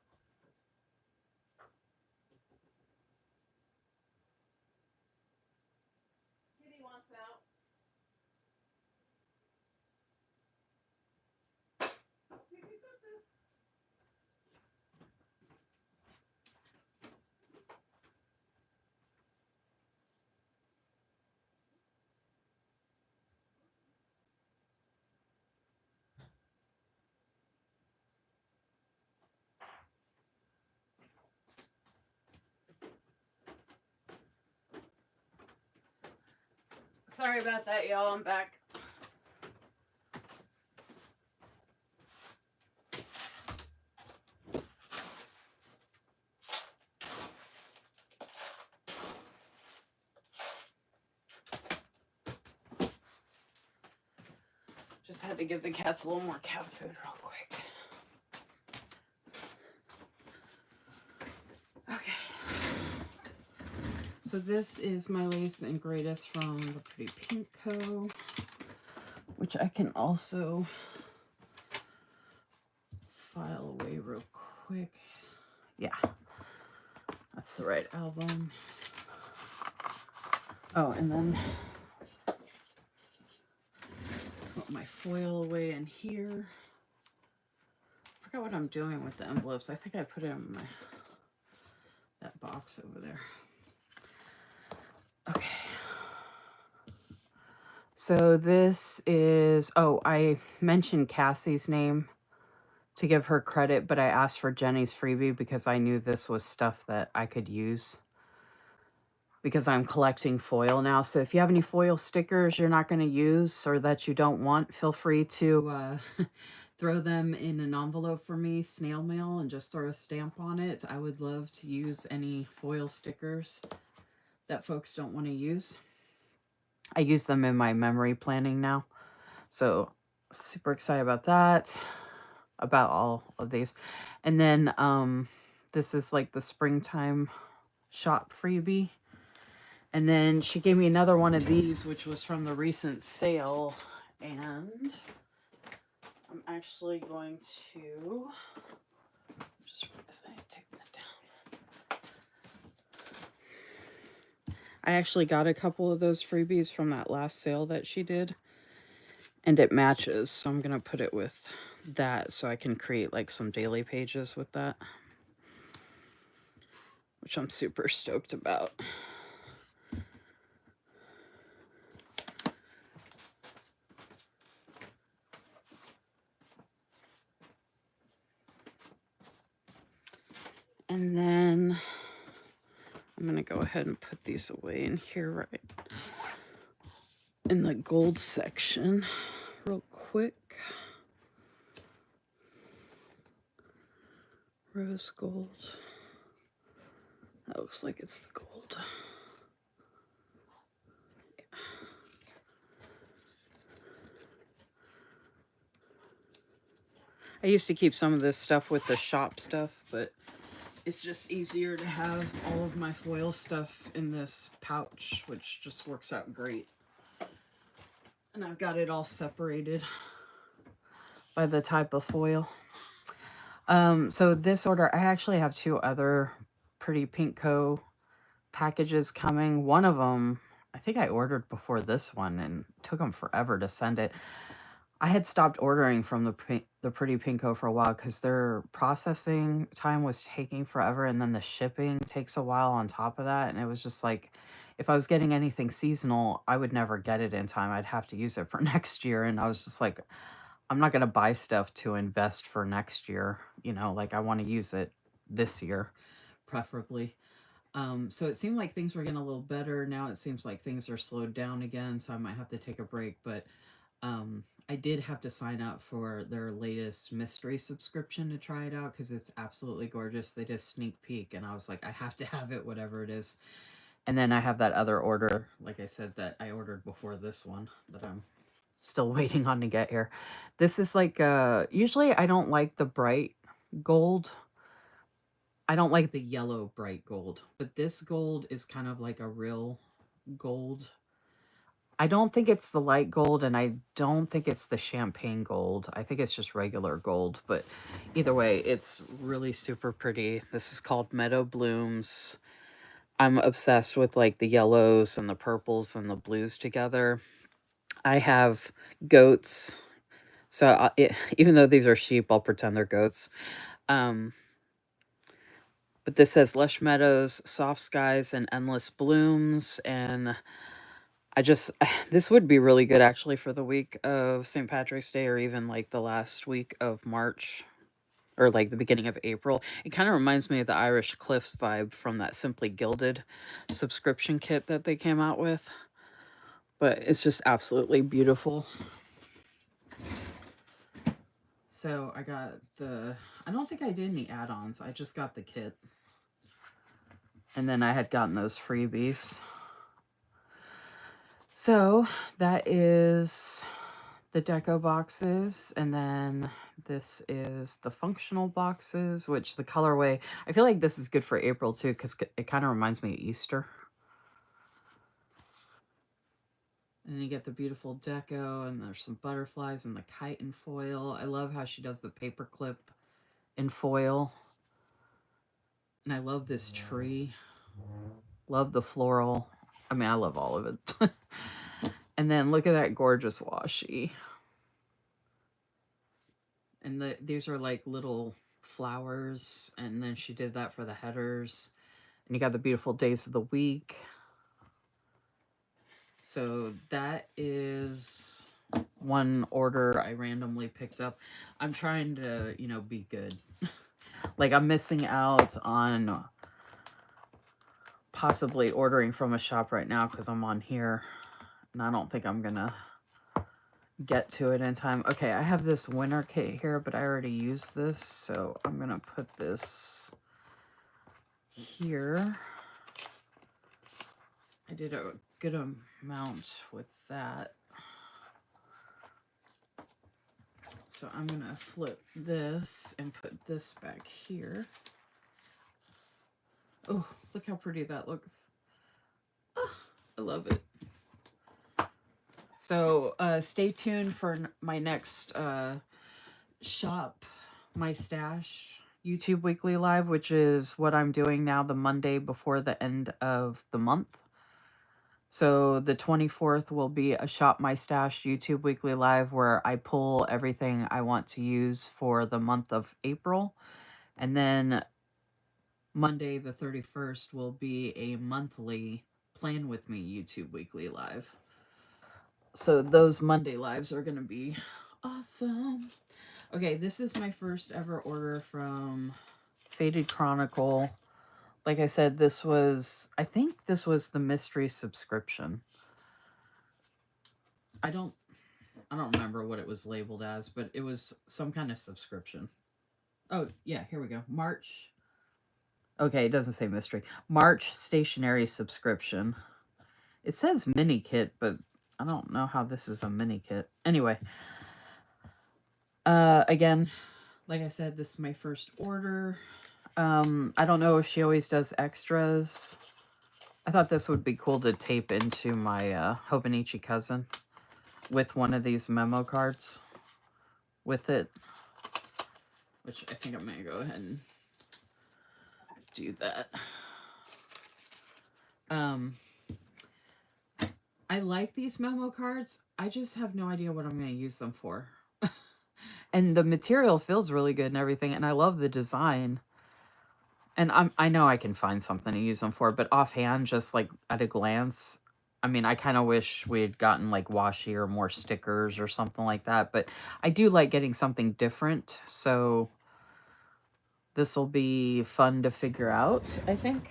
Kitty wants out. Sorry about that, y'all. I'm back. Just had to give the cats a little more cat food real quick. Okay. So this is my latest and greatest from the Pretty Pinko, which I can also file away real quick. Yeah, that's the right album. Oh, and then put my foil away in here. I forgot what I'm doing with the envelopes. I think I put it in that box over there. Okay. So this is, oh, I mentioned Cassie's name to give her credit, but I asked for Jenny's freebie because I knew this was stuff that I could use because I'm collecting foil now. So if you have any foil stickers you're not going to use or that you don't want, feel free to throw them in an envelope for me, snail mail, and just throw a stamp on it. I would love to use any foil stickers that folks don't want to use. I use them in my memory planning now. So super excited about that, about all of these. And then this is like the springtime shop freebie. And then she gave me another one of these, which was from the recent sale. And I'm actually going to just take that down. I actually got a couple of those freebies from that last sale that she did. And it matches. So I'm going to put it with that so I can create like some daily pages with that, which I'm super stoked about. And then I'm going to go ahead and put these away in here right in the gold section real quick. Rose gold. That looks like it's the gold. Yeah. I used to keep some of this stuff with the shop stuff, but it's just easier to have all of my foil stuff in this pouch, which just works out great. And I've got it all separated by the type of foil. So this order, I actually have 2 other Pretty Pink Co. packages coming. One of them, I think I ordered before this one and took them forever to send it. I had stopped ordering from the Pretty Pink Co. for a while because their processing time was taking forever, and then the shipping takes a while on top of that. And it was just like, if I was getting anything seasonal, I would never get it in time. I'd have to use it for next year. And I was just like, I'm not going to buy stuff to invest for next year. You know, like I want to use it this year, preferably. So it seemed like things were getting a little better. Now it seems like things are slowed down again. So I might have to take a break. But I did have to sign up for their latest mystery subscription to try it out because it's absolutely gorgeous. They did a sneak peek, and I was like, I have to have it, whatever it is. And then I have that other order, like I said, that I ordered before this one that I'm still waiting on to get here. This is like, usually I don't like the bright gold. I don't like the yellow bright gold, but this gold is kind of like a real gold. I don't think it's the light gold, and I don't think it's the champagne gold. I think it's just regular gold, but either way, it's really super pretty. This is called Meadow Blooms. I'm obsessed with like the yellows and the purples and the blues together. I have goats, so even though these are sheep, I'll pretend they're goats. Um, but this says lush meadows, soft skies, and endless blooms, and I just this would be really good actually for the week of St. Patrick's Day or even like the last week of March or like the beginning of April. It kind of reminds me of the Irish Cliffs vibe from that Simply Gilded subscription kit that they came out with. But it's just absolutely beautiful. So I got I don't think I did any add-ons. I just got the kit. And then I had gotten those freebies. So that is the deco boxes, and then this is the functional boxes, which the colorway, I feel like this is good for April too because it kind of reminds me of Easter. And then you get the beautiful deco, and there's some butterflies and the kite in foil. I love how she does the paper clip in foil. And I love this tree. Love the floral I mean, I love all of it. And then look at that gorgeous washi. And these are like little flowers. And then she did that for the headers. And you got the beautiful days of the week. So that is one order I randomly picked up. I'm trying to, be good. Like, I'm missing out on possibly ordering from a shop right now because I'm on here. And I don't think I'm going to get to it in time. Okay, I have this winter kit here, but I already used this. So I'm going to put this here. I did a good amount with that. So I'm going to flip this and put this back here. Oh, look how pretty that looks. Oh, I love it. So stay tuned for my next Shop My Stash YouTube Weekly Live, which is what I'm doing now the Monday before the end of the month. So the 24th will be a Shop My Stash YouTube Weekly Live where I pull everything I want to use for the month of April. And then Monday the 31st will be a monthly Plan With Me YouTube Weekly Live. So those Monday lives are going to be awesome. Okay, this is my first ever order from Faded Chronicle. Like I said, I think this was the mystery subscription. I don't remember what it was labeled as, but it was some kind of subscription. Oh, yeah, here we go. March. Okay, it doesn't say mystery. March stationery subscription. It says mini kit, but I don't know how this is a mini kit. Anyway, again, like I said, this is my first order. I don't know if she always does extras. I thought this would be cool to tape into my Hobonichi cousin with one of these memo cards with it, which I think I'm going to go ahead and do that. I like these memo cards. I just have no idea what I'm going to use them for. And the material feels really good and everything, and I love the design. And I know I can find something to use them for, but offhand, just like at a glance, I mean, I kind of wish we had gotten like washi or more stickers or something like that. But I do like getting something different, so this will be fun to figure out, I think.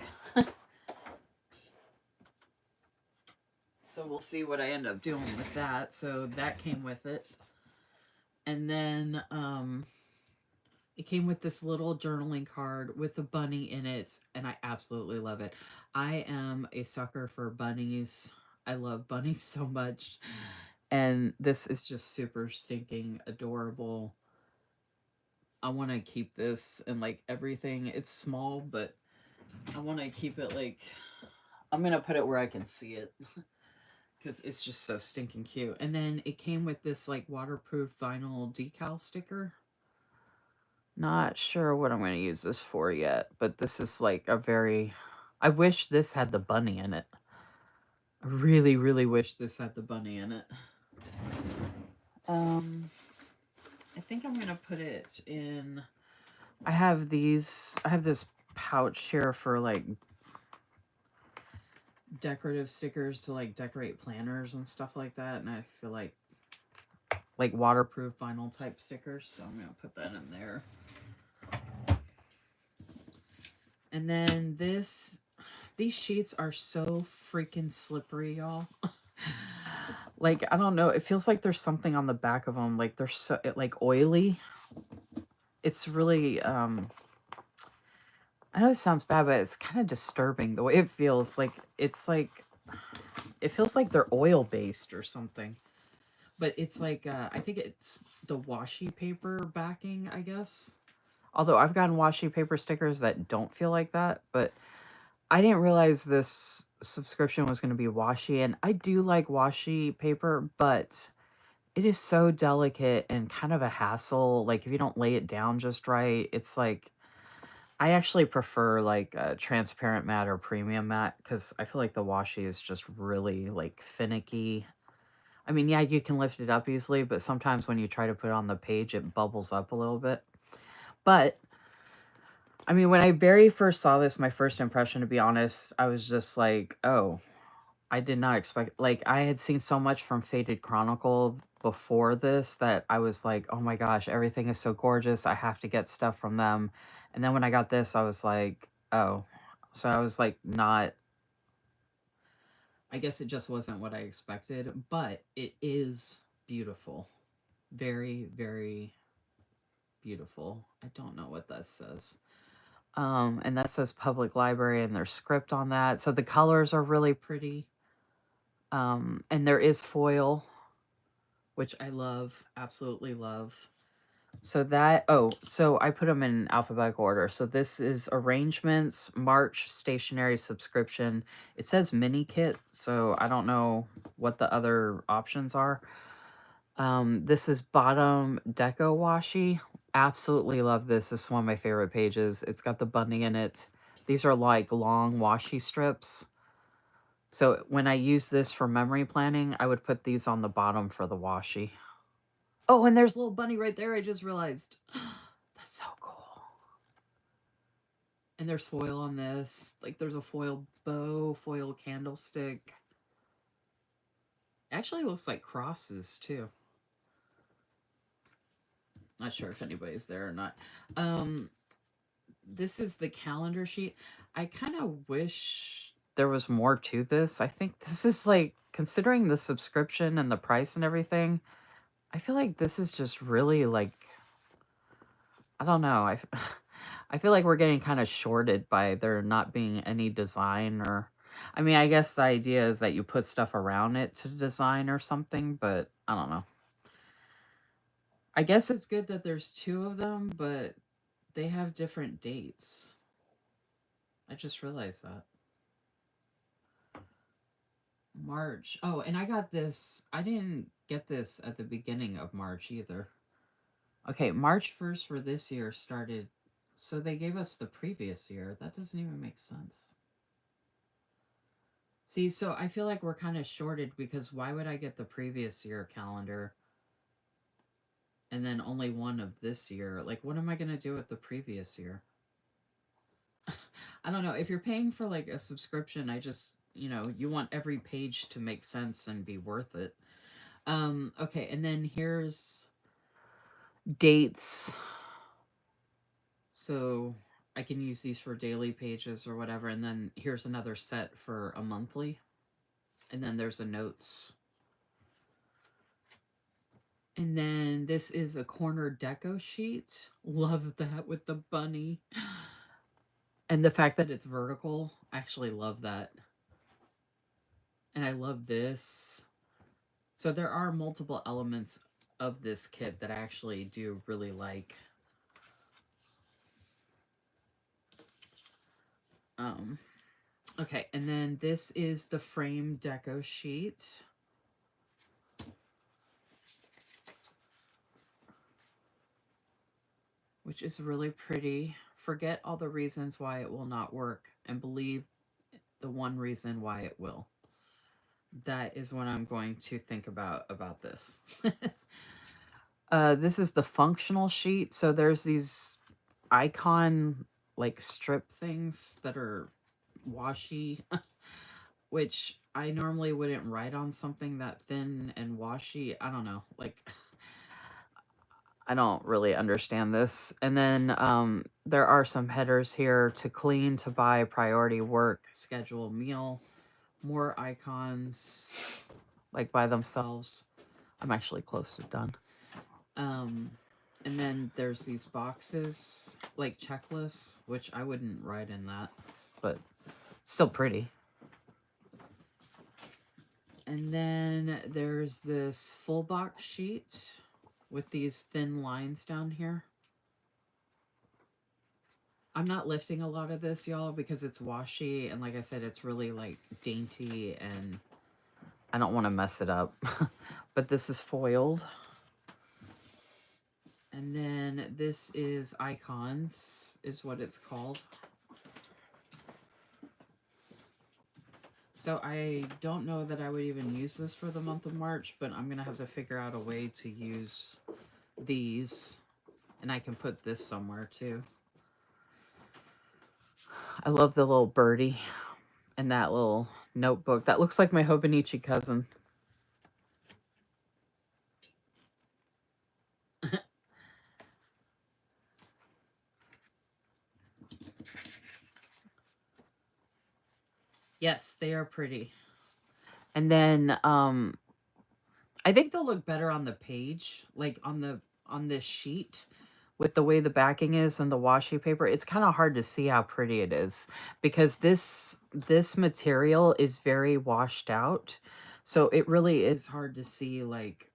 So we'll see what I end up doing with that. So that came with it. And then it came with this little journaling card with a bunny in it, and I absolutely love it. I am a sucker for bunnies. I love bunnies so much. And this is just super stinking adorable. I want to keep this and like everything. It's small, but I want to keep it like, I'm going to put it where I can see it because it's just so stinking cute. And then it came with this like waterproof vinyl decal sticker. Not sure what I'm going to use this for yet, but this is like a very... I wish this had the bunny in it. I really, really wish this had the bunny in it. I think I'm going to put it in... I have this pouch here for like decorative stickers to like decorate planners and stuff like that, and I feel like waterproof vinyl type stickers, so I'm going to put that in there. And then these sheets are so freaking slippery, y'all. Like, I don't know. It feels like there's something on the back of them. Like, they're so, like, oily. It's really, I know it sounds bad, but it's kind of disturbing the way it feels. Like, it's like, it feels like they're oil-based or something. But it's like, I think it's the washi paper backing, I guess. Although I've gotten washi paper stickers that don't feel like that, but I didn't realize this subscription was going to be washi, and I do like washi paper, but it is so delicate and kind of a hassle. Like, if you don't lay it down just right, it's like, I actually prefer like transparent matte or premium matte because I feel like the washi is just really like finicky. I mean, yeah, you can lift it up easily, but sometimes when you try to put it on the page, it bubbles up a little bit. But I mean, when I very first saw this, my first impression, to be honest, I was just like, oh, I did not expect, like, I had seen so much from Faded Chronicle before this that I was like, oh my gosh, everything is so gorgeous. I have to get stuff from them. And then when I got this, I was like, oh. So I was like, not, I guess it just wasn't what I expected, but it is beautiful. Very, very beautiful. I don't know what that says. And that says public library and there's script on that. So the colors are really pretty. And there is foil, which I love, absolutely love. So that, oh, so I put them in alphabetical order. So this is arrangements, March stationery subscription. It says mini kit, so I don't know what the other options are. This is bottom deco washi. Absolutely love this. This is one of my favorite pages. It's got the bunny in it. These are like long washi strips. So when I use this for memory planning, I would put these on the bottom for the washi. Oh, and there's a little bunny right there. I just realized. That's so cool. And there's foil on this. Like there's a foil bow, foil candlestick. Actually looks like crosses too. Not sure if anybody's there or not. This is the calendar sheet. I kind of wish there was more to this. I think this is like, considering the subscription and the price and everything, I feel like this is just really like, I don't know. I feel like we're getting kind of shorted by there not being any design or, I mean, I guess the idea is that you put stuff around it to design or something, but I don't know. I guess it's good that there's two of them, but they have different dates. I just realized that. March. Oh, and I got this. I didn't get this at the beginning of March either. Okay, March 1st for this year started. So they gave us the previous year. That doesn't even make sense. See, so I feel like we're kind of shorted because why would I get the previous year calendar and then only one of this year? Like, what am I going to do with the previous year? I don't know. If you're paying for like a subscription, I just, you want every page to make sense and be worth it. Okay, and then here's dates. So I can use these for daily pages or whatever. And then here's another set for a monthly. And then there's a notes. And then this is a corner deco sheet. Love that with the bunny. And the fact that it's vertical. I actually love that. And I love this. So there are multiple elements of this kit that I actually do really like. Okay, and then this is the frame deco sheet. Which is really pretty. Forget all the reasons why it will not work and believe the one reason why it will. That is what I'm going to think about this. This is the functional sheet. So there's these icon like strip things that are washi, which I normally wouldn't write on something that thin and washy. I don't know. Like, I don't really understand this. And then there are some headers here: to clean, to buy, priority, work, schedule, meal, more icons like by themselves. I'm actually close to done. And then there's these boxes like checklists, which I wouldn't write in that, but still pretty. And then there's this full box sheet with these thin lines down here. I'm not lifting a lot of this, y'all, because it's washi. And like I said, it's really like dainty and I don't want to mess it up. But this is foiled. And then this is Icons, is what it's called. So I don't know that I would even use this for the month of March, but I'm going to have to figure out a way to use these. And I can put this somewhere too. I love the little birdie and that little notebook. That looks like my Hobonichi cousin. Yes, they are pretty. And then I think they'll look better on the page, like on this sheet with the way the backing is and the washi paper. It's kind of hard to see how pretty it is because this material is very washed out. So it really is hard to see like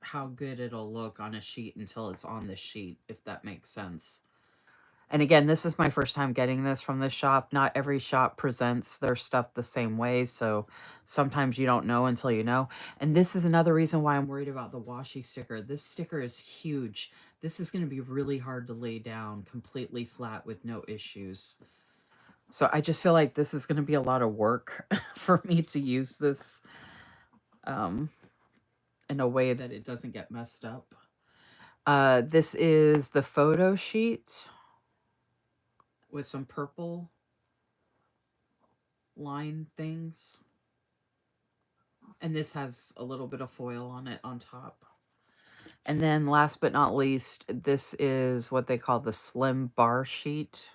how good it'll look on a sheet until it's on the sheet, if that makes sense. And again, this is my first time getting this from this shop. Not every shop presents their stuff the same way, so sometimes you don't know until you know. And this is another reason why I'm worried about the washi sticker. This sticker is huge. This is going to be really hard to lay down completely flat with no issues. So I just feel like this is going to be a lot of work for me to use this um, in a way that it doesn't get messed up. This is the photo sheet with some purple line things. And this has a little bit of foil on it on top. And then last but not least, this is what they call the slim bar sheet.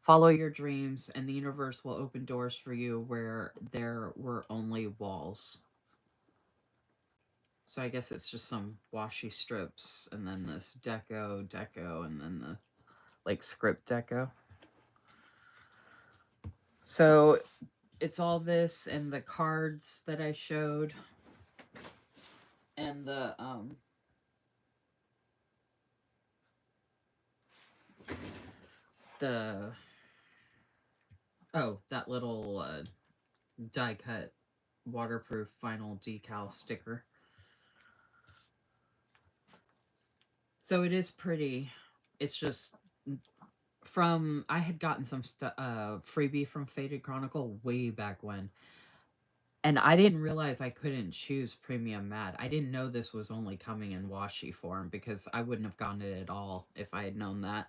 Follow your dreams and the universe will open doors for you where there were only walls. So I guess it's just some washi strips and then this deco, and then the like script deco. So it's all this and the cards that I showed and the that little die cut waterproof vinyl decal sticker. So it is pretty. It's just from I had gotten some freebie from Faded Chronicle way back when. And I didn't realize I couldn't choose premium matte. I didn't know this was only coming in washi form because I wouldn't have gotten it at all if I had known that.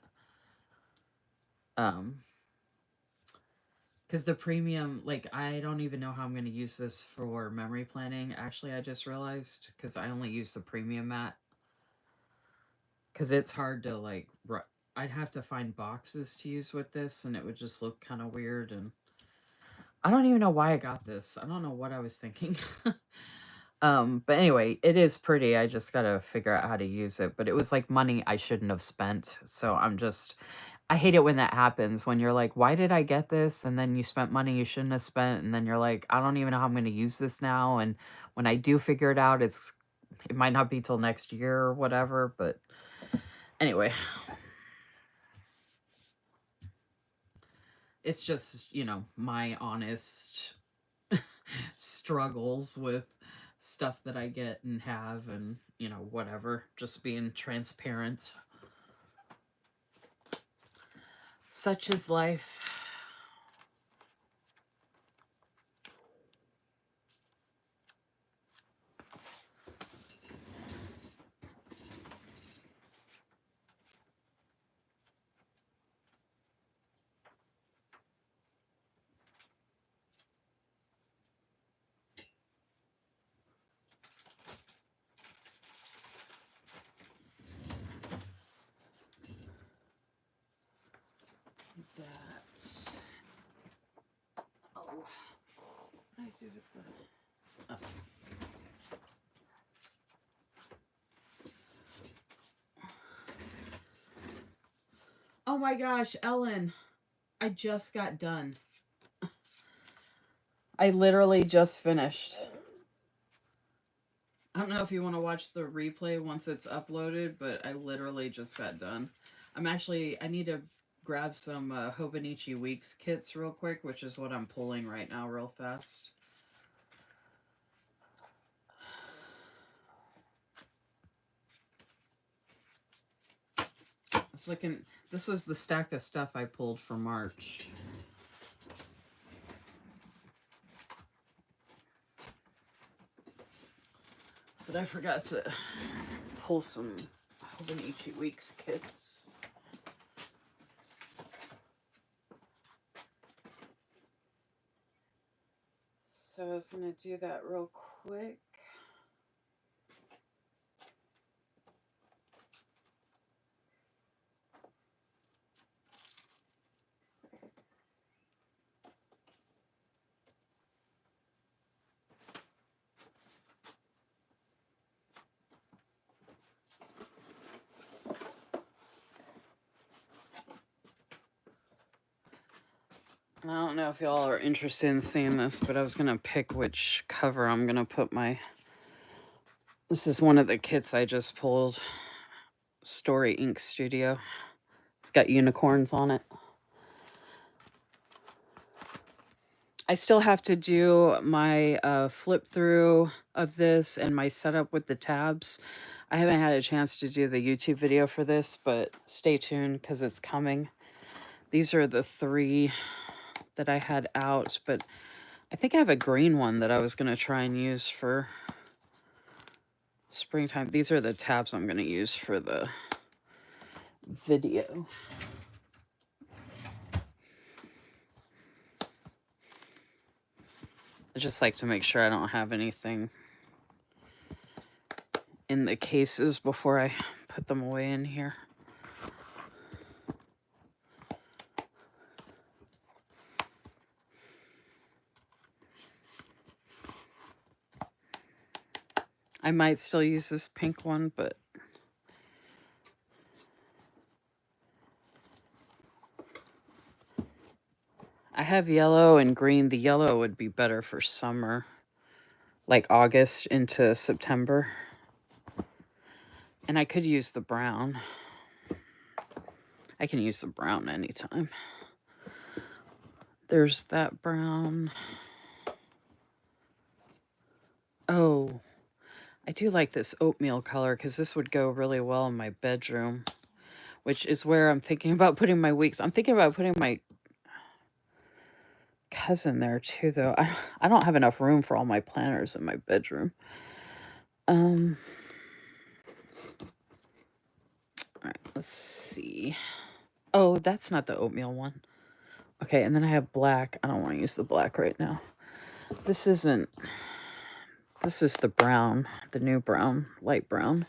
Because the premium, like, I don't even know how I'm going to use this for memory planning. Actually, I just realized because I only use the premium matte. Because it's hard to, like, I'd have to find boxes to use with this, and it would just look kind of weird. And I don't even know why I got this. I don't know what I was thinking. But anyway, it is pretty. I just got to figure out how to use it. But it was like money I shouldn't have spent. So I hate it when that happens, when you're like, why did I get this? And then you spent money you shouldn't have spent. And then you're like, I don't even know how I'm going to use this now. And when I do figure it out, it might not be till next year or whatever. But anyway, it's just, my honest struggles with stuff that I get and have and, whatever, just being transparent. Such is life. That. Oh. What did I do with the... Oh. Oh my gosh, Ellen. I just got done. I literally just finished. I don't know if you want to watch the replay once it's uploaded, but I literally just got done. I need to grab some Hobonichi Weeks kits real quick, which is what I'm pulling right now real fast. was looking, this was the stack of stuff I pulled for March. But I forgot to pull some Hobonichi Weeks kits. So I was going to do that real quick. I don't know if y'all are interested in seeing this, but I was going to pick which cover I'm going to put my... This is one of the kits I just pulled. Story Ink Studio. It's got unicorns on it. I still have to do my flip through of this and my setup with the tabs. I haven't had a chance to do the YouTube video for this, but stay tuned because it's coming. These are the 3 that I had out, but I think I have a green one that I was going to try and use for springtime. These are the tabs I'm going to use for the video. I just like to make sure I don't have anything in the cases before I put them away in here. I might still use this pink one, but I have yellow and green. The yellow would be better for summer, like August into September. And I could use the brown. I can use the brown anytime. There's that brown. Oh, I do like this oatmeal color because this would go really well in my bedroom, which is where I'm thinking about putting my weeks. I'm thinking about putting my cousin there too, though. I don't have enough room for all my planners in my bedroom. All right, let's see. Oh, that's not the oatmeal one. Okay, and then I have black. I don't want to use the black right now. This isn't... This is the brown, the new brown, light brown.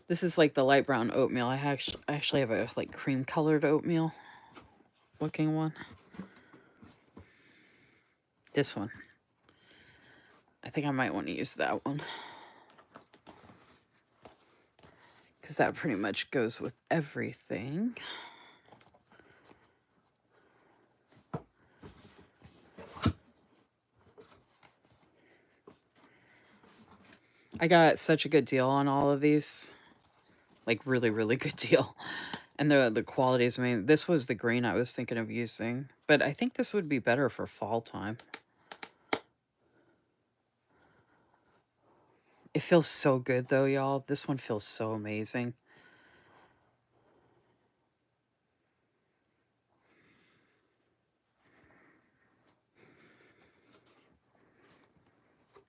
This is like the light brown oatmeal. I actually have a like cream colored oatmeal looking one. This one. I think I might want to use that one, because that pretty much goes with everything. I got such a good deal on all of these. Like really, really good deal. And the quality is amazing. This was the green I was thinking of using, but I think this would be better for fall time. It feels so good though, y'all. This one feels so amazing.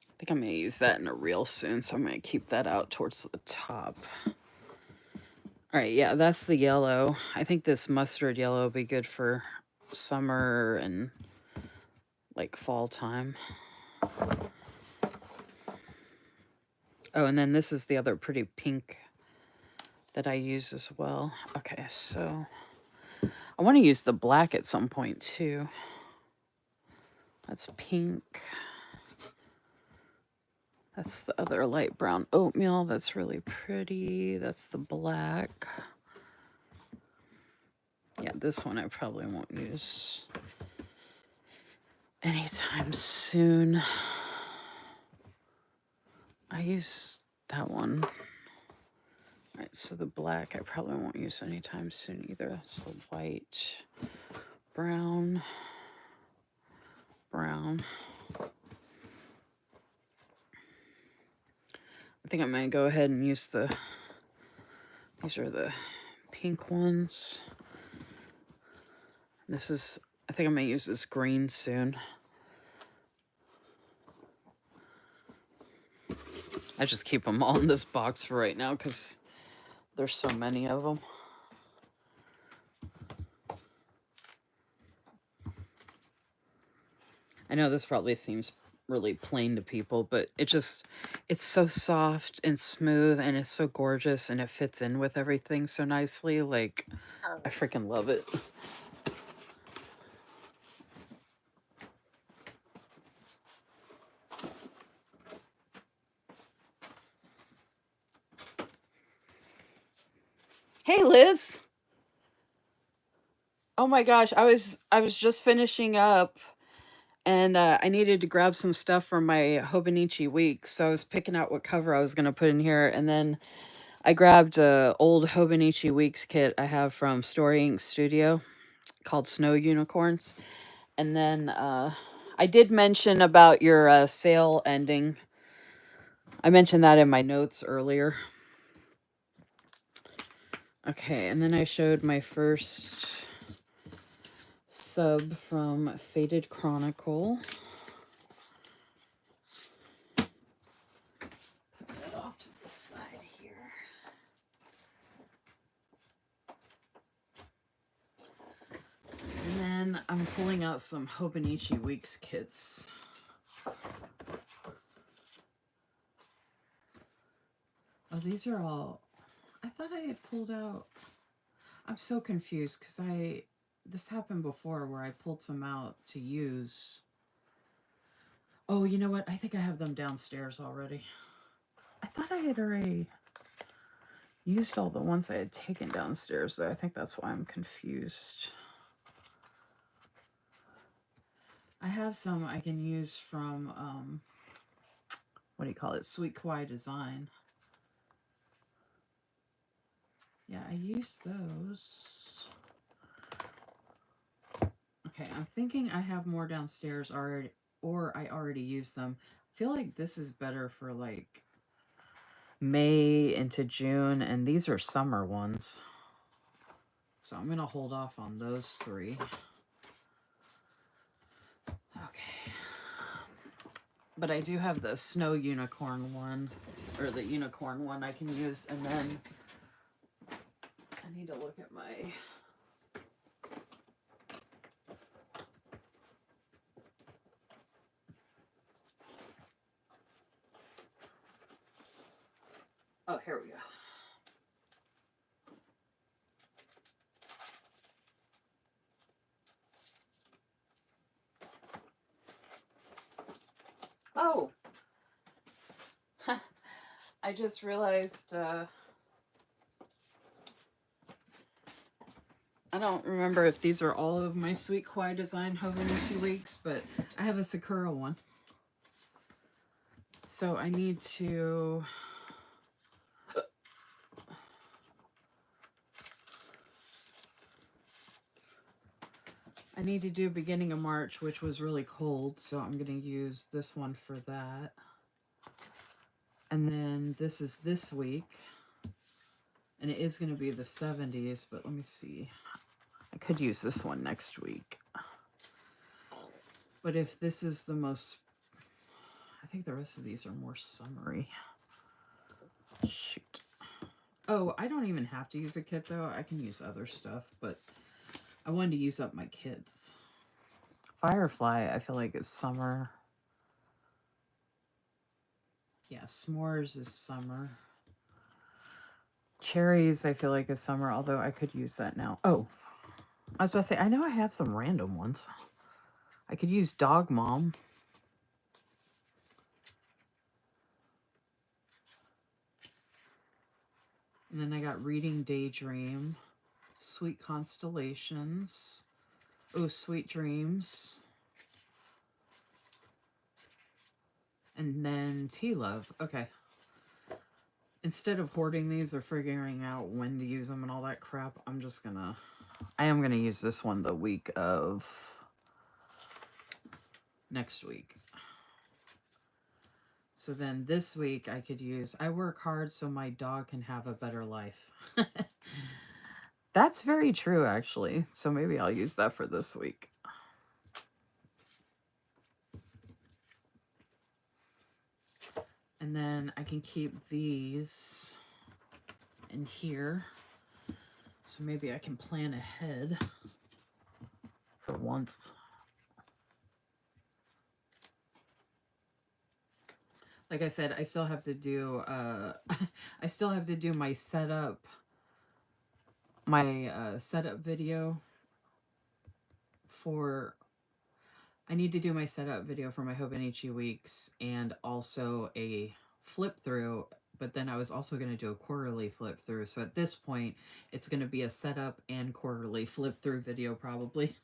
I think I'm going to use that in a reel soon, so I'm going to keep that out towards the top. All right, yeah, that's the yellow. I think this mustard yellow would be good for summer and like fall time. Oh, and then this is the other pretty pink that I use as well. Okay, so I want to use the black at some point too. That's pink. That's the other light brown oatmeal. That's really pretty. That's the black. Yeah, this one I probably won't use anytime soon. I use that one. All right, so the black I probably won't use anytime soon either. So white, brown, brown. I think I'm going to go ahead and use these are the pink ones. This is, I think I'm going to use this green soon. I just keep them all in this box for right now because there's so many of them. I know this probably seems really plain to people, but it's so soft and smooth and it's so gorgeous and it fits in with everything so nicely. Like, I freaking love it. Hey, Liz. Oh my gosh, I was just finishing up and I needed to grab some stuff for my Hobonichi week, so I was picking out what cover I was going to put in here, and then I grabbed a old Hobonichi Weeks kit I have from Story Ink Studio called Snow Unicorns. And then I did mention about your sale ending. I mentioned that in my notes earlier. Okay, and then I showed my first sub from Faded Chronicle. Put that off to the side here. And then I'm pulling out some Hobonichi Weeks kits. Oh, these are all... I thought I had pulled out... I'm so confused because this happened before where I pulled some out to use. Oh, you know what? I think I have them downstairs already. I thought I had already used all the ones I had taken downstairs, though. I think that's why I'm confused. I have some I can use from, what do you call it? Sweet Kawaii Design. Yeah, I used those. Okay, I'm thinking I have more downstairs already, or I already used them. I feel like this is better for like May into June, and these are summer ones. So I'm going to hold off on those three. Okay. But I do have the snow unicorn one, or the unicorn one I can use, and then I need to look at my... Oh, here we go. Oh! I just realized, I don't remember if these are all of my Sweet Kawaii Design Hobonichi Weeks, but I have a Sakura one. So I need to... I need to do beginning of March, which was really cold, so I'm going to use this one for that. And then this is this week, and it is going to be the 70s, but let me see. I could use this one next week. But if this is the most... I think the rest of these are more summery. Shoot. Oh, I don't even have to use a kit, though. I can use other stuff, but I wanted to use up my kits. Firefly, I feel like is summer. Yeah, s'mores is summer. Cherries, I feel like is summer, although I could use that now. Oh, I was about to say, I know I have some random ones. I could use Dog Mom. And then I got Reading Daydream, Sweet Constellations, oh, Sweet Dreams, and then Tea Love. Okay. Instead of hoarding these or figuring out when to use them and all that crap, I am gonna use this one the week of next week. So then this week I could use, I work hard so my dog can have a better life. That's very true, actually. So maybe I'll use that for this week. And then I can keep these in here. So maybe I can plan ahead for once. Like I said, I still have to do I still have to do my setup video for I need to do my setup video for my Hobonichi weeks and also a flip through, but then I was also going to do a quarterly flip through. So at this point, it's going to be a setup and quarterly flip through video probably.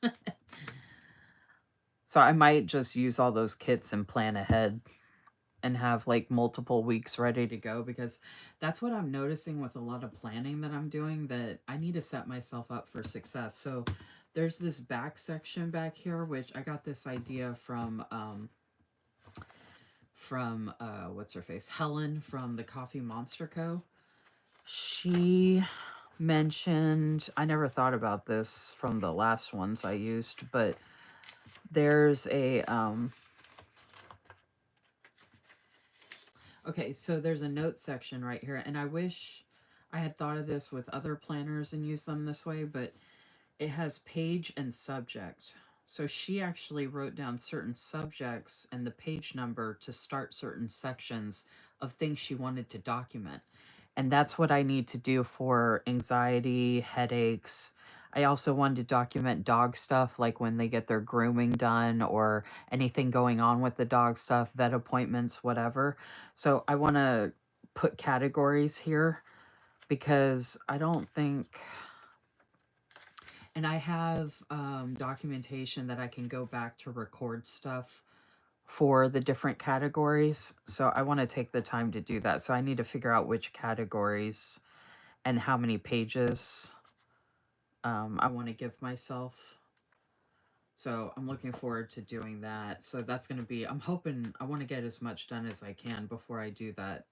So I might just use all those kits and plan ahead and have like multiple weeks ready to go, because that's what I'm noticing with a lot of planning that I'm doing, that I need to set myself up for success. So there's this back section back here, which I got this idea from what's her face, Helen from the Coffee Monster Co. She mentioned, I never thought about this from the last ones I used, but there's a okay, so there's a note section right here, and I wish I had thought of this with other planners and used them this way, but it has page and subject. So she actually wrote down certain subjects and the page number to start certain sections of things she wanted to document. And that's what I need to do for anxiety, headaches. I also wanted to document dog stuff, like when they get their grooming done or anything going on with the dog stuff, vet appointments, whatever. So I want to put categories here because I don't think, and I have documentation that I can go back to record stuff for the different categories. So I want to take the time to do that. So I need to figure out which categories and how many pages I want to give myself. So I'm looking forward to doing that. So that's going to be, I'm hoping, I want to get as much done as I can before I do that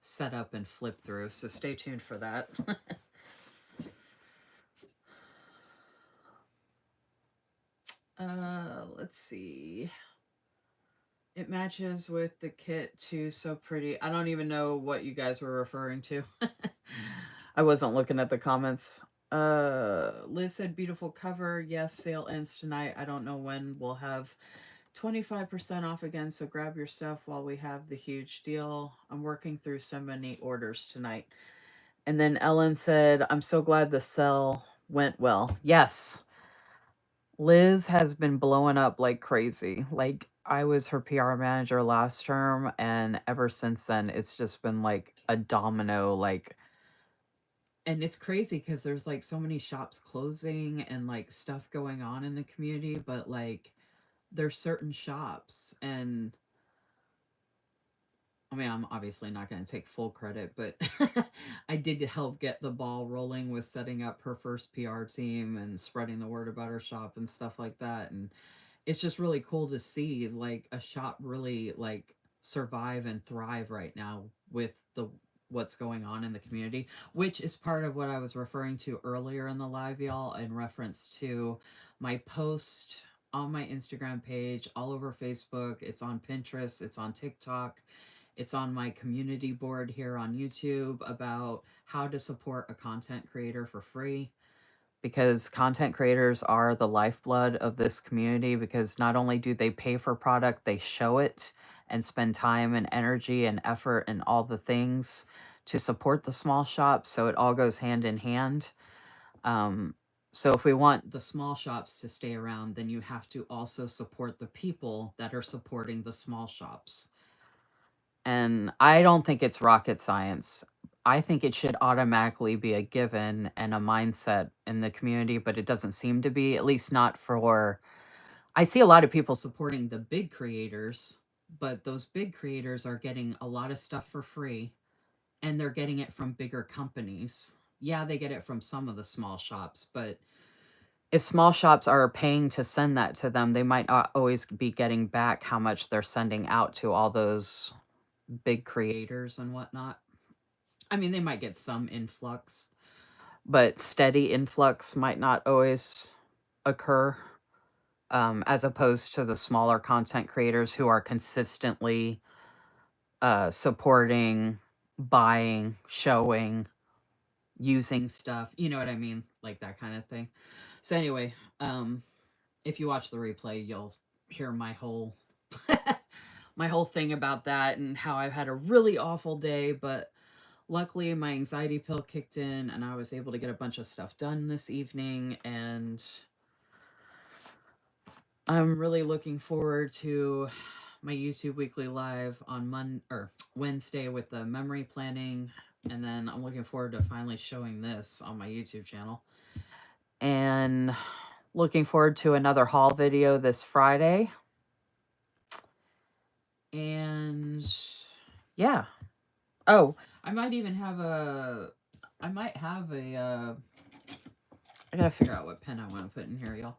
setup and flip through. So stay tuned for that. Let's see. It matches with the kit too, so pretty. I don't even know what you guys were referring to. I wasn't looking at the comments. Liz said beautiful cover. Yes, sale ends tonight. I don't know when we'll have 25% off again, so grab your stuff while we have the huge deal. I'm working through so many orders tonight. And then Ellen said, I'm so glad the sale went well. Yes. Liz has been blowing up like crazy. Like, I was her PR manager last term, and ever since then, it's just been like a domino. Like, and it's crazy because there's like so many shops closing and like stuff going on in the community, but like there's certain shops, and I mean, I'm obviously not going to take full credit, but I did help get the ball rolling with setting up her first PR team and spreading the word about her shop and stuff like that. And it's just really cool to see like a shop really like survive and thrive right now with the what's going on in the community, which is part of what I was referring to earlier in the live, y'all, in reference to my post on my Instagram page, all over Facebook. It's on Pinterest, it's on TikTok, it's on my community board here on YouTube about how to support a content creator for free, because content creators are the lifeblood of this community, because not only do they pay for product, they show it and spend time and energy and effort and all the things to support the small shops. So it all goes hand in hand. Um, so if we want the small shops to stay around, then you have to also support the people that are supporting the small shops. And I don't think it's rocket science. I think it should automatically be a given and a mindset in the community, but it doesn't seem to be, at least not for. I see a lot of people supporting the big creators, but those big creators are getting a lot of stuff for free and they're getting it from bigger companies. Yeah, they get it from some of the small shops, but if small shops are paying to send that to them, they might not always be getting back how much they're sending out to all those big creators and whatnot. I mean, they might get some influx, but steady influx might not always occur, as opposed to the smaller content creators who are consistently supporting, buying, showing, using stuff. You know what I mean? Like that kind of thing. So anyway, if you watch the replay, you'll hear my whole my whole thing about that and how I've had a really awful day, but luckily my anxiety pill kicked in and I was able to get a bunch of stuff done this evening, and I'm really looking forward to my YouTube weekly live on Wednesday with the memory planning, and then I'm looking forward to finally showing this on my YouTube channel. And looking forward to another haul video this Friday. And yeah. Oh, I might have a I gotta figure out what pen I want to put in here, y'all.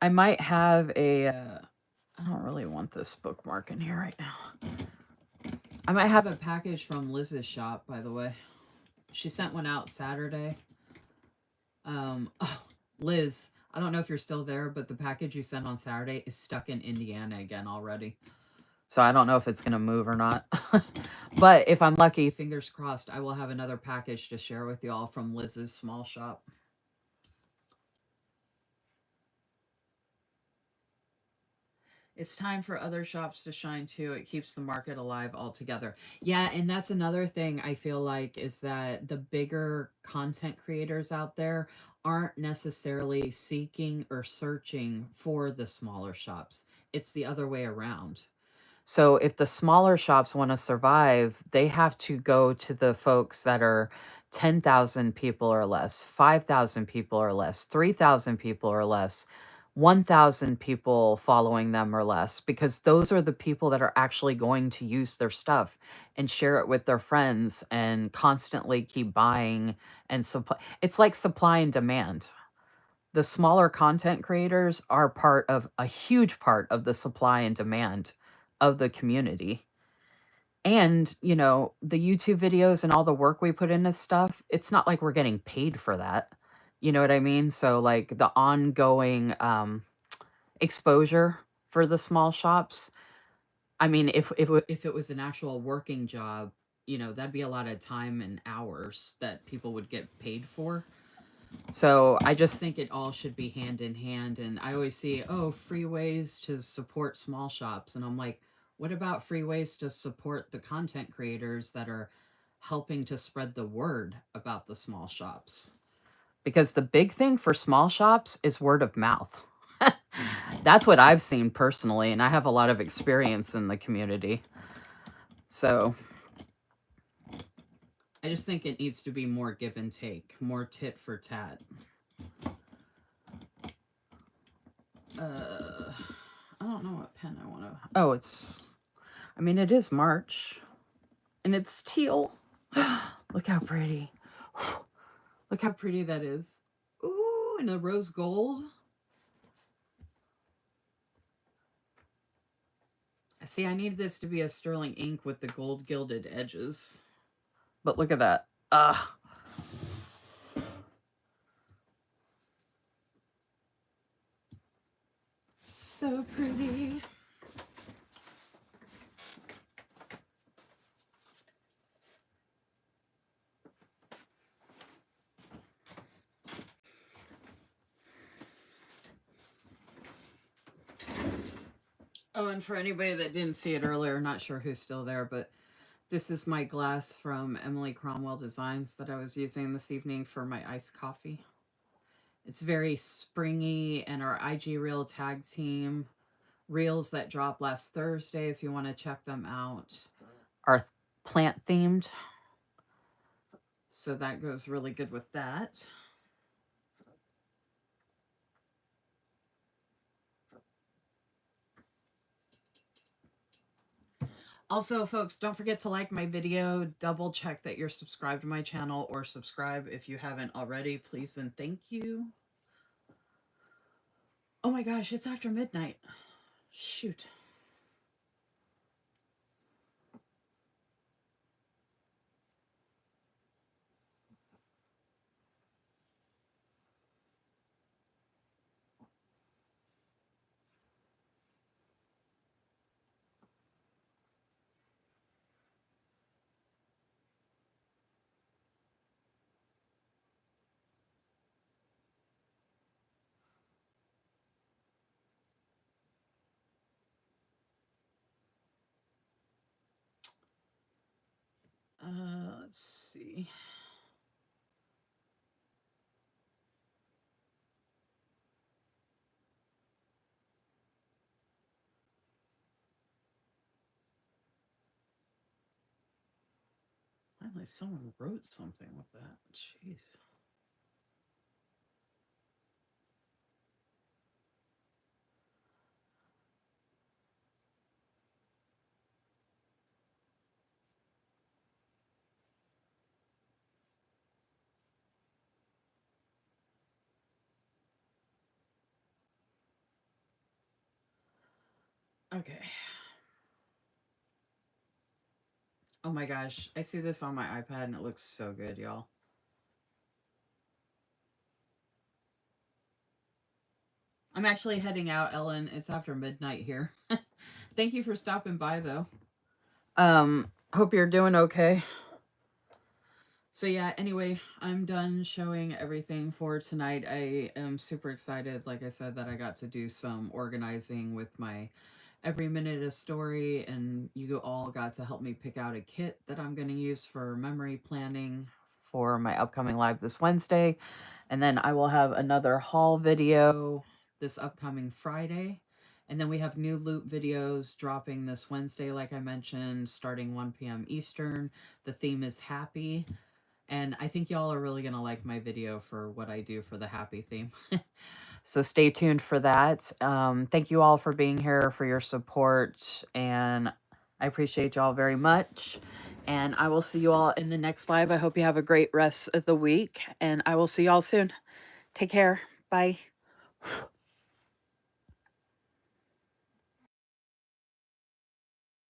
I might have a I don't really want this bookmark in here right now. I might have a package from Liz's shop, by the way. She sent one out Saturday. Oh, Liz, I don't know if you're still there, but the package you sent on Saturday is stuck in Indiana again already. So I don't know if it's going to move or not. But if I'm lucky, fingers crossed, I will have another package to share with y'all from Liz's small shop. It's time for other shops to shine too. It keeps the market alive altogether. Yeah, and that's another thing I feel like is that the bigger content creators out there aren't necessarily seeking or searching for the smaller shops. It's the other way around. So if the smaller shops want to survive, they have to go to the folks that are 10,000 people or less, 5,000 people or less, 3,000 people or less, 1,000 people following them or less, because those are the people that are actually going to use their stuff and share it with their friends and constantly keep buying and supply. It's like supply and demand. The smaller content creators are part of a huge part of the supply and demand of the community. And, you know, the YouTube videos and all the work we put into stuff, it's not like we're getting paid for that. You know what I mean? So like the ongoing exposure for the small shops. I mean, if it was an actual working job, you know, that'd be a lot of time and hours that people would get paid for. So I just think it all should be hand in hand. And I always see, oh, free ways to support small shops. And I'm like, what about free ways to support the content creators that are helping to spread the word about the small shops? Because the big thing for small shops is word of mouth. That's what I've seen personally. And I have a lot of experience in the community. So I just think it needs to be more give and take, more tit for tat. I don't know what pen I want to. Oh, I mean, it is March, and it's teal. Look how pretty. Look how pretty that is. Ooh, and a rose gold. See, I need this to be a sterling ink with the gold gilded edges. But look at that. So pretty. Oh, and for anybody that didn't see it earlier, not sure who's still there, but this is my glass from Emily Cromwell Designs that I was using this evening for my iced coffee. It's very springy, and our IG Reel tag team reels that dropped last Thursday, if you want to check them out, are plant themed. So that goes really good with that. Also, folks, don't forget to like my video. Double check that you're subscribed to my channel, or subscribe if you haven't already, please and thank you. Oh my gosh, it's after midnight. Shoot. Apparently someone wrote something with that. Jeez. Okay. Oh my gosh. I see this on my iPad and it looks so good, y'all. I'm actually heading out, Ellen. It's after midnight here. Thank you for stopping by though. Hope you're doing okay. So yeah, anyway, I'm done showing everything for tonight. I am super excited, like I said, that I got to do some organizing with my every minute a story, and you all got to help me pick out a kit that I'm going to use for memory planning for my upcoming live this Wednesday. And then I will have another haul video this upcoming Friday. And then we have new loop videos dropping this Wednesday, like I mentioned, starting 1 p.m. Eastern. The theme is happy. And I think y'all are really going to like my video for what I do for the happy theme. So stay tuned for that. Thank you all for being here, for your support. And I appreciate y'all very much. And I will see you all in the next live. I hope you have a great rest of the week. And I will see y'all soon. Take care. Bye.